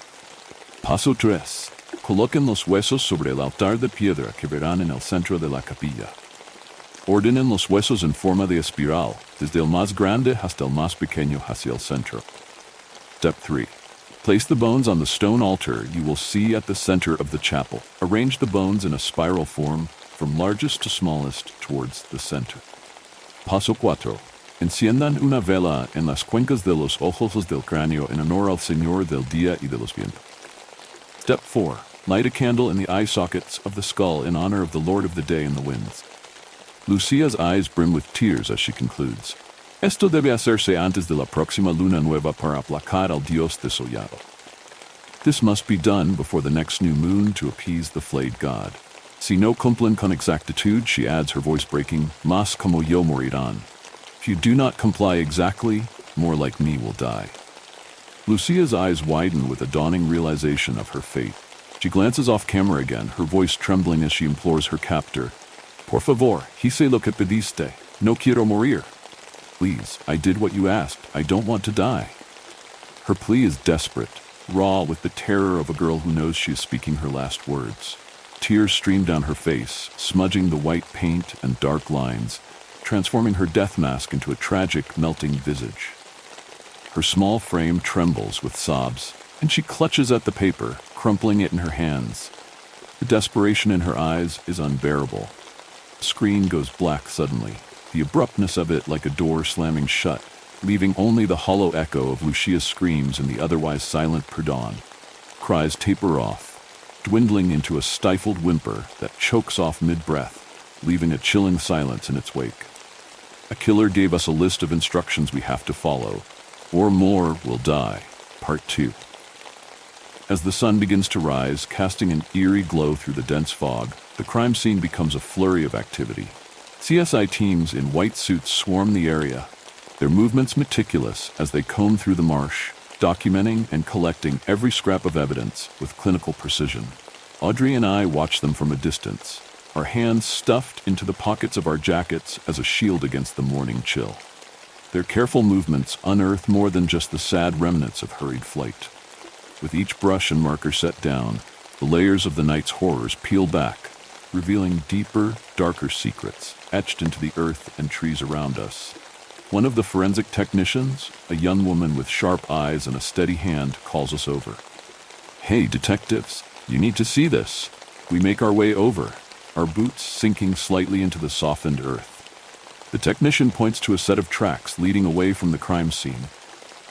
Paso 3. Coloquen los huesos sobre el altar de piedra que verán en el centro de la capilla. Ordenen los huesos en forma de espiral, desde el más grande hasta el más pequeño hacia el centro. Step 3. Place the bones on the stone altar you will see at the center of the chapel. Arrange the bones in a spiral form, from largest to smallest, towards the center. Paso 4. Enciendan una vela en las cuencas de los ojos del cráneo en honor al Señor del Día y de los Vientos. Step 4. Light a candle in the eye sockets of the skull in honor of the Lord of the Day and the Winds. Lucia's eyes brim with tears as she concludes. Esto debe hacerse antes de la próxima luna nueva para aplacar al Dios desollado. This must be done before the next new moon to appease the flayed god. Si no cumplen con exactitud, she adds, her voice breaking, más como yo morirán. If you do not comply exactly, more like me will die. Lucia's eyes widen with a dawning realization of her fate. She glances off camera again, her voice trembling as she implores her captor. Por favor, hice lo que pediste. No quiero morir. Please, I did what you asked. I don't want to die. Her plea is desperate, raw with the terror of a girl who knows she is speaking her last words. Tears stream down her face, smudging the white paint and dark lines, transforming her death mask into a tragic, melting visage. Her small frame trembles with sobs, and she clutches at the paper, crumpling it in her hands. The desperation in her eyes is unbearable. The screen goes black suddenly, the abruptness of it like a door slamming shut, leaving only the hollow echo of Lucia's screams in the otherwise silent perdon. Cries taper off, dwindling into a stifled whimper that chokes off mid-breath, leaving a chilling silence in its wake. A killer gave us a list of instructions we have to follow, or more will die. Part 2. As the sun begins to rise, casting an eerie glow through the dense fog, the crime scene becomes a flurry of activity. CSI teams in white suits swarm the area, their movements meticulous as they comb through the marsh, documenting and collecting every scrap of evidence with clinical precision. Audrey and I watch them from a distance, our hands stuffed into the pockets of our jackets as a shield against the morning chill. Their careful movements unearth more than just the sad remnants of hurried flight. With each brush and marker set down, the layers of the night's horrors peel back, revealing deeper, darker secrets etched into the earth and trees around us. One of the forensic technicians, a young woman with sharp eyes and a steady hand, calls us over. Hey, detectives, you need to see this. We make our way over, our boots sinking slightly into the softened earth. The technician points to a set of tracks leading away from the crime scene.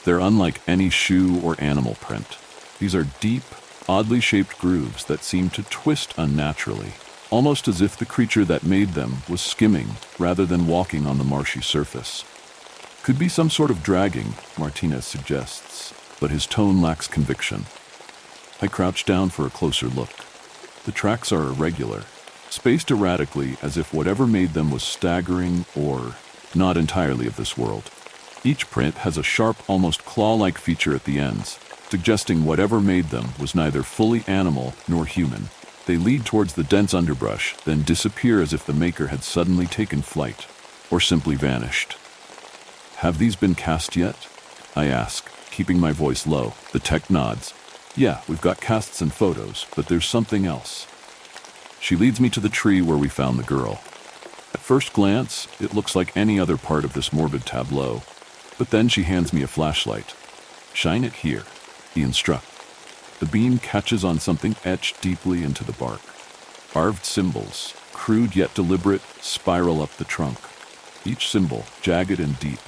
They're unlike any shoe or animal print. These are deep, oddly shaped grooves that seem to twist unnaturally, almost as if the creature that made them was skimming rather than walking on the marshy surface. Could be some sort of dragging, Martinez suggests, but his tone lacks conviction. I crouch down for a closer look. The tracks are irregular, spaced erratically as if whatever made them was staggering or not entirely of this world. Each print has a sharp, almost claw-like feature at the ends, suggesting whatever made them was neither fully animal nor human. They lead towards the dense underbrush, then disappear as if the maker had suddenly taken flight, or simply vanished. Have these been cast yet? I ask, keeping my voice low. The tech nods. Yeah, we've got casts and photos, but there's something else. She leads me to the tree where we found the girl. At first glance, it looks like any other part of this morbid tableau, but then she hands me a flashlight. Shine it here, he instructs. The beam catches on something etched deeply into the bark. Carved symbols, crude yet deliberate, spiral up the trunk. Each symbol, jagged and deep,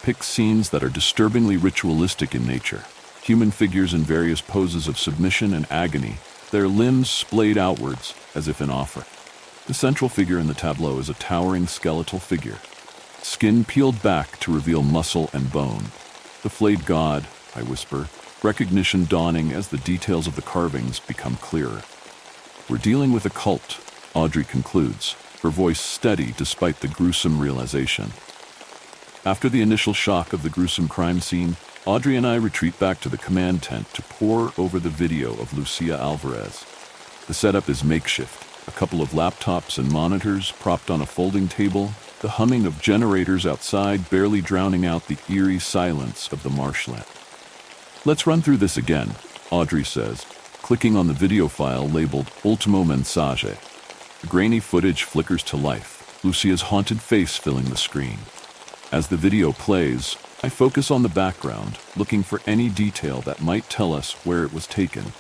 picks scenes that are disturbingly ritualistic in nature. Human figures in various poses of submission and agony, their limbs splayed outwards as if in offer. The central figure in the tableau is a towering skeletal figure, skin peeled back to reveal muscle and bone. The flayed god, I whisper, recognition dawning as the details of the carvings become clearer. We're dealing with a cult, Audrey concludes, her voice steady despite the gruesome realization. After the initial shock of the gruesome crime scene, Audrey and I retreat back to the command tent to pore over the video of Lucia Alvarez. The setup is makeshift, a couple of laptops and monitors propped on a folding table, the humming of generators outside barely drowning out the eerie silence of the marshland. Let's run through this again, Audrey says, clicking on the video file labeled Ultimo Mensage. The grainy footage flickers to life, Lucia's haunted face filling the screen. As the video plays, I focus on the background, looking for any detail that might tell us where it was taken.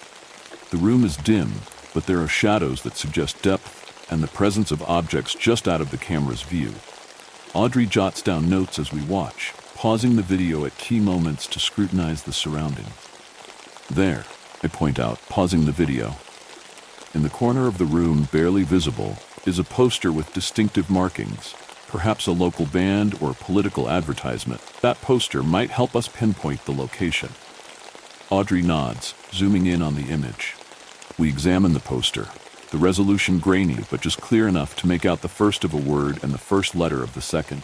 The room is dim, but there are shadows that suggest depth and the presence of objects just out of the camera's view. Audrey jots down notes as we watch, pausing the video at key moments to scrutinize the surroundings. There, I point out, pausing the video. In the corner of the room, barely visible, is a poster with distinctive markings, perhaps a local band or political advertisement. That poster might help us pinpoint the location. Audrey nods, zooming in on the image. We examine the poster, the resolution grainy but just clear enough to make out the first of a word and the first letter of the second.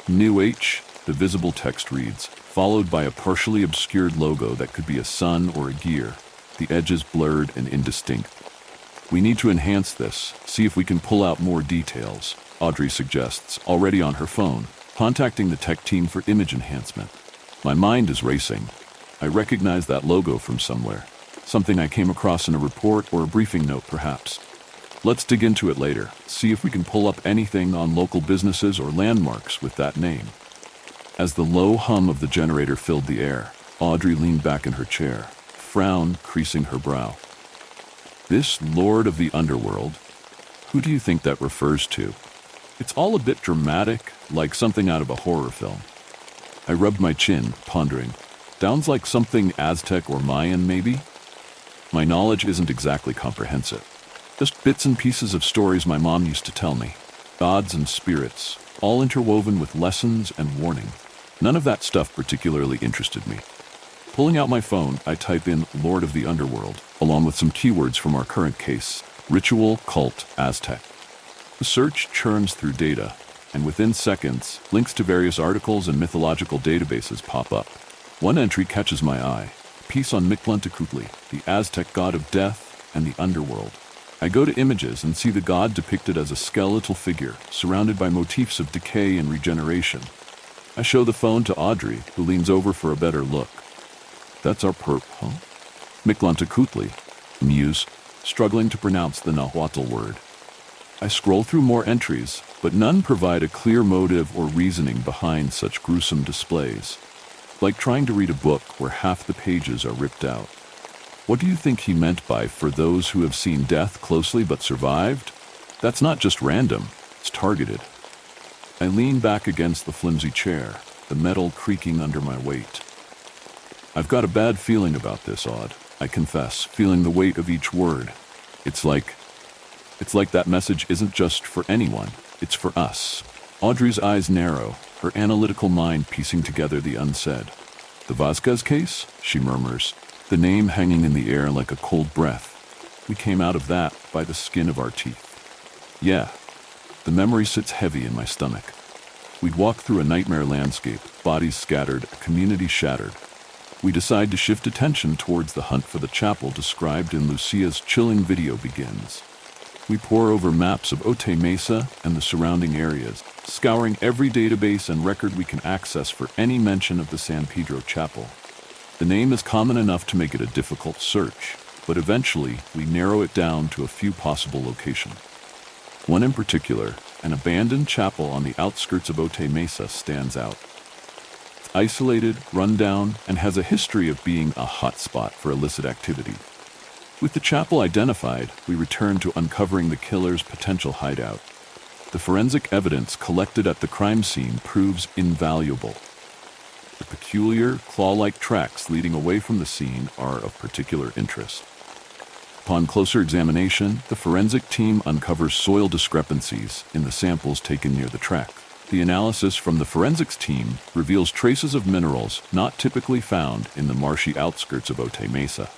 New H, the visible text reads, followed by a partially obscured logo that could be a sun or a gear, the edges blurred and indistinct. We need to enhance this, see if we can pull out more details, Audrey suggests, already on her phone, contacting the tech team for image enhancement. My mind is racing. I recognize that logo from somewhere. Something I came across in a report or a briefing note, perhaps. Let's dig into it later, see if we can pull up anything on local businesses or landmarks with that name. As the low hum of the generator filled the air, Audrey leaned back in her chair, frown creasing her brow. This Lord of the Underworld, who do you think that refers to? It's all a bit dramatic, like something out of a horror film. I rubbed my chin, pondering. Sounds like something Aztec or Mayan, maybe? My knowledge isn't exactly comprehensive. Just bits and pieces of stories my mom used to tell me. Gods and spirits, all interwoven with lessons and warning. None of that stuff particularly interested me. Pulling out my phone, I type in Lord of the Underworld, along with some keywords from our current case, ritual, cult, Aztec. The search churns through data, and within seconds, links to various articles and mythological databases pop up. One entry catches my eye, a piece on Mictlantecutli, the Aztec god of death and the underworld. I go to images and see the god depicted as a skeletal figure, surrounded by motifs of decay and regeneration. I show the phone to Audrey, who leans over for a better look. That's our perp, huh? Mictlantecutli, muse, struggling to pronounce the Nahuatl word. I scroll through more entries, but none provide a clear motive or reasoning behind such gruesome displays. Like trying to read a book where half the pages are ripped out. What do you think he meant by "for those who have seen death closely but survived"? That's not just random, it's targeted. I lean back against the flimsy chair, the metal creaking under my weight. I've got a bad feeling about this, Aud, I confess, feeling the weight of each word. It's like that message isn't just for anyone, it's for us. Audrey's eyes narrow, her analytical mind piecing together the unsaid. The Vasquez case? She murmurs, the name hanging in the air like a cold breath. We came out of that by the skin of our teeth. Yeah, the memory sits heavy in my stomach. We'd walked through a nightmare landscape, bodies scattered, a community shattered. We decide to shift attention towards the hunt for the chapel described in Lucia's chilling video begins. We pore over maps of Otay Mesa and the surrounding areas, scouring every database and record we can access for any mention of the San Pedro Chapel. The name is common enough to make it a difficult search, but eventually we narrow it down to a few possible locations. One in particular, an abandoned chapel on the outskirts of Otay Mesa, stands out. It's isolated, run-down, and has a history of being a hotspot for illicit activity. With the chapel identified, we return to uncovering the killer's potential hideout. The forensic evidence collected at the crime scene proves invaluable. The peculiar, claw-like tracks leading away from the scene are of particular interest. Upon closer examination, the forensic team uncovers soil discrepancies in the samples taken near the track. The analysis from the forensics team reveals traces of minerals not typically found in the marshy outskirts of Otay Mesa.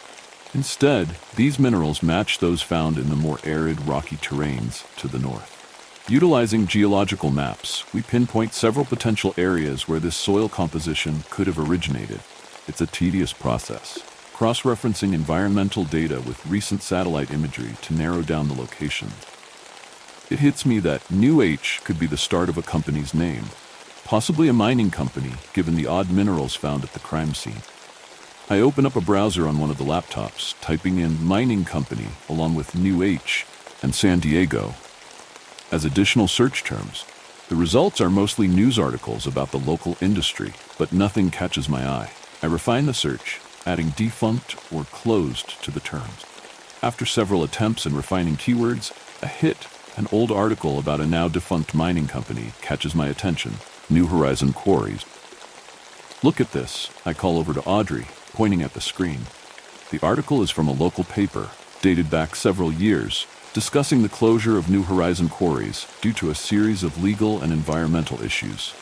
Instead, these minerals match those found in the more arid, rocky terrains to the north. Utilizing geological maps, we pinpoint several potential areas where this soil composition could have originated. It's a tedious process, cross-referencing environmental data with recent satellite imagery to narrow down the location. It hits me that New H could be the start of a company's name, possibly a mining company, given the odd minerals found at the crime scene. I open up a browser on one of the laptops, typing in mining company along with New H and San Diego as additional search terms. The results are mostly news articles about the local industry, but nothing catches my eye. I refine the search, adding defunct or closed to the terms. After several attempts in refining keywords, a hit, an old article about a now defunct mining company, catches my attention. New Horizon Quarries. Look at this, I call over to Audrey, pointing at the screen. The article is from a local paper, dated back several years, discussing the closure of New Horizon Quarries due to a series of legal and environmental issues.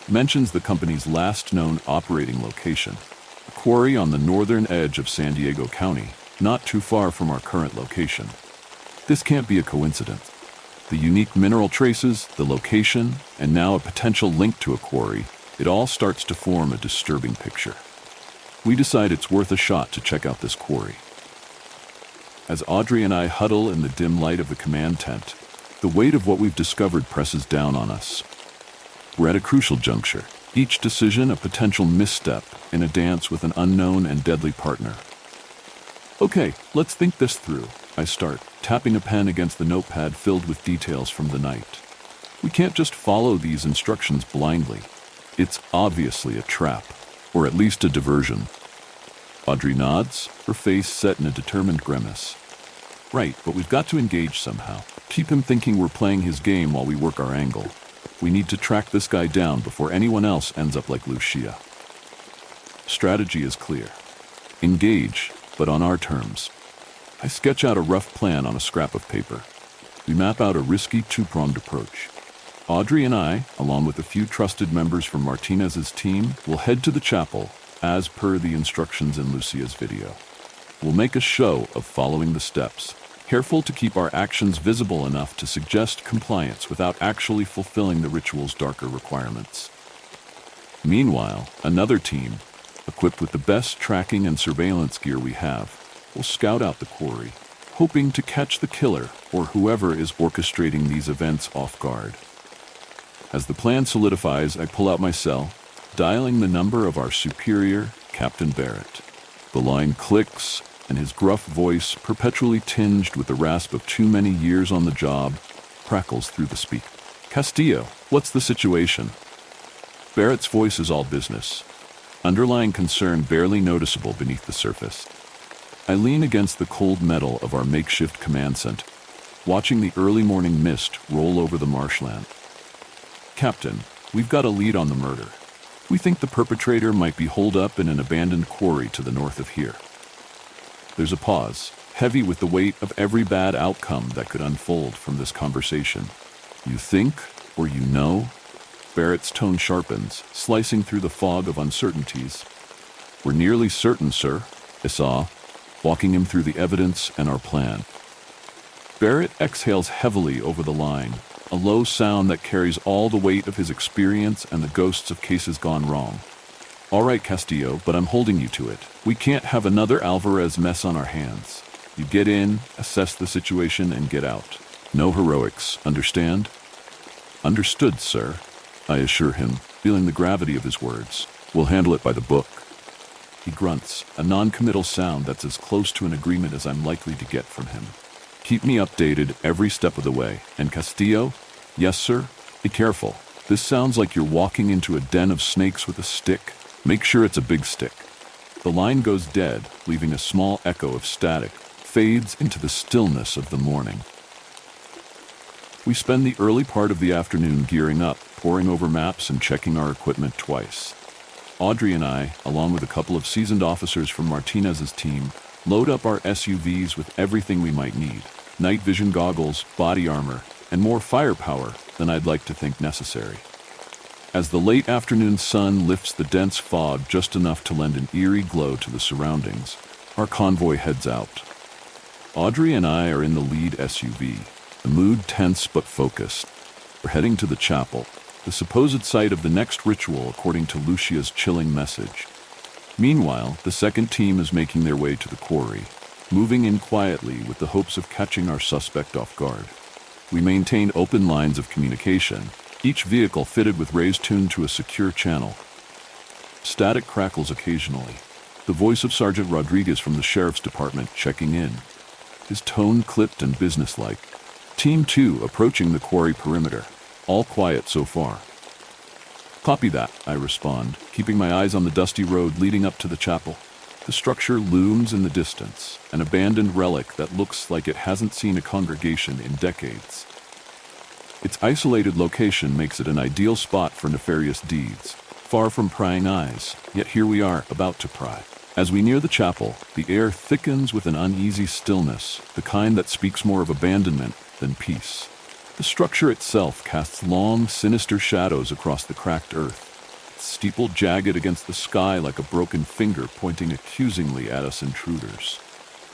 Mentions the company's last known operating location, a quarry on the northern edge of San Diego County, not too far from our current location. This can't be a coincidence. The unique mineral traces, the location, and now a potential link to a quarry, it all starts to form a disturbing picture. We decide it's worth a shot to check out this quarry. As Audrey and I huddle in the dim light of the command tent, the weight of what we've discovered presses down on us. We're at a crucial juncture, each decision a potential misstep in a dance with an unknown and deadly partner. Okay, let's think this through, I start, tapping a pen against the notepad filled with details from the night. We can't just follow these instructions blindly. It's obviously a trap, or at least a diversion. Audrey nods, her face set in a determined grimace. Right, but we've got to engage somehow. Keep him thinking we're playing his game while we work our angle. We need to track this guy down before anyone else ends up like Lucia. Strategy is clear. Engage, but on our terms. I sketch out a rough plan on a scrap of paper. We map out a risky two-pronged approach. Audrey and I, along with a few trusted members from Martinez's team, will head to the chapel, as per the instructions in Lucia's video. We'll make a show of following the steps, careful to keep our actions visible enough to suggest compliance without actually fulfilling the ritual's darker requirements. Meanwhile, another team, equipped with the best tracking and surveillance gear we have, will scout out the quarry, hoping to catch the killer or whoever is orchestrating these events off guard. As the plan solidifies, I pull out my cell, dialing the number of our superior, Captain Barrett. The line clicks, and his gruff voice, perpetually tinged with the rasp of too many years on the job, crackles through the speak. Castillo, what's the situation? Barrett's voice is all business, underlying concern barely noticeable beneath the surface. I lean against the cold metal of our makeshift command center, watching the early morning mist roll over the marshland. Captain, we've got a lead on the murder. We think the perpetrator might be holed up in an abandoned quarry to the north of here. There's a pause, heavy with the weight of every bad outcome that could unfold from this conversation. You think, or you know? Barrett's tone sharpens, slicing through the fog of uncertainties. We're nearly certain, sir, Issa, walking him through the evidence and our plan. Barrett exhales heavily over the line, a low sound that carries all the weight of his experience and the ghosts of cases gone wrong. All right, Castillo, but I'm holding you to it. We can't have another Alvarez mess on our hands. You get in, assess the situation, and get out. No heroics, understand? Understood, sir, I assure him, feeling the gravity of his words. We'll handle it by the book. He grunts, a non-committal sound that's as close to an agreement as I'm likely to get from him. Keep me updated every step of the way. And Castillo? Yes, sir? Be careful. This sounds like you're walking into a den of snakes with a stick. Make sure it's a big stick. The line goes dead, leaving a small echo of static, fades into the stillness of the morning. We spend the early part of the afternoon gearing up, poring over maps and checking our equipment twice. Audrey and I, along with a couple of seasoned officers from Martinez's team, load up our SUVs with everything we might need: night vision goggles, body armor, and more firepower than I'd like to think necessary. As the late afternoon sun lifts the dense fog just enough to lend an eerie glow to the surroundings, our convoy heads out. Audrey and I are in the lead SUV, the mood tense but focused. We're heading to the chapel, the supposed site of the next ritual according to Lucia's chilling message. Meanwhile, the second team is making their way to the quarry, moving in quietly with the hopes of catching our suspect off guard. We maintain open lines of communication, each vehicle fitted with rays tuned to a secure channel. Static crackles occasionally, the voice of Sergeant Rodriguez from the Sheriff's Department checking in, his tone clipped and businesslike. Team 2 approaching the quarry perimeter, all quiet so far. Copy that, I respond, keeping my eyes on the dusty road leading up to the chapel. The structure looms in the distance, an abandoned relic that looks like it hasn't seen a congregation in decades. Its isolated location makes it an ideal spot for nefarious deeds, far from prying eyes, yet here we are, about to pry. As we near the chapel, the air thickens with an uneasy stillness, the kind that speaks more of abandonment than peace. The structure itself casts long, sinister shadows across the cracked earth, its steeple jagged against the sky like a broken finger pointing accusingly at us intruders.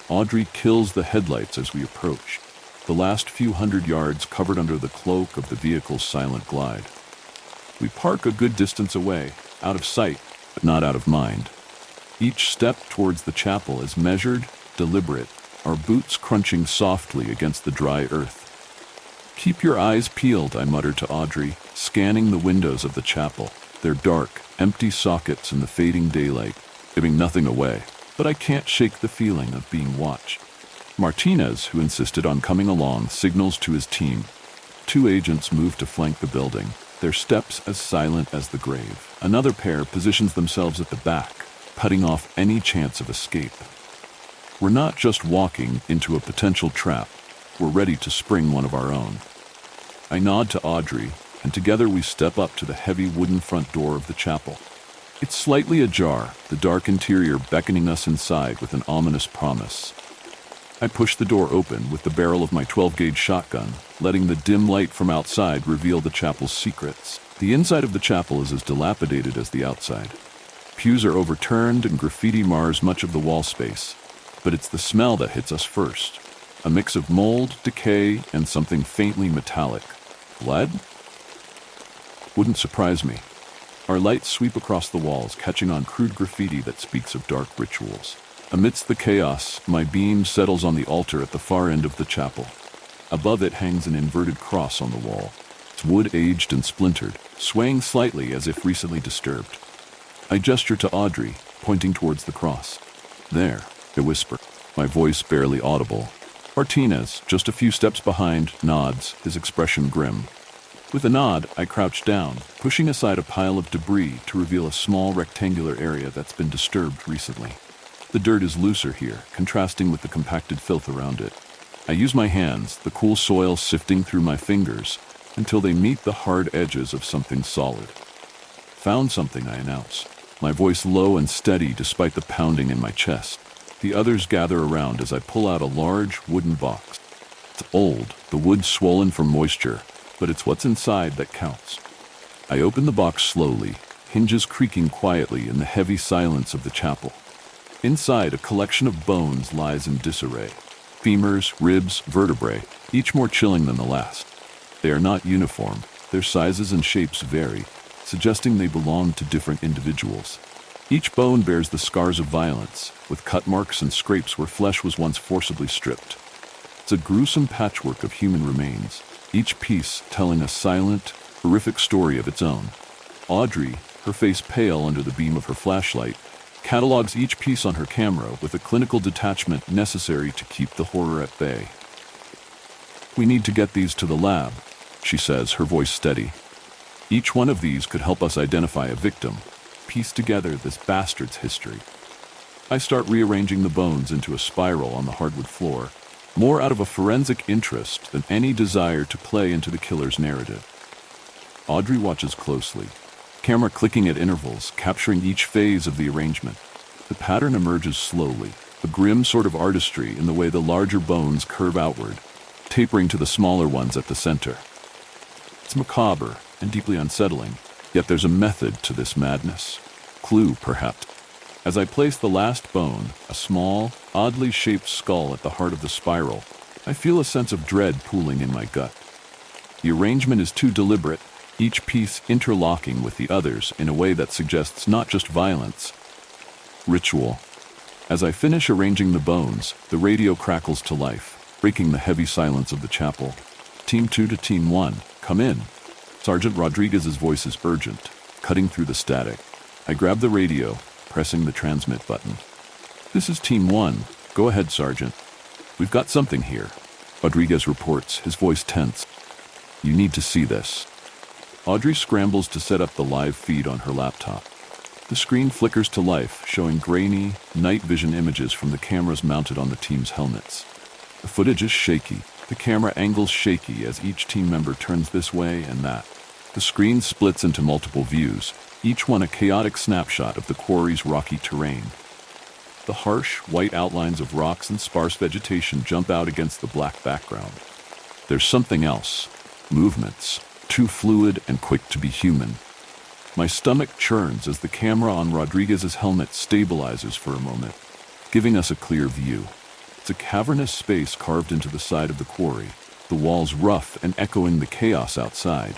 Audrey kills the headlights as we approach, the last few hundred yards covered under the cloak of the vehicle's silent glide. We park a good distance away, out of sight, but not out of mind. Each step towards the chapel is measured, deliberate, our boots crunching softly against the dry earth. Keep your eyes peeled, I mutter to Audrey, scanning the windows of the chapel, their dark, empty sockets in the fading daylight, giving nothing away. But I can't shake the feeling of being watched. Martinez, who insisted on coming along, signals to his team. 2 agents move to flank the building, their steps as silent as the grave. Another pair positions themselves at the back, cutting off any chance of escape. We're not just walking into a potential trap, we're ready to spring one of our own. I nod to Audrey, and together we step up to the heavy wooden front door of the chapel. It's slightly ajar, the dark interior beckoning us inside with an ominous promise. I push the door open with the barrel of my 12-gauge shotgun, letting the dim light from outside reveal the chapel's secrets. The inside of the chapel is as dilapidated as the outside. Pews are overturned and graffiti mars much of the wall space, but it's the smell that hits us first. A mix of mold, decay, and something faintly metallic. Blood? Wouldn't surprise me. Our lights sweep across the walls, catching on crude graffiti that speaks of dark rituals. Amidst the chaos, my beam settles on the altar at the far end of the chapel. Above it hangs an inverted cross on the wall, its wood aged and splintered, swaying slightly as if recently disturbed. I gesture to Audrey, pointing towards the cross. There, I whisper, my voice barely audible. Martinez, just a few steps behind, nods, his expression grim. With a nod, I crouch down, pushing aside a pile of debris to reveal a small rectangular area that's been disturbed recently. The dirt is looser here, contrasting with the compacted filth around it. I use my hands, the cool soil sifting through my fingers, until they meet the hard edges of something solid. Found something, I announce, my voice low and steady despite the pounding in my chest. The others gather around as I pull out a large wooden box. It's old, the wood swollen from moisture, but it's what's inside that counts. I open the box slowly, hinges creaking quietly in the heavy silence of the chapel. Inside, a collection of bones lies in disarray. Femurs, ribs, vertebrae, each more chilling than the last. They are not uniform, their sizes and shapes vary, suggesting they belong to different individuals. Each bone bears the scars of violence, with cut marks and scrapes where flesh was once forcibly stripped. It's a gruesome patchwork of human remains, each piece telling a silent, horrific story of its own. Audrey, her face pale under the beam of her flashlight, catalogs each piece on her camera with a clinical detachment necessary to keep the horror at bay. "We need to get these to the lab," she says, her voice steady. "Each one of these could help us identify a victim, piece together this bastard's history." I start rearranging the bones into a spiral on the hardwood floor, more out of a forensic interest than any desire to play into the killer's narrative. Audrey watches closely, camera clicking at intervals, capturing each phase of the arrangement. The pattern emerges slowly, a grim sort of artistry in the way the larger bones curve outward, tapering to the smaller ones at the center. It's macabre and deeply unsettling, yet there's a method to this madness. Clue, perhaps. As I place the last bone, a small, oddly shaped skull at the heart of the spiral, I feel a sense of dread pooling in my gut. The arrangement is too deliberate, each piece interlocking with the others in a way that suggests not just violence, ritual. As I finish arranging the bones, the radio crackles to life, breaking the heavy silence of the chapel. Team 2 to Team 1, come in. Sergeant Rodriguez's voice is urgent, cutting through the static. I grab the radio, pressing the transmit button. This is Team 1. Go ahead, Sergeant. We've got something here. Rodriguez reports, his voice tense. You need to see this. Audrey scrambles to set up the live feed on her laptop. The screen flickers to life, showing grainy, night vision images from the cameras mounted on the team's helmets. The footage is shaky. The camera angles shaky as each team member turns this way and that. The screen splits into multiple views, each one a chaotic snapshot of the quarry's rocky terrain. The harsh, white outlines of rocks and sparse vegetation jump out against the black background. There's something else. Movements, too fluid and quick to be human. My stomach churns as the camera on Rodriguez's helmet stabilizes for a moment, giving us a clear view. It's a cavernous space carved into the side of the quarry, the walls rough and echoing the chaos outside.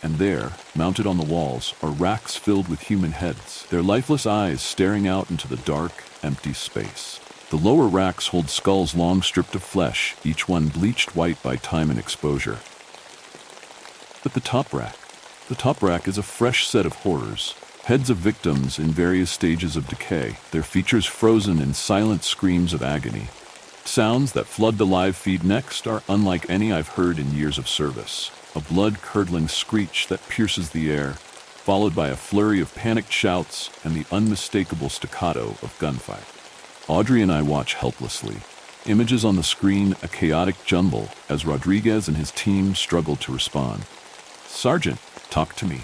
And there, mounted on the walls, are racks filled with human heads, their lifeless eyes staring out into the dark, empty space. The lower racks hold skulls long stripped of flesh, each one bleached white by time and exposure. But the top rack is a fresh set of horrors, heads of victims in various stages of decay, their features frozen in silent screams of agony. Sounds that flood the live feed next are unlike any I've heard in years of service. A blood-curdling screech that pierces the air, followed by a flurry of panicked shouts and the unmistakable staccato of gunfire. Audrey and I watch helplessly. Images on the screen a chaotic jumble as Rodriguez and his team struggle to respond. Sergeant, talk to me.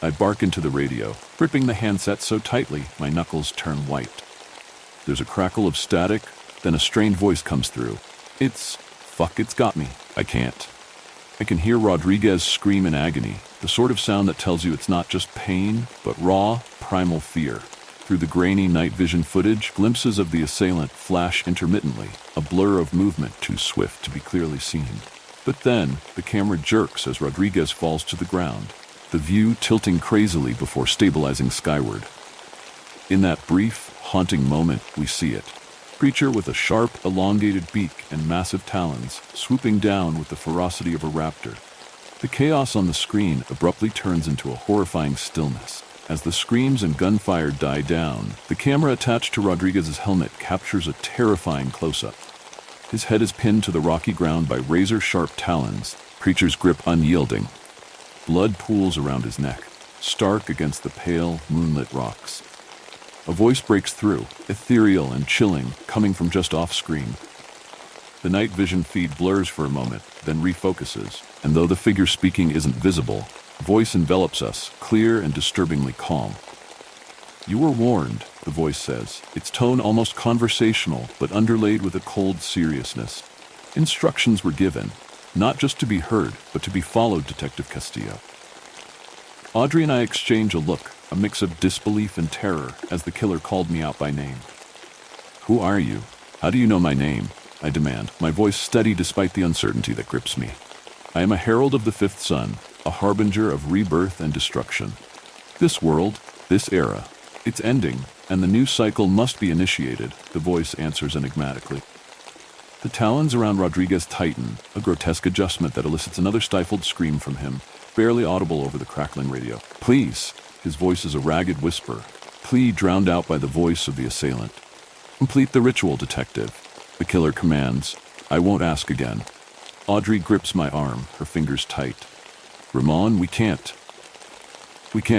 I bark into the radio, gripping the handset so tightly my knuckles turn white. There's a crackle of static, then a strained voice comes through. It's got me. I can't. I can hear Rodriguez scream in agony, the sort of sound that tells you it's not just pain, but raw, primal fear. Through the grainy night vision footage, glimpses of the assailant flash intermittently, a blur of movement too swift to be clearly seen. But then, the camera jerks as Rodriguez falls to the ground, the view tilting crazily before stabilizing skyward. In that brief, haunting moment, we see it. Creature with a sharp, elongated beak and massive talons, swooping down with the ferocity of a raptor. The chaos on the screen abruptly turns into a horrifying stillness. As the screams and gunfire die down, the camera attached to Rodriguez's helmet captures a terrifying close-up. His head is pinned to the rocky ground by razor-sharp talons, Creature's grip unyielding. Blood pools around his neck, stark against the pale, moonlit rocks. A voice breaks through, ethereal and chilling, coming from just off-screen. The night vision feed blurs for a moment, then refocuses, and though the figure speaking isn't visible, voice envelops us, clear and disturbingly calm. You were warned, the voice says, its tone almost conversational, but underlaid with a cold seriousness. Instructions were given, not just to be heard, but to be followed, Detective Castillo. Audrey and I exchange a look, a mix of disbelief and terror, as the killer called me out by name. Who are you? How do you know my name? I demand, my voice steady despite the uncertainty that grips me. I am a herald of the fifth sun, a harbinger of rebirth and destruction. This world, this era, it's ending, and the new cycle must be initiated, the voice answers enigmatically. The talons around Rodriguez tighten, a grotesque adjustment that elicits another stifled scream from him, barely audible over the crackling radio. Please, his voice is a ragged whisper, plea drowned out by the voice of the assailant. Complete the ritual, detective, the killer commands. I won't ask again. Audrey grips my arm, her fingers tight. Ramon, we can't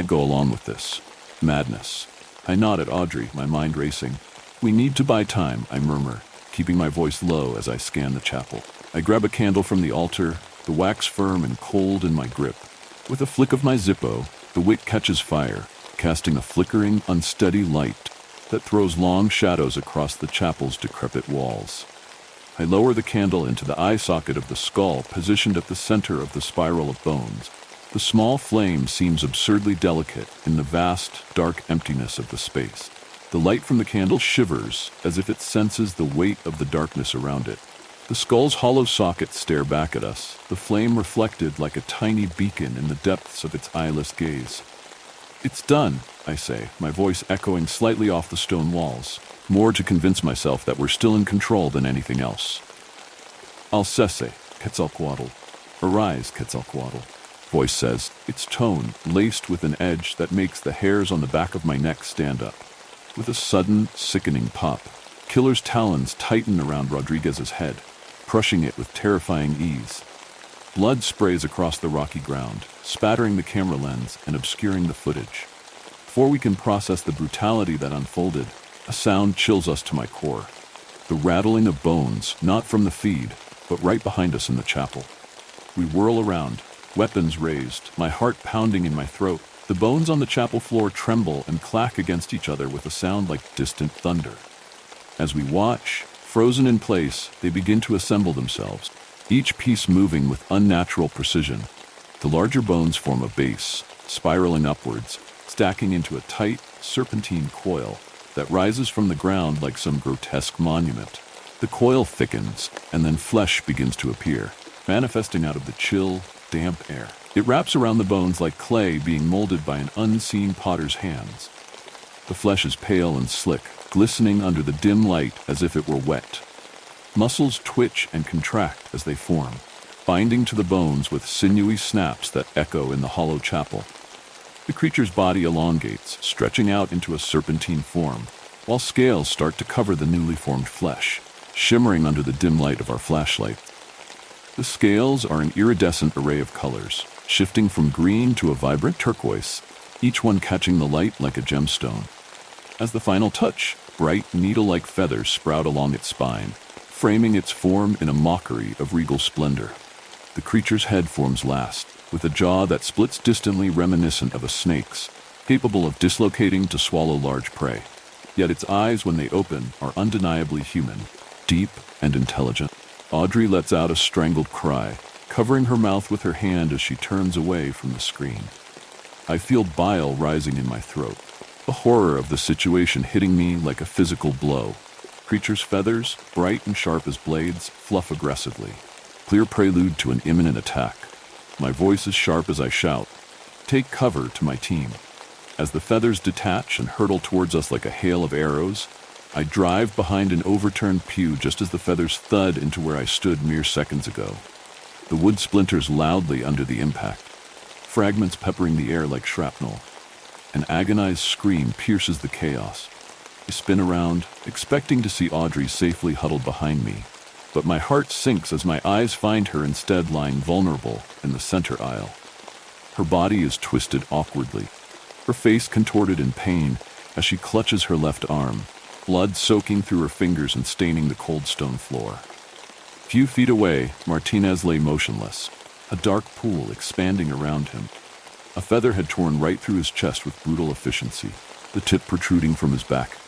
go along with this. Madness. I nod at Audrey, my mind racing. We need to buy time, I murmur, keeping my voice low as I scan the chapel. I grab a candle from the altar, the wax firm and cold in my grip. With a flick of my Zippo, The wick catches fire, casting a flickering, unsteady light that throws long shadows across the chapel's decrepit walls. I lower the candle into the eye socket of the skull positioned at the center of the spiral of bones. The small flame seems absurdly delicate in the vast, dark emptiness of the space. The light from the candle shivers as if it senses the weight of the darkness around it. The skull's hollow sockets stare back at us, the flame reflected like a tiny beacon in the depths of its eyeless gaze. "It's done," I say, my voice echoing slightly off the stone walls, more to convince myself that we're still in control than anything else. "Alcese, Quetzalcoatl. Arise, Quetzalcoatl," voice says, its tone laced with an edge that makes the hairs on the back of my neck stand up. With a sudden, sickening pop, Killer's talons tighten around Rodriguez's head, crushing it with terrifying ease. Blood sprays across the rocky ground, spattering the camera lens and obscuring the footage. Before we can process the brutality that unfolded, a sound chills us to my core. The rattling of bones, not from the feed, but right behind us in the chapel. We whirl around, weapons raised, my heart pounding in my throat. The bones on the chapel floor tremble and clack against each other with a sound like distant thunder. As we watch, frozen in place, they begin to assemble themselves, each piece moving with unnatural precision. The larger bones form a base, spiraling upwards, stacking into a tight, serpentine coil that rises from the ground like some grotesque monument. The coil thickens, and then flesh begins to appear, manifesting out of the chill, damp air. It wraps around the bones like clay being molded by an unseen potter's hands. The flesh is pale and slick, glistening under the dim light as if it were wet. Muscles twitch and contract as they form, binding to the bones with sinewy snaps that echo in the hollow chapel. The creature's body elongates, stretching out into a serpentine form, while scales start to cover the newly formed flesh, shimmering under the dim light of our flashlight. The scales are an iridescent array of colors, shifting from green to a vibrant turquoise, each one catching the light like a gemstone. As the final touch, bright needle-like feathers sprout along its spine, framing its form in a mockery of regal splendor. The creature's head forms last, with a jaw that splits distantly reminiscent of a snake's, capable of dislocating to swallow large prey. Yet its eyes, when they open, are undeniably human, deep and intelligent. Audrey lets out a strangled cry, covering her mouth with her hand as she turns away from the screen. I feel bile rising in my throat, the horror of the situation hitting me like a physical blow. Creature's feathers, bright and sharp as blades, fluff aggressively, clear prelude to an imminent attack. My voice is sharp as I shout, "Take cover," to my team. As the feathers detach and hurtle towards us like a hail of arrows, I drive behind an overturned pew just as the feathers thud into where I stood mere seconds ago. The wood splinters loudly under the impact, fragments peppering the air like shrapnel. An agonized scream pierces the chaos. I spin around, expecting to see Audrey safely huddled behind me, but my heart sinks as my eyes find her instead lying vulnerable in the center aisle. Her body is twisted awkwardly, her face contorted in pain as she clutches her left arm, blood soaking through her fingers and staining the cold stone floor. A few feet away, Martinez lay motionless, a dark pool expanding around him. A feather had torn right through his chest with brutal efficiency, the tip protruding from his back,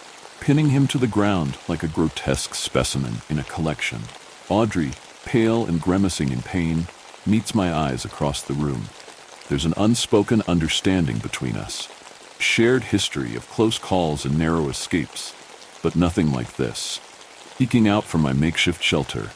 pinning him to the ground like a grotesque specimen in a collection. Audrey, pale and grimacing in pain, meets my eyes across the room. There's an unspoken understanding between us, a shared history of close calls and narrow escapes, but nothing like this. Peeking out from my makeshift shelter,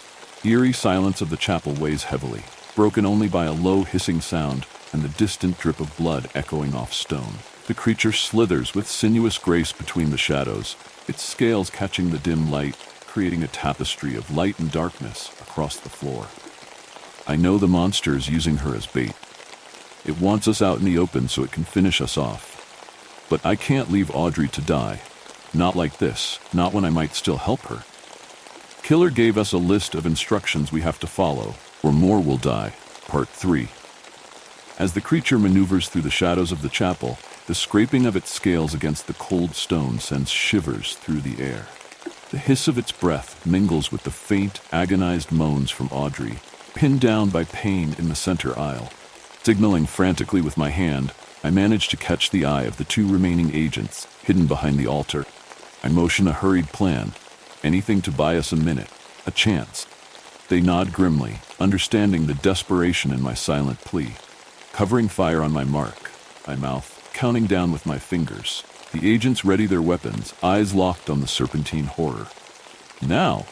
eerie silence of the chapel weighs heavily, broken only by a low hissing sound and the distant drip of blood echoing off stone. The creature slithers with sinuous grace between the shadows, its scales catching the dim light, creating a tapestry of light and darkness across the floor. I know the monster is using her as bait. It wants us out in the open so it can finish us off. But I can't leave Audrey to die. Not like this, not when I might still help her. Killer gave us a list of instructions we have to follow, or more will die. Part 3. As the creature maneuvers through the shadows of the chapel, the scraping of its scales against the cold stone sends shivers through the air. The hiss of its breath mingles with the faint, agonized moans from Audrey, pinned down by pain in the center aisle. Signaling frantically with my hand, I manage to catch the eye of the two remaining agents, hidden behind the altar. I motion a hurried plan, anything to buy us a minute, a chance. They nod grimly, understanding the desperation in my silent plea. Covering fire on my mark, I mouth, counting down with my fingers. The agents ready their weapons, eyes locked on the serpentine horror. Now,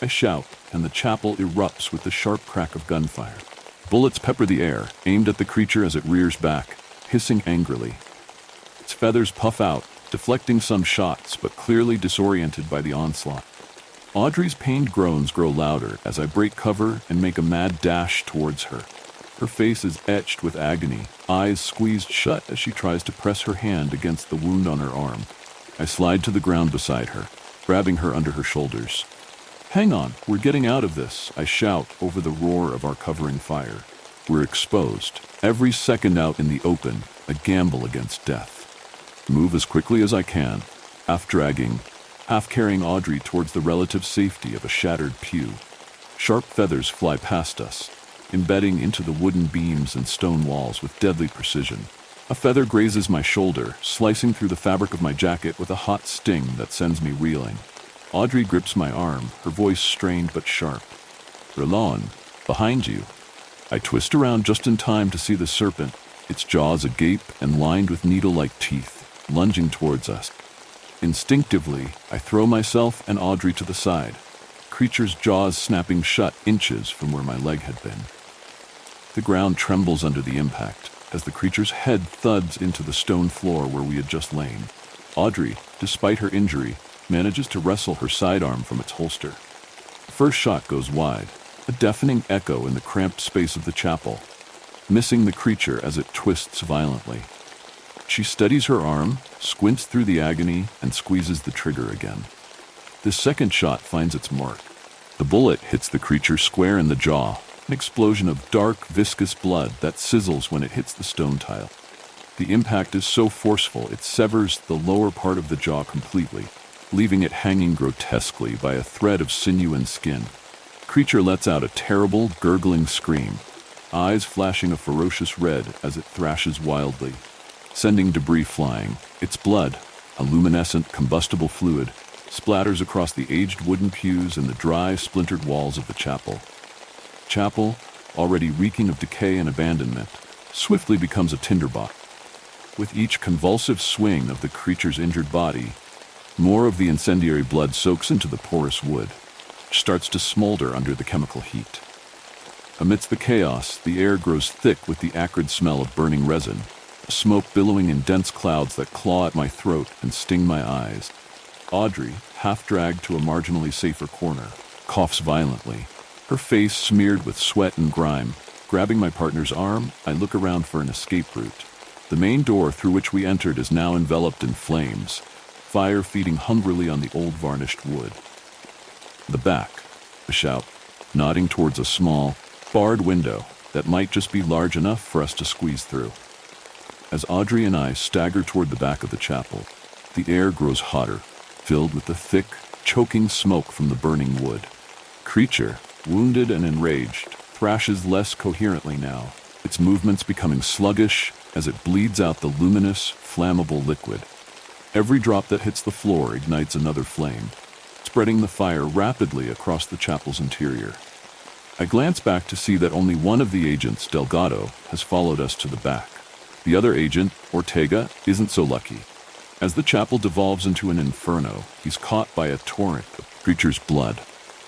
I shout, and the chapel erupts with the sharp crack of gunfire. Bullets pepper the air, aimed at the creature as it rears back, hissing angrily. Its feathers puff out, deflecting some shots, but clearly disoriented by the onslaught. Audrey's pained groans grow louder as I break cover and make a mad dash towards her. Her face is etched with agony, eyes squeezed shut as she tries to press her hand against the wound on her arm. I slide to the ground beside her, grabbing her under her shoulders. "Hang on, we're getting out of this," I shout over the roar of our covering fire. We're exposed, every second out in the open, a gamble against death. Move as quickly as I can, half dragging, half carrying Audrey towards the relative safety of a shattered pew. Sharp feathers fly past us, embedding into the wooden beams and stone walls with deadly precision. A feather grazes my shoulder, slicing through the fabric of my jacket with a hot sting that sends me reeling. Audrey grips my arm, her voice strained but sharp. "Roland, behind you." I twist around just in time to see the serpent, its jaws agape and lined with needle-like teeth, lunging towards us. Instinctively, I throw myself and Audrey to the side, creature's jaws snapping shut inches from where my leg had been. The ground trembles under the impact, as the creature's head thuds into the stone floor where we had just lain. Audrey, despite her injury, manages to wrestle her sidearm from its holster. The first shot goes wide, a deafening echo in the cramped space of the chapel, missing the creature as it twists violently. She steadies her arm, squints through the agony, and squeezes the trigger again. The second shot finds its mark. The bullet hits the creature square in the jaw, an explosion of dark, viscous blood that sizzles when it hits the stone tile. The impact is so forceful it severs the lower part of the jaw completely, leaving it hanging grotesquely by a thread of sinew and skin. The creature lets out a terrible, gurgling scream, eyes flashing a ferocious red as it thrashes wildly, sending debris flying. Its blood, a luminescent, combustible fluid, splatters across the aged wooden pews and the dry, splintered walls of the chapel. Chapel, already reeking of decay and abandonment, swiftly becomes a tinderbox. With each convulsive swing of the creature's injured body, more of the incendiary blood soaks into the porous wood, which starts to smolder under the chemical heat. Amidst the chaos, the air grows thick with the acrid smell of burning resin, smoke billowing in dense clouds that claw at my throat and sting my eyes. Audrey, half dragged to a marginally safer corner, coughs violently, her face smeared with sweat and grime. Grabbing my partner's arm, I look around for an escape route. The main door through which we entered is now enveloped in flames, fire feeding hungrily on the old varnished wood. The back, I shout, nodding towards a small, barred window that might just be large enough for us to squeeze through. As Audrey and I stagger toward the back of the chapel, the air grows hotter, filled with the thick, choking smoke from the burning wood. Creature, wounded and enraged, thrashes less coherently now, its movements becoming sluggish as it bleeds out the luminous, flammable liquid. Every drop that hits the floor ignites another flame, spreading the fire rapidly across the chapel's interior. I glance back to see that only one of the agents, Delgado, has followed us to the back. The other agent, Ortega, isn't so lucky. As the chapel devolves into an inferno, he's caught by a torrent of creature's blood.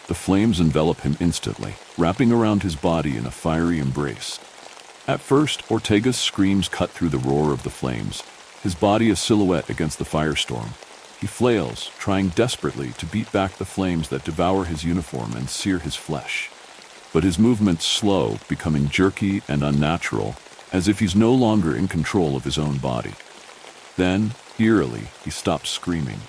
The flames envelop him instantly, wrapping around his body in a fiery embrace. At first, Ortega's screams cut through the roar of the flames, his body a silhouette against the firestorm. He flails, trying desperately to beat back the flames that devour his uniform and sear his flesh. But his movements slow, becoming jerky and unnatural, as if he's no longer in control of his own body. Then, eerily, he stops screaming.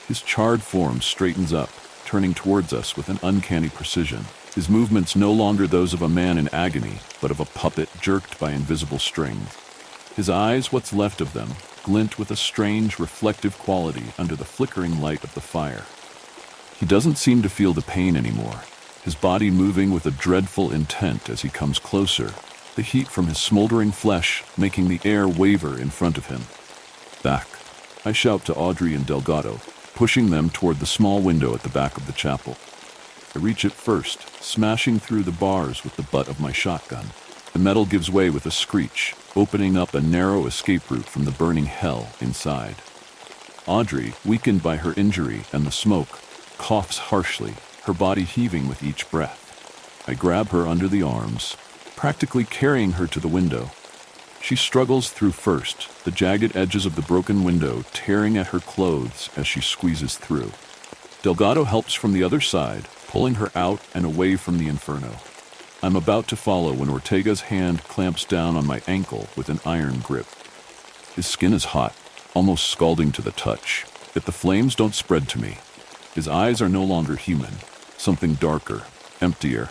His charred form straightens up, turning towards us with an uncanny precision. His movements no longer those of a man in agony, but of a puppet jerked by invisible strings. His eyes, what's left of them, glint with a strange, reflective quality under the flickering light of the fire. He doesn't seem to feel the pain anymore, his body moving with a dreadful intent as he comes closer, the heat from his smoldering flesh making the air waver in front of him. Back, I shout to Audrey and Delgado, pushing them toward the small window at the back of the chapel. I reach it first, smashing through the bars with the butt of my shotgun. The metal gives way with a screech, opening up a narrow escape route from the burning hell inside. Audrey, weakened by her injury and the smoke, coughs harshly, her body heaving with each breath. I grab her under the arms, practically carrying her to the window. She struggles through first, the jagged edges of the broken window tearing at her clothes as she squeezes through. Delgado helps from the other side, pulling her out and away from the inferno. I'm about to follow when Ortega's hand clamps down on my ankle with an iron grip. His skin is hot, almost scalding to the touch, yet the flames don't spread to me. His eyes are no longer human, something darker, emptier.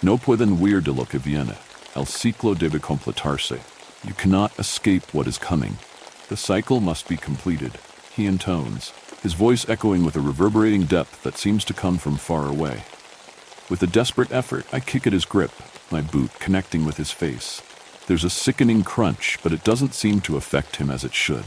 No pueden huir de lo que viene. El ciclo debe completarse. You cannot escape what is coming. The cycle must be completed, he intones, his voice echoing with a reverberating depth that seems to come from far away. With a desperate effort, I kick at his grip, my boot connecting with his face. There's a sickening crunch, but it doesn't seem to affect him as it should.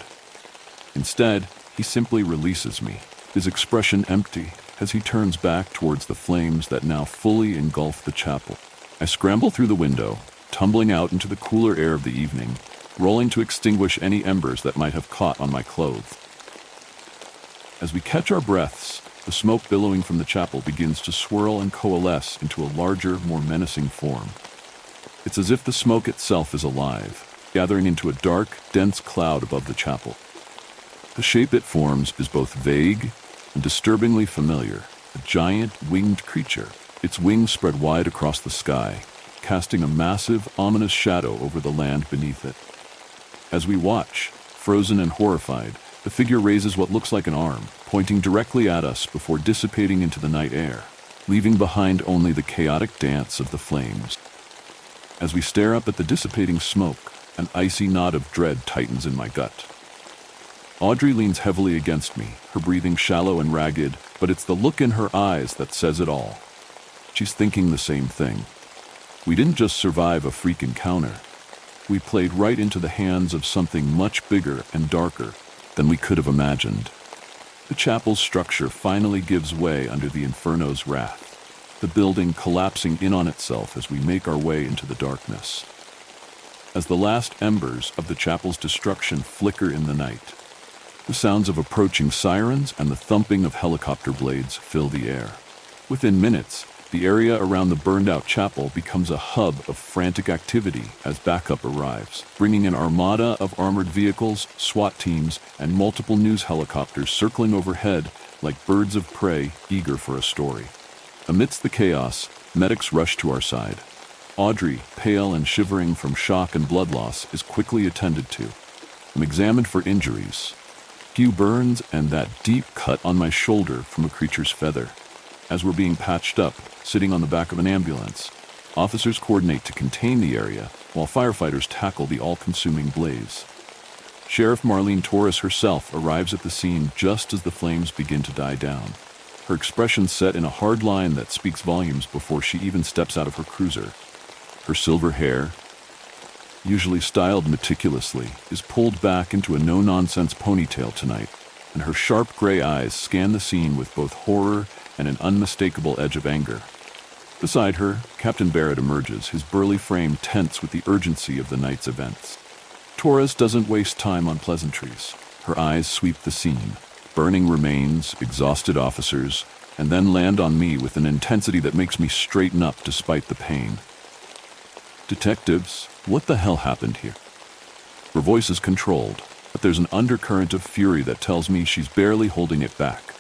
Instead, he simply releases me, his expression empty, as he turns back towards the flames that now fully engulf the chapel. I scramble through the window, tumbling out into the cooler air of the evening, rolling to extinguish any embers that might have caught on my clothes. As we catch our breaths, the smoke billowing from the chapel begins to swirl and coalesce into a larger, more menacing form. It's as if the smoke itself is alive, gathering into a dark, dense cloud above the chapel. The shape it forms is both vague and disturbingly familiar, a giant, winged creature, its wings spread wide across the sky, casting a massive, ominous shadow over the land beneath it. As we watch, frozen and horrified, the figure raises what looks like an arm, pointing directly at us before dissipating into the night air, leaving behind only the chaotic dance of the flames. As we stare up at the dissipating smoke, an icy knot of dread tightens in my gut. Audrey leans heavily against me, her breathing shallow and ragged, but it's the look in her eyes that says it all. She's thinking the same thing. We didn't just survive a freak encounter. We played right into the hands of something much bigger and darker than we could have imagined. The chapel's structure finally gives way under the inferno's wrath, the building collapsing in on itself as we make our way into the darkness. As the last embers of the chapel's destruction flicker in the night, the sounds of approaching sirens and the thumping of helicopter blades fill the air. Within minutes, the area around the burned-out chapel becomes a hub of frantic activity as backup arrives, bringing an armada of armored vehicles, SWAT teams, and multiple news helicopters circling overhead like birds of prey eager for a story. Amidst the chaos, medics rush to our side. Audrey, pale and shivering from shock and blood loss, is quickly attended to. I'm examined for injuries. Few burns and that deep cut on my shoulder from a creature's feather. As we're being patched up, sitting on the back of an ambulance, officers coordinate to contain the area while firefighters tackle the all-consuming blaze. Sheriff Marlene Torres herself arrives at the scene just as the flames begin to die down, her expression set in a hard line that speaks volumes before she even steps out of her cruiser. Her silver hair, usually styled meticulously, is pulled back into a no-nonsense ponytail tonight, and her sharp gray eyes scan the scene with both horror and an unmistakable edge of anger. Beside her, Captain Barrett emerges, his burly frame tense with the urgency of the night's events. Torres doesn't waste time on pleasantries. Her eyes sweep the scene, burning remains, exhausted officers, and then land on me with an intensity that makes me straighten up despite the pain. Detectives, what the hell happened here? Her voice is controlled, but there's an undercurrent of fury that tells me she's barely holding it back.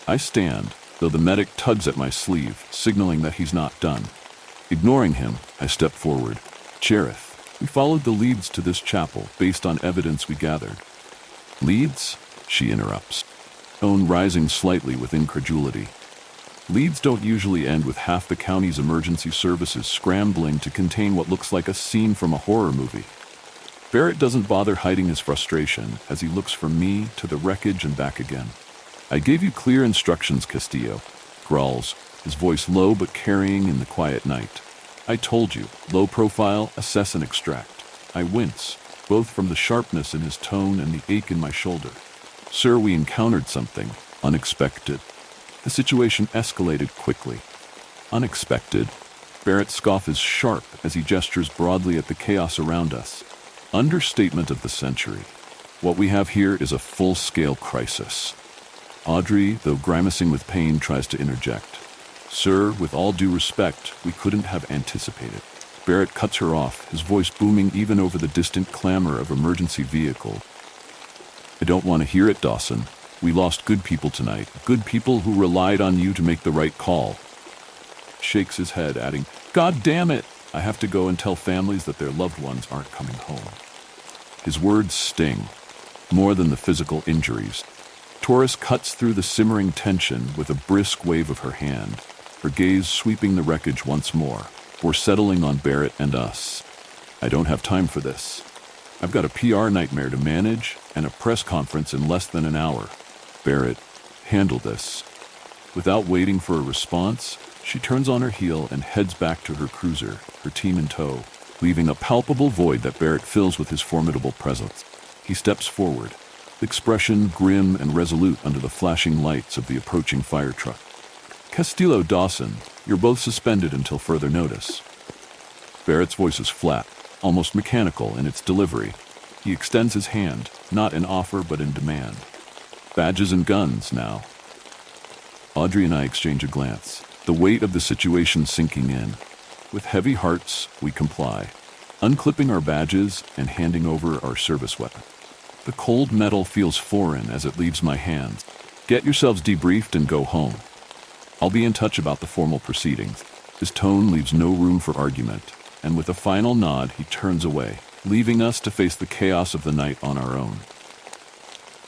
I stand, though the medic tugs at my sleeve, signaling that he's not done. Ignoring him, I step forward. Sheriff, we followed the leads to this chapel based on evidence we gathered. Leads? She interrupts, tone rising slightly with incredulity. Leads don't usually end with half the county's emergency services scrambling to contain what looks like a scene from a horror movie. Barrett doesn't bother hiding his frustration as he looks from me to the wreckage and back again. I gave you clear instructions, Castillo, growls, his voice low but carrying in the quiet night. I told you, low profile, assess and extract. I wince, both from the sharpness in his tone and the ache in my shoulder. Sir, we encountered something unexpected. The situation escalated quickly. Unexpected? Barrett's scoff is sharp as he gestures broadly at the chaos around us. Understatement of the century. What we have here is a full-scale crisis. Audrey, though grimacing with pain, tries to interject. Sir, with all due respect, we couldn't have anticipated. Barrett cuts her off, his voice booming even over the distant clamor of emergency vehicle. I don't want to hear it, Dawson. We lost good people tonight, good people who relied on you to make the right call. Shakes his head, adding, God damn it! I have to go and tell families that their loved ones aren't coming home. His words sting, more than the physical injuries. Taurus cuts through the simmering tension with a brisk wave of her hand, her gaze sweeping the wreckage once more, or settling on Barrett and us. I don't have time for this. I've got a PR nightmare to manage and a press conference in less than an hour. Barrett, handle this. Without waiting for a response, she turns on her heel and heads back to her cruiser, her team in tow, leaving a palpable void that Barrett fills with his formidable presence. He steps forward, expression grim and resolute under the flashing lights of the approaching fire truck. Castillo, Dawson, you're both suspended until further notice. Barrett's voice is flat, almost mechanical in its delivery. He extends his hand, not in offer but in demand. Badges and guns now. Audrey and I exchange a glance, the weight of the situation sinking in. With heavy hearts, we comply, unclipping our badges and handing over our service weapon. The cold metal feels foreign as it leaves my hands. Get yourselves debriefed and go home. I'll be in touch about the formal proceedings. His tone leaves no room for argument, and with a final nod, he turns away, leaving us to face the chaos of the night on our own.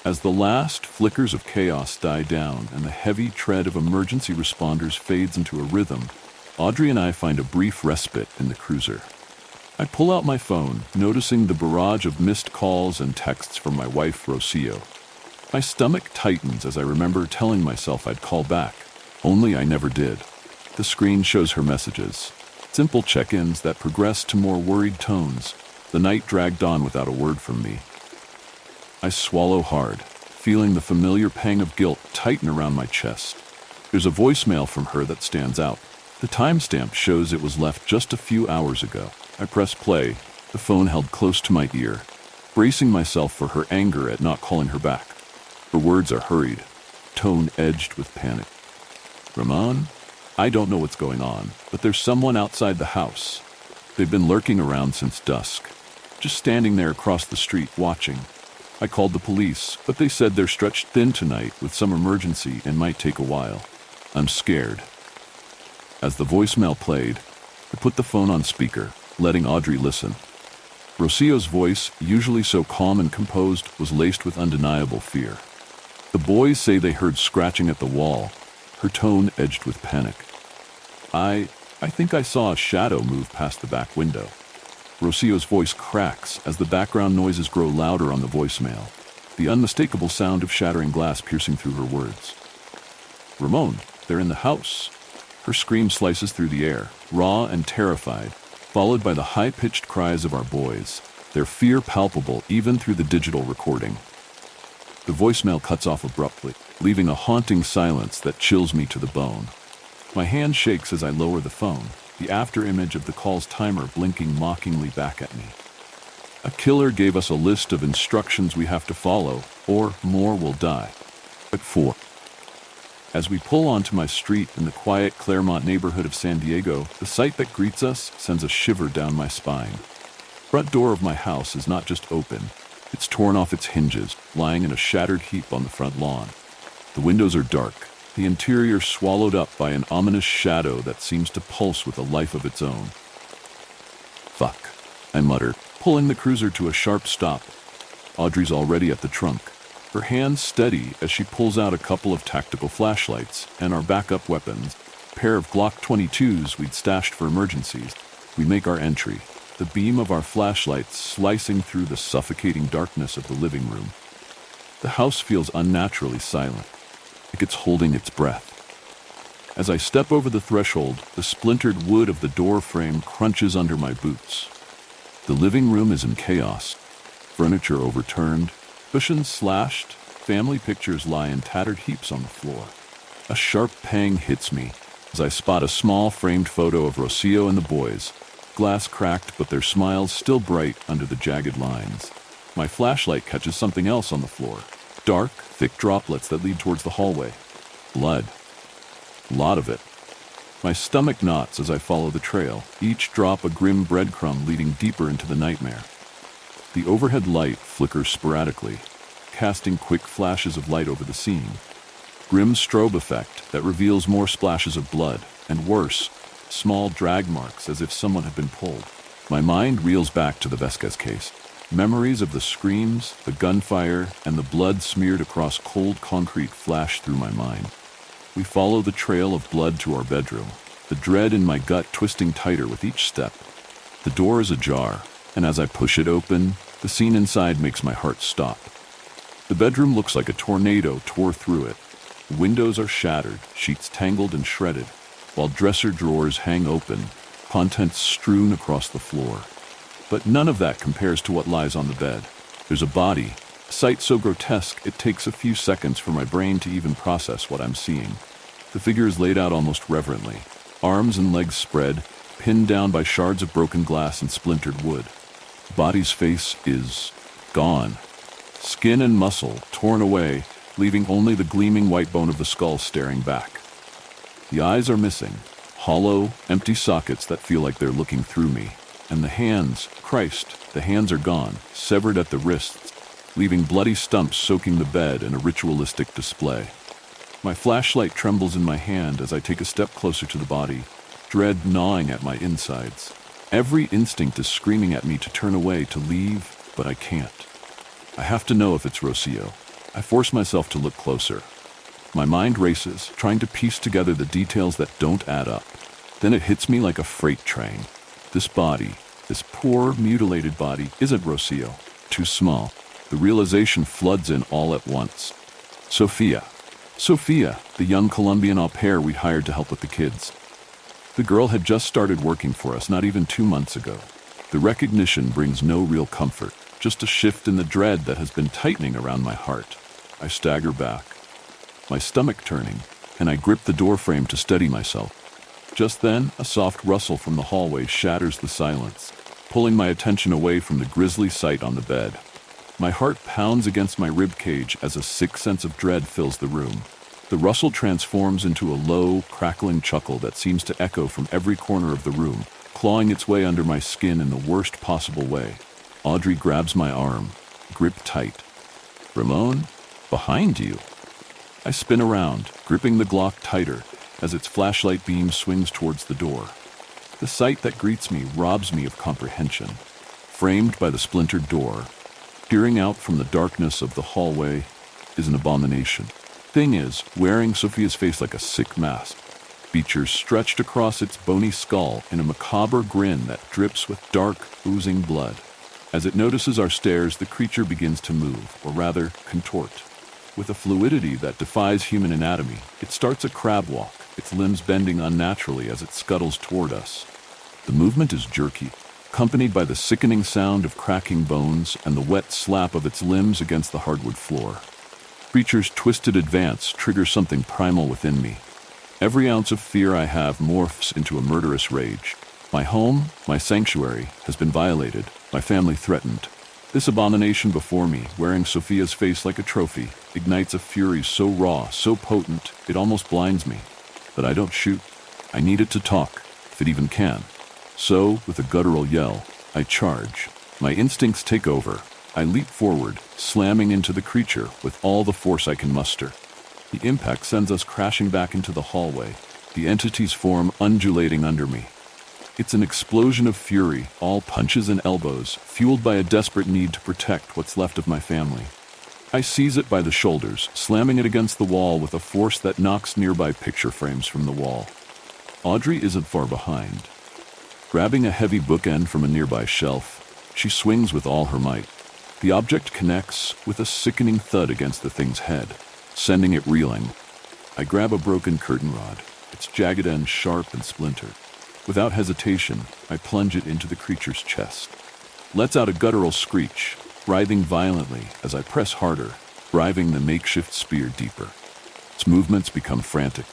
As the last flickers of chaos die down and the heavy tread of emergency responders fades into a rhythm, Audrey and I find a brief respite in the cruiser. I pull out my phone, noticing the barrage of missed calls and texts from my wife, Rocio. My stomach tightens as I remember telling myself I'd call back, only I never did. The screen shows her messages, simple check-ins that progress to more worried tones. The night dragged on without a word from me. I swallow hard, feeling the familiar pang of guilt tighten around my chest. There's a voicemail from her that stands out. The timestamp shows it was left just a few hours ago. I press play, the phone held close to my ear, bracing myself for her anger at not calling her back. Her words are hurried, tone edged with panic. Ramon, I don't know what's going on, but there's someone outside the house. They've been lurking around since dusk, just standing there across the street watching. I called the police, but they said they're stretched thin tonight with some emergency and might take a while. I'm scared. As the voicemail played, I put the phone on speaker, letting Audrey listen. Rocio's voice, usually so calm and composed, was laced with undeniable fear. The boys say they heard scratching at the wall, her tone edged with panic. I think I saw a shadow move past the back window. Rocio's voice cracks as the background noises grow louder on the voicemail, the unmistakable sound of shattering glass piercing through her words. Ramon, they're in the house. Her scream slices through the air, raw and terrified, followed by the high-pitched cries of our boys, their fear palpable even through the digital recording. The voicemail cuts off abruptly, leaving a haunting silence that chills me to the bone. My hand shakes as I lower the phone, the afterimage of the call's timer blinking mockingly back at me. A killer gave us a list of instructions we have to follow, or more will die. At 4. As we pull onto my street in the quiet Claremont neighborhood of San Diego, the sight that greets us sends a shiver down my spine. The front door of my house is not just open, it's torn off its hinges, lying in a shattered heap on the front lawn. The windows are dark, the interior swallowed up by an ominous shadow that seems to pulse with a life of its own. Fuck, I mutter, pulling the cruiser to a sharp stop. Audrey's already at the trunk, her hands steady as she pulls out a couple of tactical flashlights and our backup weapons, a pair of Glock 22s we'd stashed for emergencies. We make our entry, the beam of our flashlights slicing through the suffocating darkness of the living room. The house feels unnaturally silent, like it's holding its breath. As I step over the threshold, the splintered wood of the door frame crunches under my boots. The living room is in chaos. Furniture overturned, cushions slashed, family pictures lie in tattered heaps on the floor. A sharp pang hits me as I spot a small framed photo of Rocio and the boys, glass cracked but their smiles still bright under the jagged lines. My flashlight catches something else on the floor. Dark, thick droplets that lead towards the hallway. Blood. A lot of it. My stomach knots as I follow the trail, each drop a grim breadcrumb leading deeper into the nightmare. The overhead light flickers sporadically, casting quick flashes of light over the scene. Grim strobe effect that reveals more splashes of blood, and worse, small drag marks as if someone had been pulled. My mind reels back to the Vesquez case. Memories of the screams, the gunfire, and the blood smeared across cold concrete flash through my mind. We follow the trail of blood to our bedroom, the dread in my gut twisting tighter with each step. The door is ajar, and as I push it open, the scene inside makes my heart stop. The bedroom looks like a tornado tore through it. The windows are shattered, sheets tangled and shredded, while dresser drawers hang open, contents strewn across the floor. But none of that compares to what lies on the bed. There's a body, a sight so grotesque it takes a few seconds for my brain to even process what I'm seeing. The figure is laid out almost reverently, arms and legs spread, pinned down by shards of broken glass and splintered wood. The body's face is gone. Skin and muscle torn away, leaving only the gleaming white bone of the skull staring back. The eyes are missing, hollow, empty sockets that feel like they're looking through me. And the hands, Christ, the hands are gone, severed at the wrists, leaving bloody stumps soaking the bed in a ritualistic display. My flashlight trembles in my hand as I take a step closer to the body, dread gnawing at my insides. Every instinct is screaming at me to turn away, to leave, but I can't. I have to know if it's Rocio. I force myself to look closer. My mind races, trying to piece together the details that don't add up. Then it hits me like a freight train. This body, this poor, mutilated body, isn't Rocio. Too small. The realization floods in all at once. Sophia, the young Colombian au pair we'd hired to help with the kids. The girl had just started working for us not even 2 months ago. The recognition brings no real comfort, just a shift in the dread that has been tightening around my heart. I stagger back, my stomach turning, and I grip the doorframe to steady myself. Just then, a soft rustle from the hallway shatters the silence, pulling my attention away from the grisly sight on the bed. My heart pounds against my ribcage as a sick sense of dread fills the room. The rustle transforms into a low, crackling chuckle that seems to echo from every corner of the room, clawing its way under my skin in the worst possible way. Audrey grabs my arm, grip tight. "Ramon, behind you." I spin around, gripping the Glock tighter, as its flashlight beam swings towards the door. The sight that greets me robs me of comprehension. Framed by the splintered door, peering out from the darkness of the hallway, is an abomination. Thing is, wearing Sophia's face like a sick mask, features stretched across its bony skull in a macabre grin that drips with dark, oozing blood. As it notices our stares, the creature begins to move, or rather, contort. With a fluidity that defies human anatomy, it starts a crab walk, its limbs bending unnaturally as it scuttles toward us. The movement is jerky, accompanied by the sickening sound of cracking bones and the wet slap of its limbs against the hardwood floor. Creature's twisted advance triggers something primal within me. Every ounce of fear I have morphs into a murderous rage. My home, my sanctuary, has been violated, my family threatened. This abomination before me, wearing Sophia's face like a trophy, ignites a fury so raw, so potent, it almost blinds me. But I don't shoot. I need it to talk, if it even can. So, with a guttural yell, I charge. My instincts take over. I leap forward, slamming into the creature with all the force I can muster. The impact sends us crashing back into the hallway, the entity's form undulating under me. It's an explosion of fury, all punches and elbows, fueled by a desperate need to protect what's left of my family. I seize it by the shoulders, slamming it against the wall with a force that knocks nearby picture frames from the wall. Audrey isn't far behind. Grabbing a heavy bookend from a nearby shelf, she swings with all her might. The object connects with a sickening thud against the thing's head, sending it reeling. I grab a broken curtain rod, its jagged end sharp and splintered. Without hesitation, I plunge it into the creature's chest. Lets out a guttural screech, writhing violently as I press harder, driving the makeshift spear deeper. Its movements become frantic,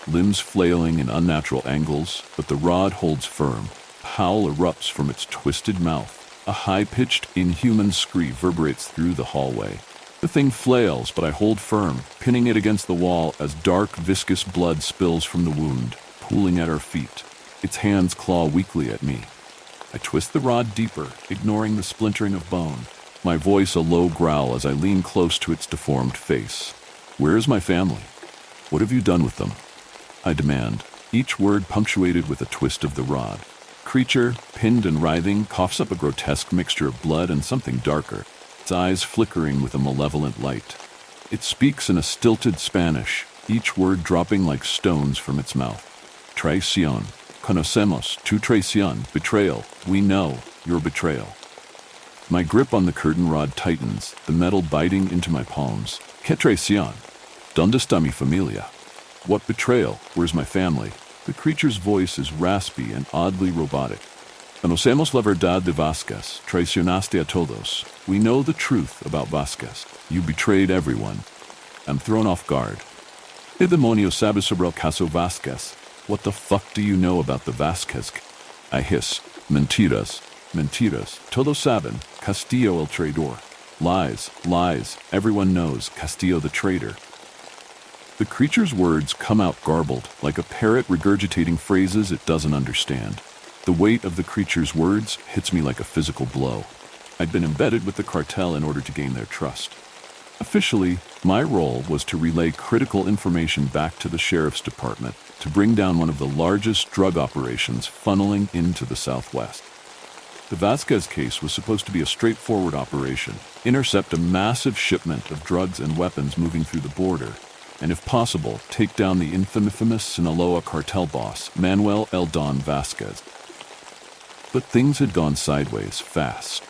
limbs flailing in unnatural angles, but the rod holds firm. A howl erupts from its twisted mouth. A high-pitched, inhuman scream reverberates through the hallway. The thing flails, but I hold firm, pinning it against the wall as dark, viscous blood spills from the wound, pooling at our feet. Its hands claw weakly at me. I twist the rod deeper, ignoring the splintering of bone, my voice a low growl as I lean close to its deformed face. Where is my family? What have you done with them? I demand, each word punctuated with a twist of the rod. Creature, pinned and writhing, coughs up a grotesque mixture of blood and something darker, its eyes flickering with a malevolent light. It speaks in a stilted Spanish, each word dropping like stones from its mouth. Traición. Conocemos tu traición. Betrayal. We know your betrayal. My grip on the curtain rod tightens, the metal biting into my palms. ¿Qué traición? ¿Dónde está mi familia? What betrayal? Where's my family? The creature's voice is raspy and oddly robotic. Conocemos la verdad de Vázquez. Traicionaste a todos. We know the truth about Vázquez. You betrayed everyone. I'm thrown off guard. ¿Qué demonios sabes sobre el caso Vázquez? What the fuck do you know about the Vázquez? I hiss. Mentiras. Mentiras. Todos saben. Castillo el traidor. Lies. Lies. Everyone knows. Castillo the traitor. The creature's words come out garbled, like a parrot regurgitating phrases it doesn't understand. The weight of the creature's words hits me like a physical blow. I'd been embedded with the cartel in order to gain their trust. Officially, my role was to relay critical information back to the sheriff's department to bring down one of the largest drug operations funneling into the Southwest. The Vázquez case was supposed to be a straightforward operation, intercept a massive shipment of drugs and weapons moving through the border, and if possible, take down the infamous Sinaloa cartel boss, Manuel El Don Vázquez. But things had gone sideways fast.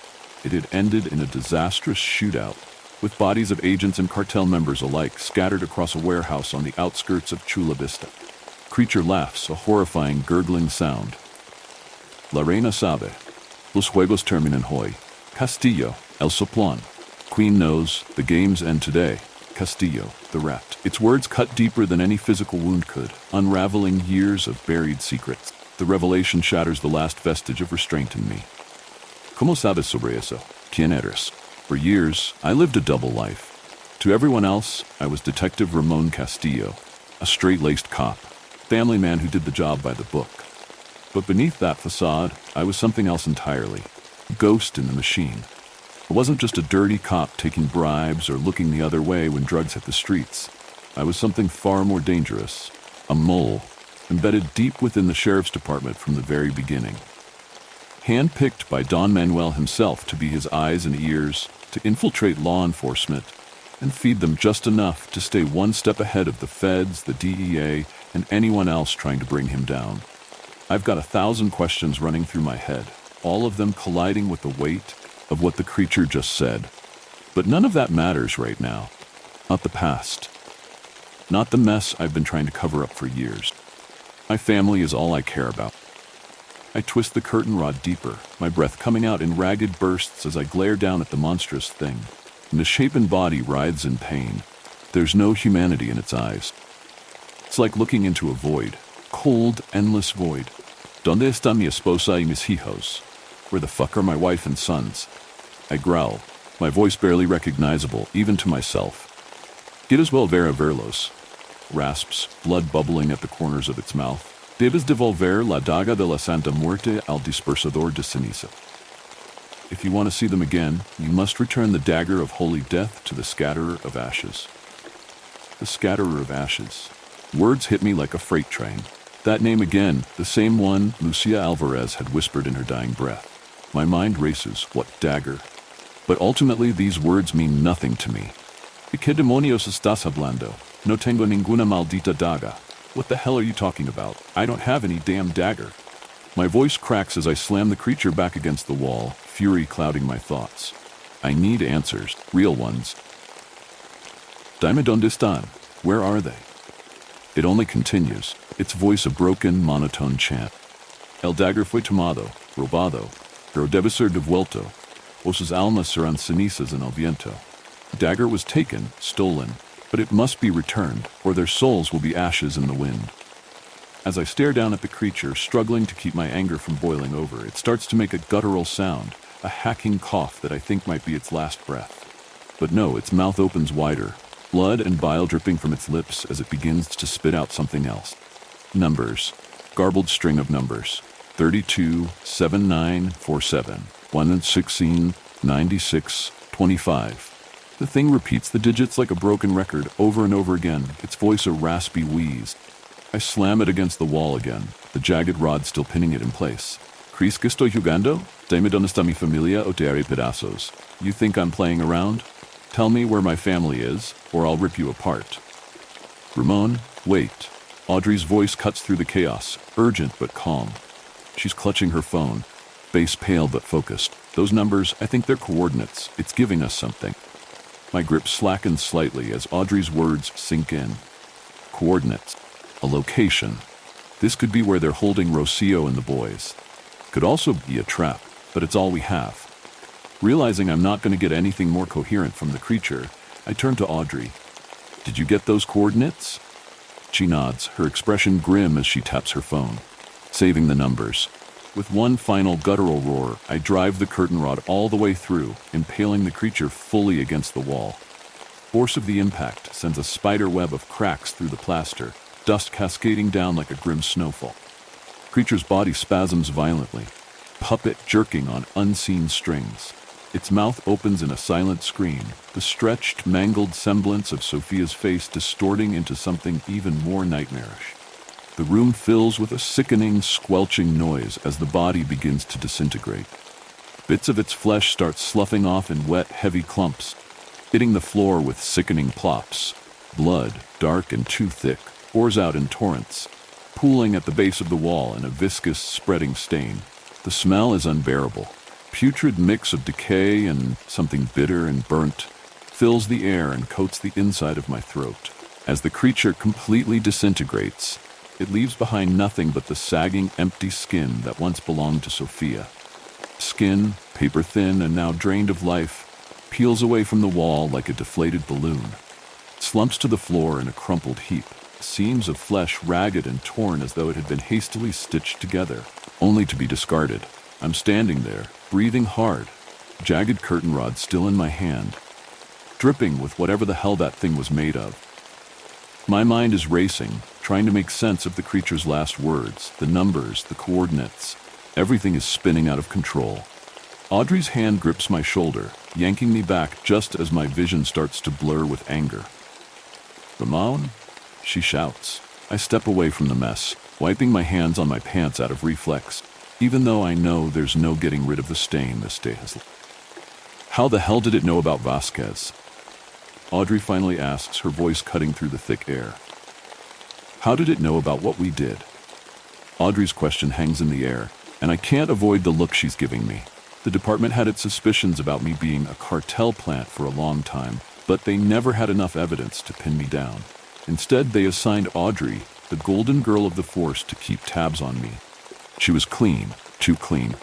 It had ended in a disastrous shootout, with bodies of agents and cartel members alike scattered across a warehouse on the outskirts of Chula Vista. Creature laughs, a horrifying gurgling sound. La reina sabe. Los juegos terminan hoy. Castillo, el soplón. Queen knows, the games end today. Castillo, the rat. Its words cut deeper than any physical wound could, unraveling years of buried secrets. The revelation shatters the last vestige of restraint in me. ¿Cómo sabes sobre eso? ¿Quién eres? For years, I lived a double life. To everyone else, I was Detective Ramon Castillo, a straight-laced cop, family man who did the job by the book. But beneath that facade, I was something else entirely. A ghost in the machine. I wasn't just a dirty cop taking bribes or looking the other way when drugs hit the streets. I was something far more dangerous. A mole, embedded deep within the sheriff's department from the very beginning. Handpicked by Don Manuel himself to be his eyes and ears, to infiltrate law enforcement, and feed them just enough to stay one step ahead of the feds, the DEA, and anyone else trying to bring him down. I've got 1,000 questions running through my head, all of them colliding with the weight of what the creature just said. But none of that matters right now. Not the past. Not the mess I've been trying to cover up for years. My family is all I care about. I twist the curtain rod deeper, my breath coming out in ragged bursts as I glare down at the monstrous thing. The misshapen body writhes in pain. There's no humanity in its eyes. It's like looking into a void. Cold, endless void. ¿Dónde está mi esposa y mis hijos? Where the fuck are my wife and sons? I growl, my voice barely recognizable, even to myself. ¿Quieres volver a verlos? Rasps, blood bubbling at the corners of its mouth. Debes devolver la daga de la Santa Muerte al dispersador de ceniza. If you want to see them again, you must return the dagger of holy death to the scatterer of ashes. The scatterer of ashes. Words hit me like a freight train. That name again, the same one Lucia Alvarez had whispered in her dying breath. My mind races. What dagger? But ultimately, these words mean nothing to me. ¿De qué demonios estás hablando? No tengo ninguna maldita daga. What the hell are you talking about? I don't have any damn dagger. My voice cracks as I slam the creature back against the wall, fury clouding my thoughts. I need answers, real ones. Dime donde están? Where are they? It only continues, its voice a broken, monotone chant. El dagger fue tomado, robado, pero debe ser devuelto. Sus almas serán cenizas en el viento. Dagger was taken, stolen, but it must be returned, or their souls will be ashes in the wind. As I stare down at the creature, struggling to keep my anger from boiling over, it starts to make a guttural sound, a hacking cough that I think might be its last breath. But no, its mouth opens wider, blood and bile dripping from its lips as it begins to spit out something else. Numbers. Garbled string of numbers. 32, 7947, 116, 96, 25. The thing repeats the digits like a broken record over and over again, its voice a raspy wheeze. I slam it against the wall again, the jagged rod still pinning it in place. ¿Crees que estoy jugando? Dime dónde está mi familia o te haré pedazos. You think I'm playing around? Tell me where my family is, or I'll rip you apart. Ramon, wait. Audrey's voice cuts through the chaos, urgent but calm. She's clutching her phone, face pale but focused. Those numbers, I think they're coordinates. It's giving us something. My grip slackens slightly as Audrey's words sink in. Coordinates. A location. This could be where they're holding Rocio and the boys. Could also be a trap, but it's all we have. Realizing I'm not going to get anything more coherent from the creature, I turn to Audrey. Did you get those coordinates? She nods, her expression grim as she taps her phone, saving the numbers. With one final guttural roar, I drive the curtain rod all the way through, impaling the creature fully against the wall. Force of the impact sends a spider web of cracks through the plaster, dust cascading down like a grim snowfall. Creature's body spasms violently, puppet jerking on unseen strings. Its mouth opens in a silent scream, the stretched, mangled semblance of Sophia's face distorting into something even more nightmarish. The room fills with a sickening, squelching noise as the body begins to disintegrate. Bits of its flesh start sloughing off in wet, heavy clumps, hitting the floor with sickening plops. Blood, dark and too thick, pours out in torrents, pooling at the base of the wall in a viscous, spreading stain. The smell is unbearable. Putrid mix of decay and something bitter and burnt fills the air and coats the inside of my throat. As the creature completely disintegrates, it leaves behind nothing but the sagging, empty skin that once belonged to Sophia. Skin, paper thin and now drained of life, peels away from the wall like a deflated balloon. Slumps to the floor in a crumpled heap, seams of flesh ragged and torn as though it had been hastily stitched together, only to be discarded. I'm standing there, breathing hard, jagged curtain rod still in my hand, dripping with whatever the hell that thing was made of. My mind is racing, trying to make sense of the creature's last words, the numbers, the coordinates. Everything is spinning out of control. Audrey's hand grips my shoulder, yanking me back just as my vision starts to blur with anger. "Ramon?" she shouts. I step away from the mess, wiping my hands on my pants out of reflex, even though I know there's no getting rid of the stain this day has left. How the hell did it know about Vasquez? Audrey finally asks, her voice cutting through the thick air. How did it know about what we did? Audrey's question hangs in the air, and I can't avoid the look she's giving me. The department had its suspicions about me being a cartel plant for a long time, but they never had enough evidence to pin me down. Instead, they assigned Audrey, the golden girl of the force, to keep tabs on me. She was clean, too clean.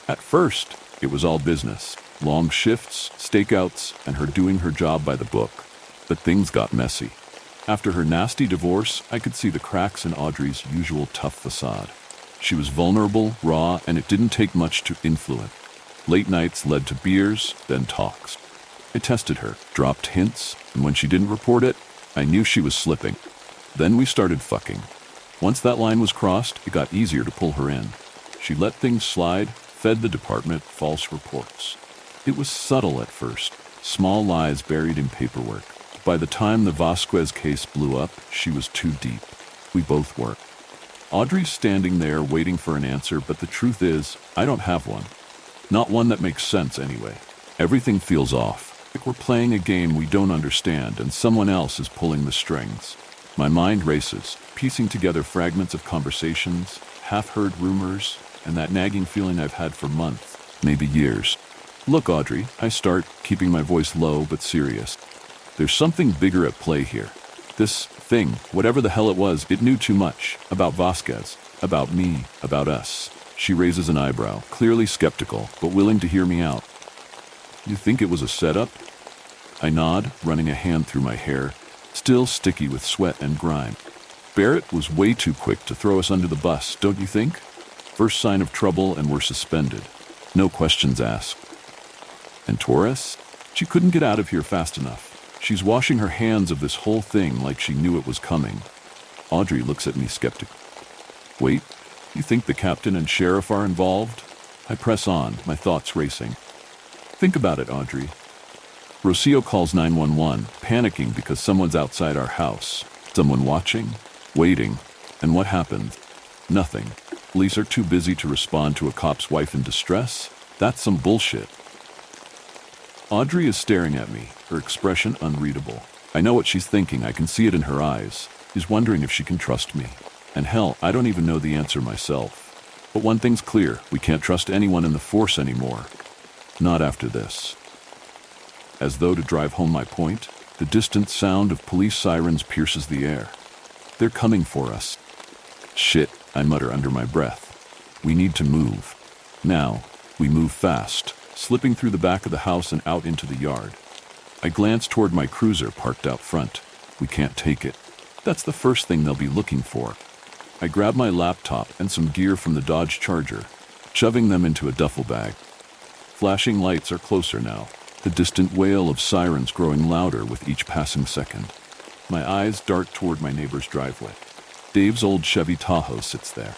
At first, it was all business. Long shifts, stakeouts, and her doing her job by the book. But things got messy. After her nasty divorce, I could see the cracks in Audrey's usual tough facade. She was vulnerable, raw, and it didn't take much to influence. Late nights led to beers, then talks. I tested her, dropped hints, and when she didn't report it, I knew she was slipping. Then we started fucking. Once that line was crossed, it got easier to pull her in. She let things slide, fed the department false reports. It was subtle at first, small lies buried in paperwork. By the time the Vasquez case blew up, she was too deep. We both were. Audrey's standing there waiting for an answer, but the truth is, I don't have one. Not one that makes sense anyway. Everything feels off, like we're playing a game we don't understand and someone else is pulling the strings. My mind races, piecing together fragments of conversations, half-heard rumors, and that nagging feeling I've had for months, maybe years. Look, Audrey, I start, keeping my voice low but serious. There's something bigger at play here. This thing, whatever the hell it was, it knew too much. About Vasquez, about me, about us. She raises an eyebrow, clearly skeptical, but willing to hear me out. You think it was a setup? I nod, running a hand through my hair, still sticky with sweat and grime. Barrett was way too quick to throw us under the bus, don't you think? First sign of trouble and we're suspended. No questions asked. And Torres? She couldn't get out of here fast enough. She's washing her hands of this whole thing like she knew it was coming. Audrey looks at me skeptically. Wait, you think the captain and sheriff are involved? I press on, my thoughts racing. Think about it, Audrey. Rocio calls 911, panicking because someone's outside our house. Someone watching, waiting, and what happens? Nothing. Police are too busy to respond to a cop's wife in distress? That's some bullshit. Audrey is staring at me, her expression unreadable. I know what she's thinking, I can see it in her eyes. She's wondering if she can trust me. And hell, I don't even know the answer myself. But one thing's clear, we can't trust anyone in the force anymore. Not after this. As though to drive home my point, the distant sound of police sirens pierces the air. They're coming for us. Shit, I mutter under my breath. We need to move. Now, we move fast, slipping through the back of the house and out into the yard. I glance toward my cruiser parked out front. We can't take it. That's the first thing they'll be looking for. I grab my laptop and some gear from the Dodge Charger, shoving them into a duffel bag. Flashing lights are closer now, the distant wail of sirens growing louder with each passing second. My eyes dart toward my neighbor's driveway. Dave's old Chevy Tahoe sits there.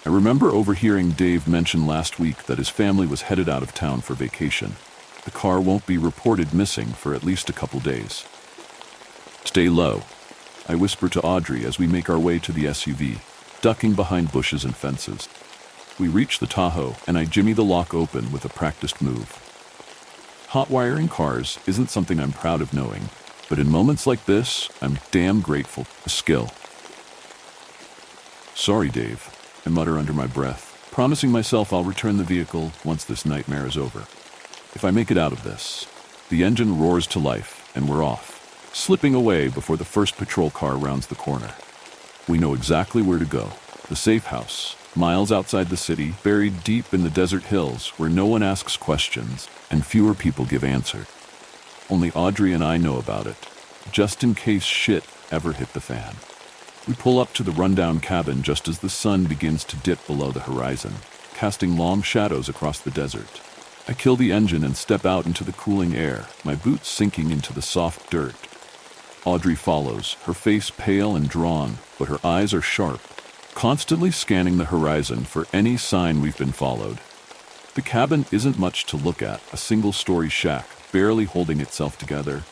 I remember overhearing Dave mention last week that his family was headed out of town for vacation. The car won't be reported missing for at least a couple days. Stay low, I whisper to Audrey as we make our way to the SUV, ducking behind bushes and fences. We reach the Tahoe, and I jimmy the lock open with a practiced move. Hot wiring cars isn't something I'm proud of knowing, but in moments like this, I'm damn grateful. A skill. Sorry, Dave, I mutter under my breath, promising myself I'll return the vehicle once this nightmare is over. If I make it out of this, the engine roars to life, and we're off, slipping away before the first patrol car rounds the corner. We know exactly where to go. The safe house, miles outside the city, buried deep in the desert hills where no one asks questions and fewer people give answer. Only Audrey and I know about it, just in case shit ever hit the fan. We pull up to the rundown cabin just as the sun begins to dip below the horizon, casting long shadows across the desert. I kill the engine and step out into the cooling air, my boots sinking into the soft dirt. Audrey follows, her face pale and drawn, but her eyes are sharp, constantly scanning the horizon for any sign we've been followed. The cabin isn't much to look at, a single-story shack, barely holding itself together,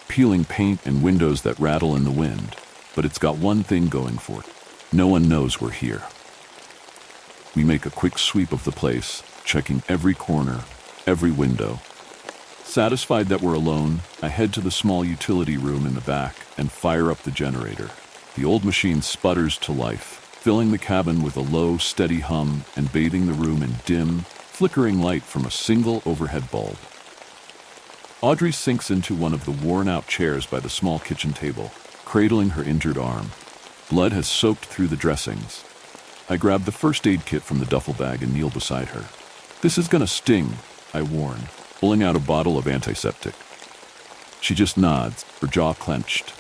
peeling paint and windows that rattle in the wind. But it's got one thing going for it. No one knows we're here. We make a quick sweep of the place, checking every corner, every window. Satisfied that we're alone, I head to the small utility room in the back and fire up the generator. The old machine sputters to life, filling the cabin with a low, steady hum and bathing the room in dim, flickering light from a single overhead bulb. Audrey sinks into one of the worn-out chairs by the small kitchen table, cradling her injured arm. Blood has soaked through the dressings. I grab the first aid kit from the duffel bag and kneel beside her. This is gonna sting, I warn, pulling out a bottle of antiseptic. She just nods, her jaw clenched.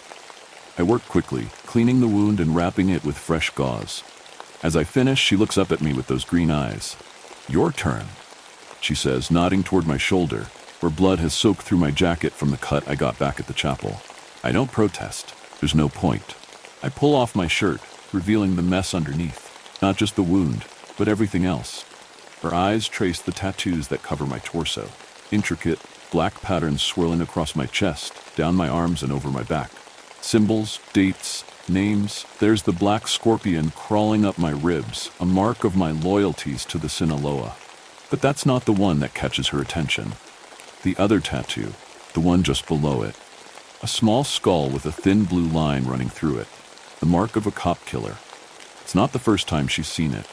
I work quickly, cleaning the wound and wrapping it with fresh gauze. As I finish, she looks up at me with those green eyes. Your turn, she says, nodding toward my shoulder, where blood has soaked through my jacket from the cut I got back at the chapel. I don't protest. There's no point. I pull off my shirt, revealing the mess underneath. Not just the wound, but everything else. Her eyes trace the tattoos that cover my torso. Intricate, black patterns swirling across my chest, down my arms and over my back. Symbols, dates, names. There's the black scorpion crawling up my ribs, a mark of my loyalties to the Sinaloa. But that's not the one that catches her attention. The other tattoo, the one just below it. A small skull with a thin blue line running through it. The mark of a cop killer. It's not the first time she's seen it.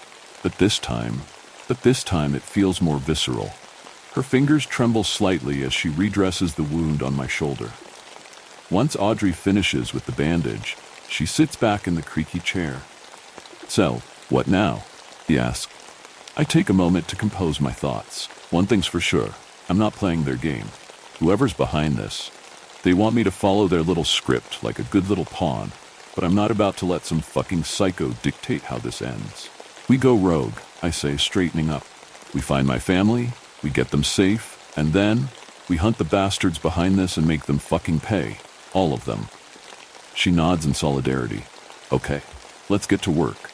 But this time it feels more visceral. Her fingers tremble slightly as she redresses the wound on my shoulder. Once Audrey finishes with the bandage, she sits back in the creaky chair. "So, what now?" he asks. I take a moment to compose my thoughts. One thing's for sure, I'm not playing their game. Whoever's behind this, they want me to follow their little script like a good little pawn, but I'm not about to let some fucking psycho dictate how this ends. We go rogue, I say, straightening up. We find my family, we get them safe, and then we hunt the bastards behind this and make them fucking pay. All of them. She nods in solidarity. Okay, let's get to work.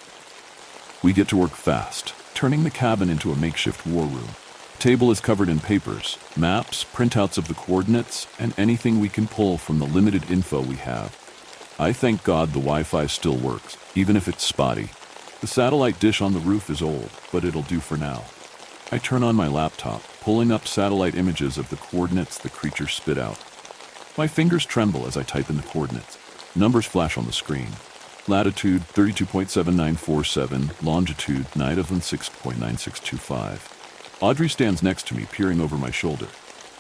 We get to work fast, turning the cabin into a makeshift war room. The table is covered in papers, maps, printouts of the coordinates, and anything we can pull from the limited info we have. I thank God the Wi-Fi still works, even if it's spotty. The satellite dish on the roof is old, but it'll do for now. I turn on my laptop, pulling up satellite images of the coordinates the creature spit out. My fingers tremble as I type in the coordinates. Numbers flash on the screen. Latitude 32.7947, longitude 906.9625. Audrey stands next to me, peering over my shoulder.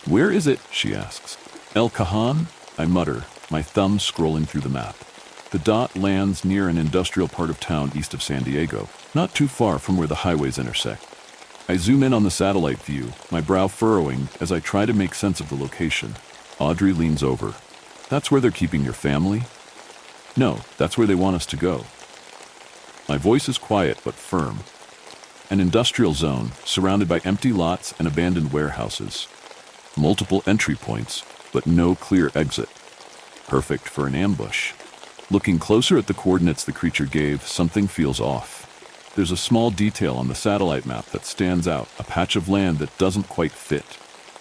"Where is it?" she asks. "El Cajon?" I mutter, my thumb scrolling through the map. The dot lands near an industrial part of town east of San Diego, not too far from where the highways intersect. I zoom in on the satellite view, my brow furrowing as I try to make sense of the location. Audrey leans over. "That's where they're keeping your family?" "No, that's where they want us to go." My voice is quiet but firm. An industrial zone, surrounded by empty lots and abandoned warehouses. Multiple entry points, but no clear exit. Perfect for an ambush. Looking closer at the coordinates the creature gave, something feels off. There's a small detail on the satellite map that stands out, a patch of land that doesn't quite fit.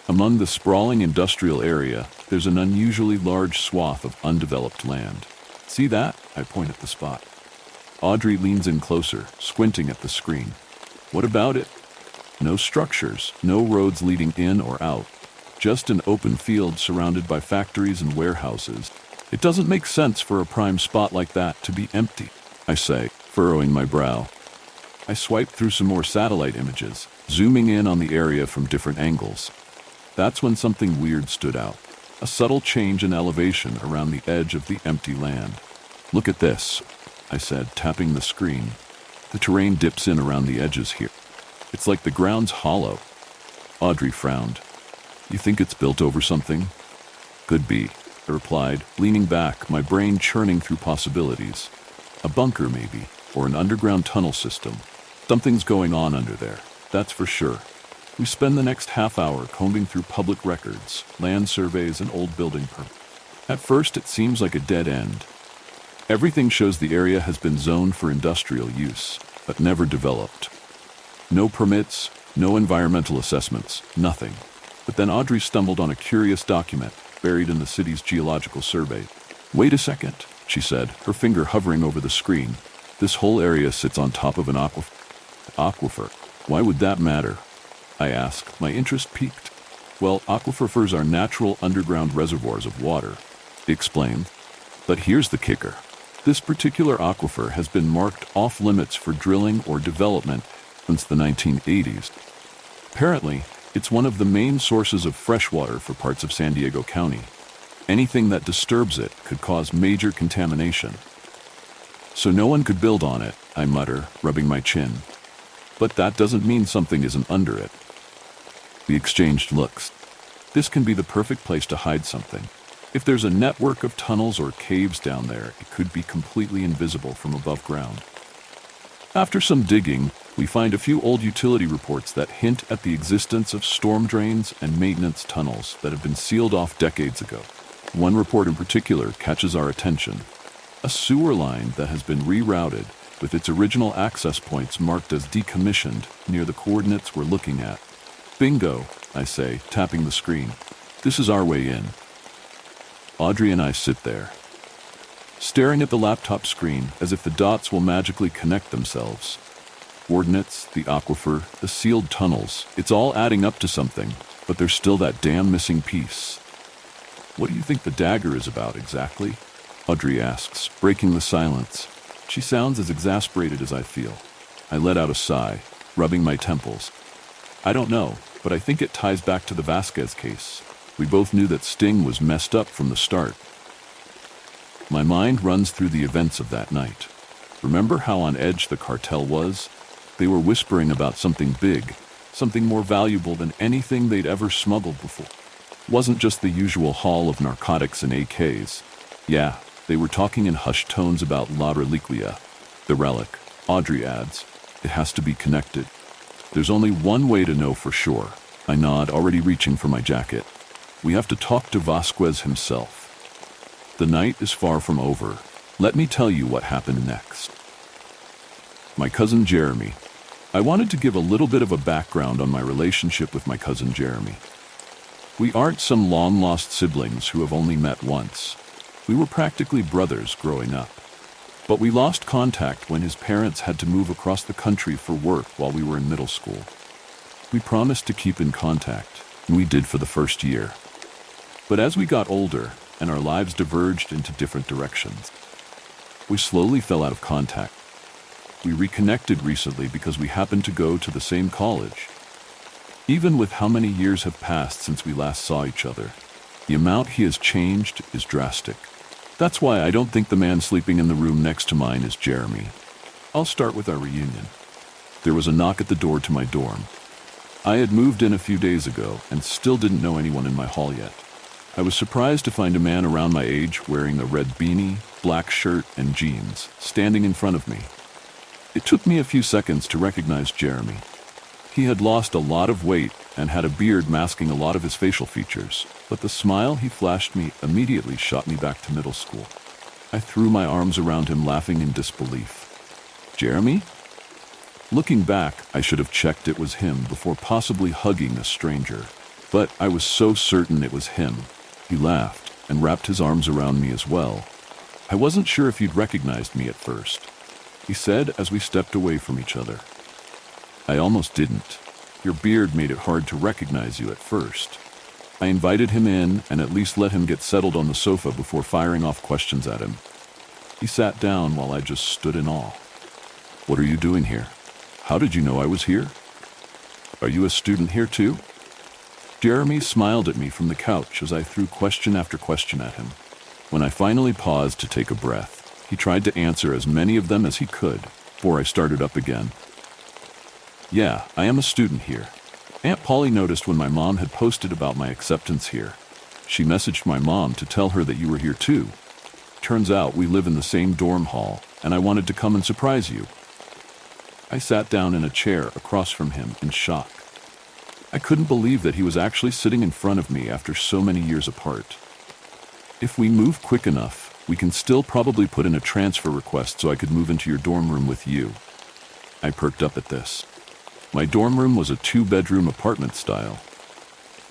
Among the sprawling industrial area, there's an unusually large swath of undeveloped land. "See that?" I point at the spot. Audrey leans in closer, squinting at the screen. "What about it?" No structures, no roads leading in or out. Just an open field surrounded by factories and warehouses. It doesn't make sense for a prime spot like that to be empty, I say, furrowing my brow. I swipe through some more satellite images, zooming in on the area from different angles. That's when something weird stood out. A subtle change in elevation around the edge of the empty land. "Look at this," I said, tapping the screen. The terrain dips in around the edges here. It's like the ground's hollow. Audrey frowned. "You think it's built over something?" "Could be," I replied, leaning back, my brain churning through possibilities. A bunker, maybe, or an underground tunnel system. Something's going on under there, that's for sure. We spend the next half hour combing through public records, land surveys, and old building permits. At first, it seems like a dead end. Everything shows the area has been zoned for industrial use, but never developed. No permits, no environmental assessments, nothing. But then Audrey stumbled on a curious document buried in the city's geological survey. "Wait a second," she said, her finger hovering over the screen. "This whole area sits on top of an aquifer. Why would that matter?" I asked, my interest piqued. "Well, aquifers are natural underground reservoirs of water," he explained. "But here's the kicker. This particular aquifer has been marked off limits for drilling or development since the 1980s. Apparently, it's one of the main sources of fresh water for parts of San Diego County. Anything that disturbs it could cause major contamination. So no one could build on it," I mutter, rubbing my chin. "But that doesn't mean something isn't under it." We exchanged looks. This can be the perfect place to hide something. If there's a network of tunnels or caves down there, it could be completely invisible from above ground. After some digging, we find a few old utility reports that hint at the existence of storm drains and maintenance tunnels that have been sealed off decades ago. One report in particular catches our attention. A sewer line that has been rerouted, with its original access points marked as decommissioned near the coordinates we're looking at. "Bingo," I say, tapping the screen. "This is our way in." Audrey and I sit there, staring at the laptop screen as if the dots will magically connect themselves. Coordinates, the aquifer, the sealed tunnels, it's all adding up to something, but there's still that damn missing piece. "What do you think the dagger is about exactly?" Audrey asks, breaking the silence. She sounds as exasperated as I feel. I let out a sigh, rubbing my temples. "I don't know, but I think it ties back to the Vasquez case. We both knew that Sting was messed up from the start." My mind runs through the events of that night. Remember how on edge the cartel was? They were whispering about something big, something more valuable than anything they'd ever smuggled before. It wasn't just the usual haul of narcotics and AKs. Yeah, they were talking in hushed tones about La Reliquia, the relic. Audrey adds, it has to be connected. There's only one way to know for sure. I nod, already reaching for my jacket. We have to talk to Vasquez himself. The night is far from over. Let me tell you what happened next. My cousin Jeremy. I wanted to give a little bit of a background on my relationship with my cousin Jeremy. We aren't some long-lost siblings who have only met once. We were practically brothers growing up. But we lost contact when his parents had to move across the country for work while we were in middle school. We promised to keep in contact, and we did for the first year. But as we got older, and our lives diverged into different directions, we slowly fell out of contact. We reconnected recently because we happened to go to the same college. Even with how many years have passed since we last saw each other, the amount he has changed is drastic. That's why I don't think the man sleeping in the room next to mine is Jeremy. I'll start with our reunion. There was a knock at the door to my dorm. I had moved in a few days ago and still didn't know anyone in my hall yet. I was surprised to find a man around my age wearing a red beanie, black shirt, and jeans, standing in front of me. It took me a few seconds to recognize Jeremy. He had lost a lot of weight and had a beard masking a lot of his facial features, but the smile he flashed me immediately shot me back to middle school. I threw my arms around him, laughing in disbelief. Jeremy? Looking back, I should have checked it was him before possibly hugging a stranger, but I was so certain it was him. He laughed and wrapped his arms around me as well. I wasn't sure if he'd recognized me at first, he said as we stepped away from each other. I almost didn't. Your beard made it hard to recognize you at first. I invited him in and at least let him get settled on the sofa before firing off questions at him. He sat down while I just stood in awe. What are you doing here? How did you know I was here? Are you a student here too? Jeremy smiled at me from the couch as I threw question after question at him. When I finally paused to take a breath, he tried to answer as many of them as he could before I started up again. Yeah, I am a student here. Aunt Polly noticed when my mom had posted about my acceptance here. She messaged my mom to tell her that you were here too. Turns out we live in the same dorm hall, and I wanted to come and surprise you. I sat down in a chair across from him in shock. I couldn't believe that he was actually sitting in front of me after so many years apart. If we move quick enough, we can still probably put in a transfer request so I could move into your dorm room with you. I perked up at this. My dorm room was a 2-bedroom apartment style.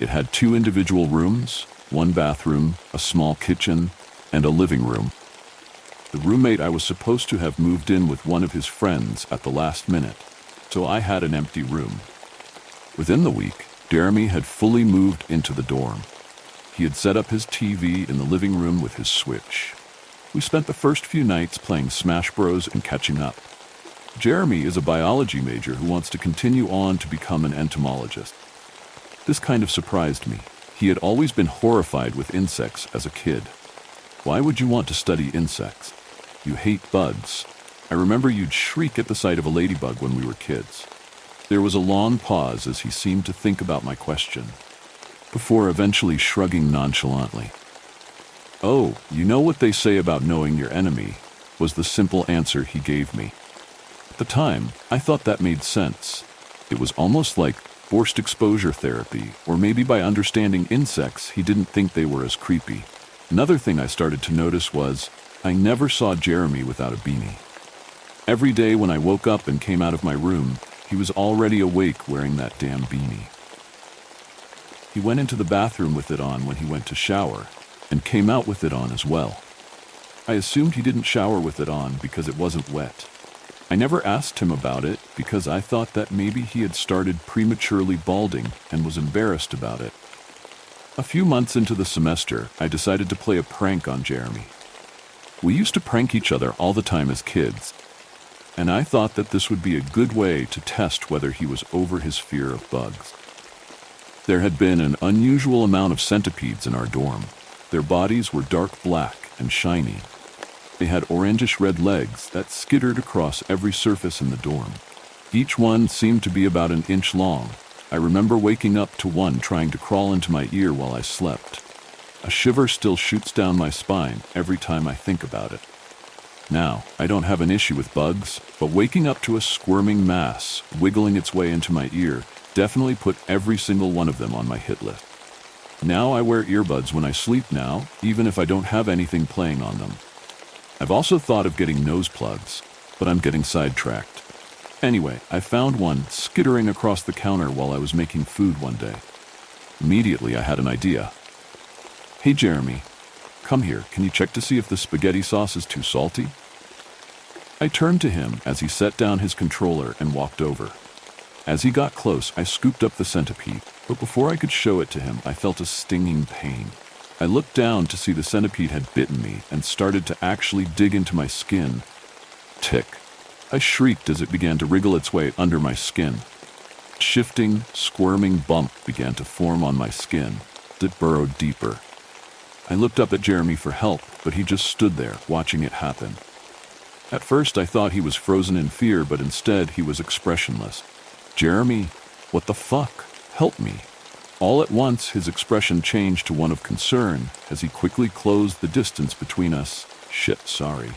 It had 2 individual rooms, 1 bathroom, a small kitchen, and a living room. The roommate I was supposed to have moved in with one of his friends at the last minute, so I had an empty room. Within the week, Jeremy had fully moved into the dorm. He had set up his TV in the living room with his Switch. We spent the first few nights playing Smash Bros. And catching up. Jeremy is a biology major who wants to continue on to become an entomologist. This kind of surprised me. He had always been horrified with insects as a kid. Why would you want to study insects? You hate bugs. I remember you'd shriek at the sight of a ladybug when we were kids. There was a long pause as he seemed to think about my question, before eventually shrugging nonchalantly. Oh, you know what they say about knowing your enemy, was the simple answer he gave me. At the time, I thought that made sense. It was almost like forced exposure therapy, or maybe by understanding insects, he didn't think they were as creepy. Another thing I started to notice was, I never saw Jeremy without a beanie. Every day when I woke up and came out of my room, he was already awake wearing that damn beanie. He went into the bathroom with it on when he went to shower, and came out with it on as well. I assumed he didn't shower with it on because it wasn't wet. I never asked him about it because I thought that maybe he had started prematurely balding and was embarrassed about it. A few months into the semester, I decided to play a prank on Jeremy. We used to prank each other all the time as kids, and I thought that this would be a good way to test whether he was over his fear of bugs. There had been an unusual amount of centipedes in our dorm. Their bodies were dark black and shiny, They had orangish-red legs that skittered across every surface in the dorm. Each one seemed to be about an inch long. I remember waking up to one trying to crawl into my ear while I slept. A shiver still shoots down my spine every time I think about it. Now, I don't have an issue with bugs, but waking up to a squirming mass wiggling its way into my ear definitely put every single one of them on my hit list. Now I wear earbuds when I sleep now, even if I don't have anything playing on them. I've also thought of getting nose plugs, but I'm getting sidetracked. Anyway, I found one skittering across the counter while I was making food one day. Immediately I had an idea. "Hey Jeremy, come here, can you check to see if the spaghetti sauce is too salty?" I turned to him as he set down his controller and walked over. As he got close, I scooped up the centipede, but before I could show it to him, I felt a stinging pain. I looked down to see the centipede had bitten me and started to actually dig into my skin. Tick. I shrieked as it began to wriggle its way under my skin. Shifting, squirming bump began to form on my skin. It burrowed deeper. I looked up at Jeremy for help, but he just stood there, watching it happen. At first I thought he was frozen in fear, but instead he was expressionless. "Jeremy, what the fuck? Help me." All at once, his expression changed to one of concern as he quickly closed the distance between us. "Shit, sorry."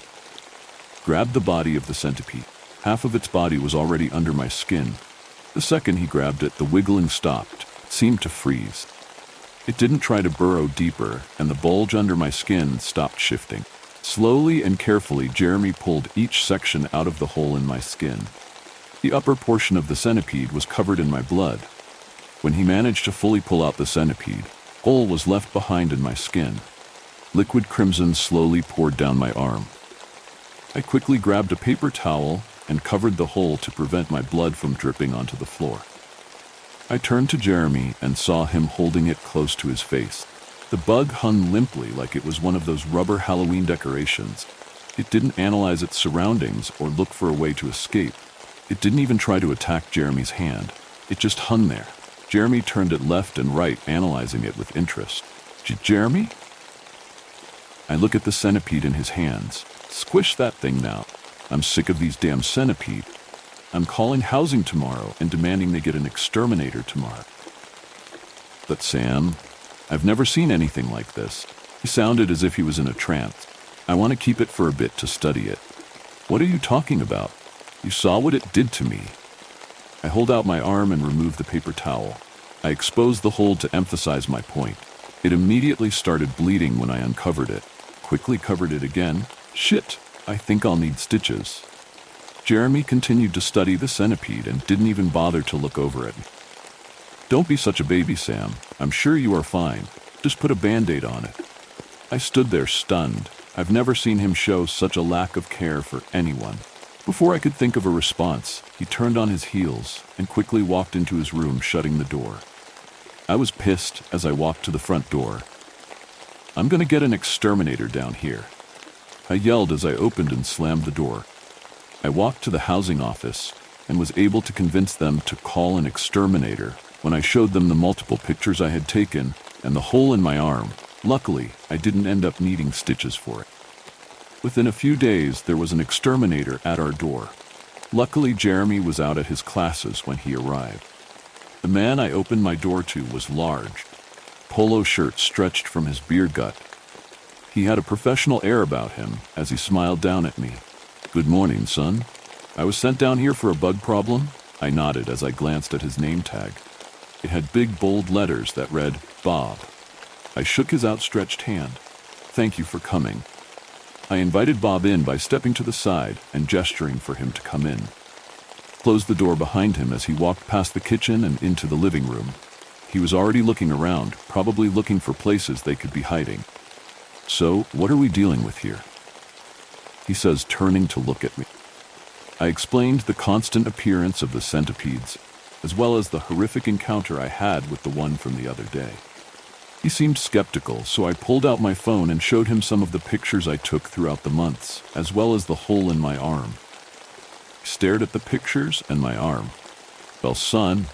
Grabbed the body of the centipede. Half of its body was already under my skin. The second he grabbed it, the wiggling stopped. It seemed to freeze. It didn't try to burrow deeper, and the bulge under my skin stopped shifting. Slowly and carefully, Jeremy pulled each section out of the hole in my skin. The upper portion of the centipede was covered in my blood. When he managed to fully pull out the centipede, a hole was left behind in my skin. Liquid crimson slowly poured down my arm. I quickly grabbed a paper towel and covered the hole to prevent my blood from dripping onto the floor. I turned to Jeremy and saw him holding it close to his face. The bug hung limply like it was one of those rubber Halloween decorations. It didn't analyze its surroundings or look for a way to escape. It didn't even try to attack Jeremy's hand. It just hung there. Jeremy turned it left and right, analyzing it with interest. "Jeremy?" I look at the centipede in his hands. "Squish that thing now. I'm sick of these damn centipede. I'm calling housing tomorrow and demanding they get an exterminator tomorrow." "But Sam, I've never seen anything like this." He sounded as if he was in a trance. "I want to keep it for a bit to study it." "What are you talking about? You saw what it did to me." I hold out my arm and remove the paper towel. I exposed the hole to emphasize my point. It immediately started bleeding when I uncovered it. Quickly covered it again. "Shit, I think I'll need stitches." Jeremy continued to study the centipede and didn't even bother to look over it. "Don't be such a baby, Sam. I'm sure you are fine. Just put a Band-Aid on it." I stood there stunned. I've never seen him show such a lack of care for anyone. Before I could think of a response, he turned on his heels and quickly walked into his room, shutting the door. I was pissed as I walked to the front door. "I'm gonna get an exterminator down here." I yelled as I opened and slammed the door. I walked to the housing office and was able to convince them to call an exterminator when I showed them the multiple pictures I had taken and the hole in my arm. Luckily, I didn't end up needing stitches for it. Within a few days, there was an exterminator at our door. Luckily, Jeremy was out at his classes when he arrived. The man I opened my door to was large. Polo shirt stretched from his beer gut. He had a professional air about him as he smiled down at me. "Good morning, son. I was sent down here for a bug problem." I nodded as I glanced at his name tag. It had big, bold letters that read, Bob. I shook his outstretched hand. "Thank you for coming." I invited Bob in by stepping to the side and gesturing for him to come in. Closed the door behind him as he walked past the kitchen and into the living room. He was already looking around, probably looking for places they could be hiding. "So, what are we dealing with here?" he says, turning to look at me. I explained the constant appearance of the centipedes, as well as the horrific encounter I had with the one from the other day. He seemed skeptical, so I pulled out my phone and showed him some of the pictures I took throughout the months, as well as the hole in my arm. He stared at the pictures and my arm. "Well, son,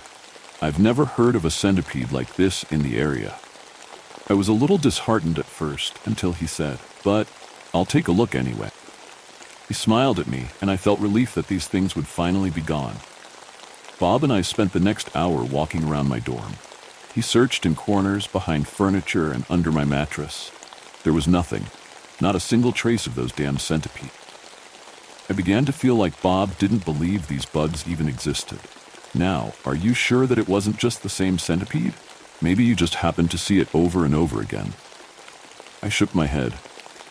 I've never heard of a centipede like this in the area." I was a little disheartened at first until he said, "But I'll take a look anyway." He smiled at me, and I felt relief that these things would finally be gone. Bob and I spent the next hour walking around my dorm. He searched in corners, behind furniture, and under my mattress. There was nothing, not a single trace of those damn centipedes. I began to feel like Bob didn't believe these bugs even existed. Now, are you sure that it wasn't just the same centipede? Maybe you just happened to see it over and over again. I shook my head.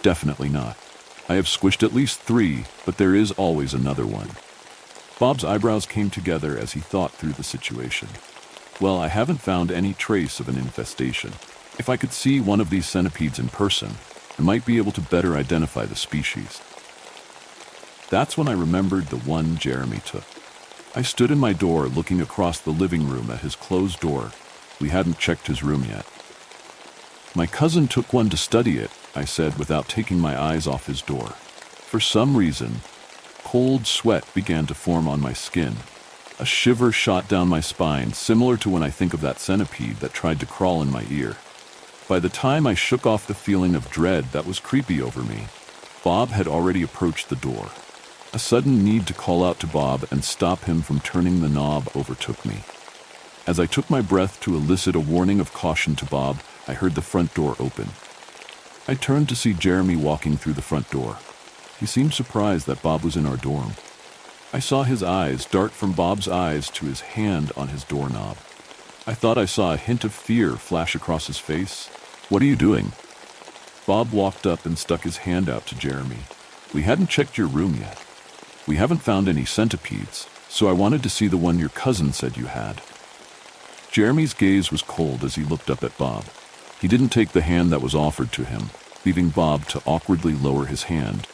Definitely not. I have squished at least 3, but there is always another one. Bob's eyebrows came together as he thought through the situation. Well, I haven't found any trace of an infestation. If I could see one of these centipedes in person, I might be able to better identify the species. That's when I remembered the one Jeremy took. I stood in my door looking across the living room at his closed door. We hadn't checked his room yet. My cousin took one to study it, I said without taking my eyes off his door. For some reason, cold sweat began to form on my skin. A shiver shot down my spine, similar to when I think of that centipede that tried to crawl in my ear. By the time I shook off the feeling of dread that was creepy over me, Bob had already approached the door. A sudden need to call out to Bob and stop him from turning the knob overtook me. As I took my breath to elicit a warning of caution to Bob, I heard the front door open. I turned to see Jeremy walking through the front door. He seemed surprised that Bob was in our dorm. I saw his eyes dart from Bob's eyes to his hand on his doorknob. I thought I saw a hint of fear flash across his face. "What are you doing?" Bob walked up and stuck his hand out to Jeremy. "We hadn't checked your room yet. We haven't found any centipedes, so I wanted to see the one your cousin said you had." Jeremy's gaze was cold as he looked up at Bob. He didn't take the hand that was offered to him, leaving Bob to awkwardly lower his hand.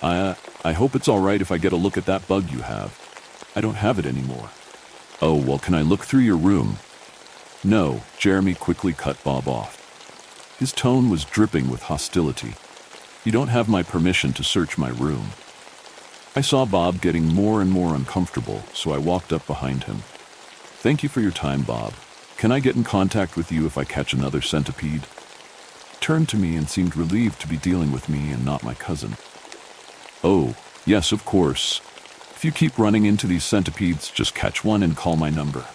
I hope it's all right if I get a look at that bug you have. I don't have it anymore." "Oh, well, can I look through your room?" "No," Jeremy quickly cut Bob off. His tone was dripping with hostility. "You don't have my permission to search my room." I saw Bob getting more and more uncomfortable, so I walked up behind him. "Thank you for your time, Bob. Can I get in contact with you if I catch another centipede?" He turned to me and seemed relieved to be dealing with me and not my cousin. "Oh, yes, of course. If you keep running into these centipedes, just catch one and call my number."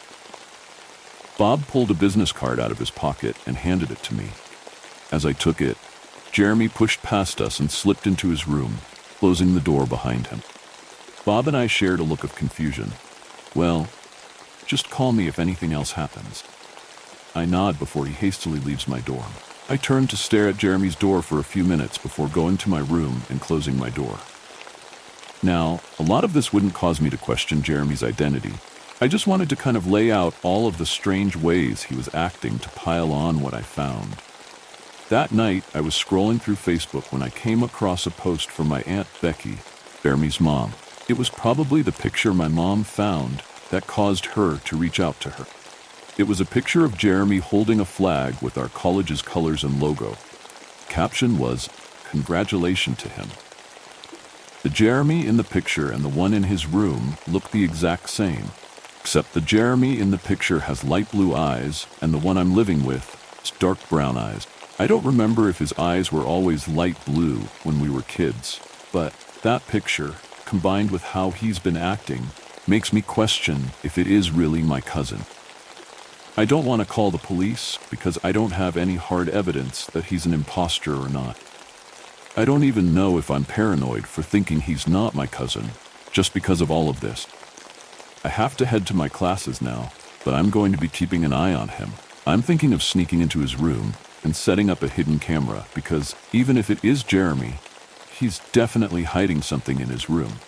Bob pulled a business card out of his pocket and handed it to me. As I took it, Jeremy pushed past us and slipped into his room, closing the door behind him. Bob and I shared a look of confusion. "Well, just call me if anything else happens." I nod before he hastily leaves my dorm. I turned to stare at Jeremy's door for a few minutes before going to my room and closing my door. Now, a lot of this wouldn't cause me to question Jeremy's identity. I just wanted to kind of lay out all of the strange ways he was acting to pile on what I found. That night, I was scrolling through Facebook when I came across a post from my Aunt Becky, Jeremy's mom. It was probably the picture my mom found that caused her to reach out to her. It was a picture of Jeremy holding a flag with our college's colors and logo. The caption was, "Congratulations to him." The Jeremy in the picture and the one in his room look the exact same, except the Jeremy in the picture has light blue eyes and the one I'm living with has dark brown eyes. I don't remember if his eyes were always light blue when we were kids, but that picture, combined with how he's been acting, makes me question if it is really my cousin. I don't want to call the police because I don't have any hard evidence that he's an imposter or not. I don't even know if I'm paranoid for thinking he's not my cousin, just because of all of this. I have to head to my classes now, but I'm going to be keeping an eye on him. I'm thinking of sneaking into his room and setting up a hidden camera because even if it is Jeremy, he's definitely hiding something in his room.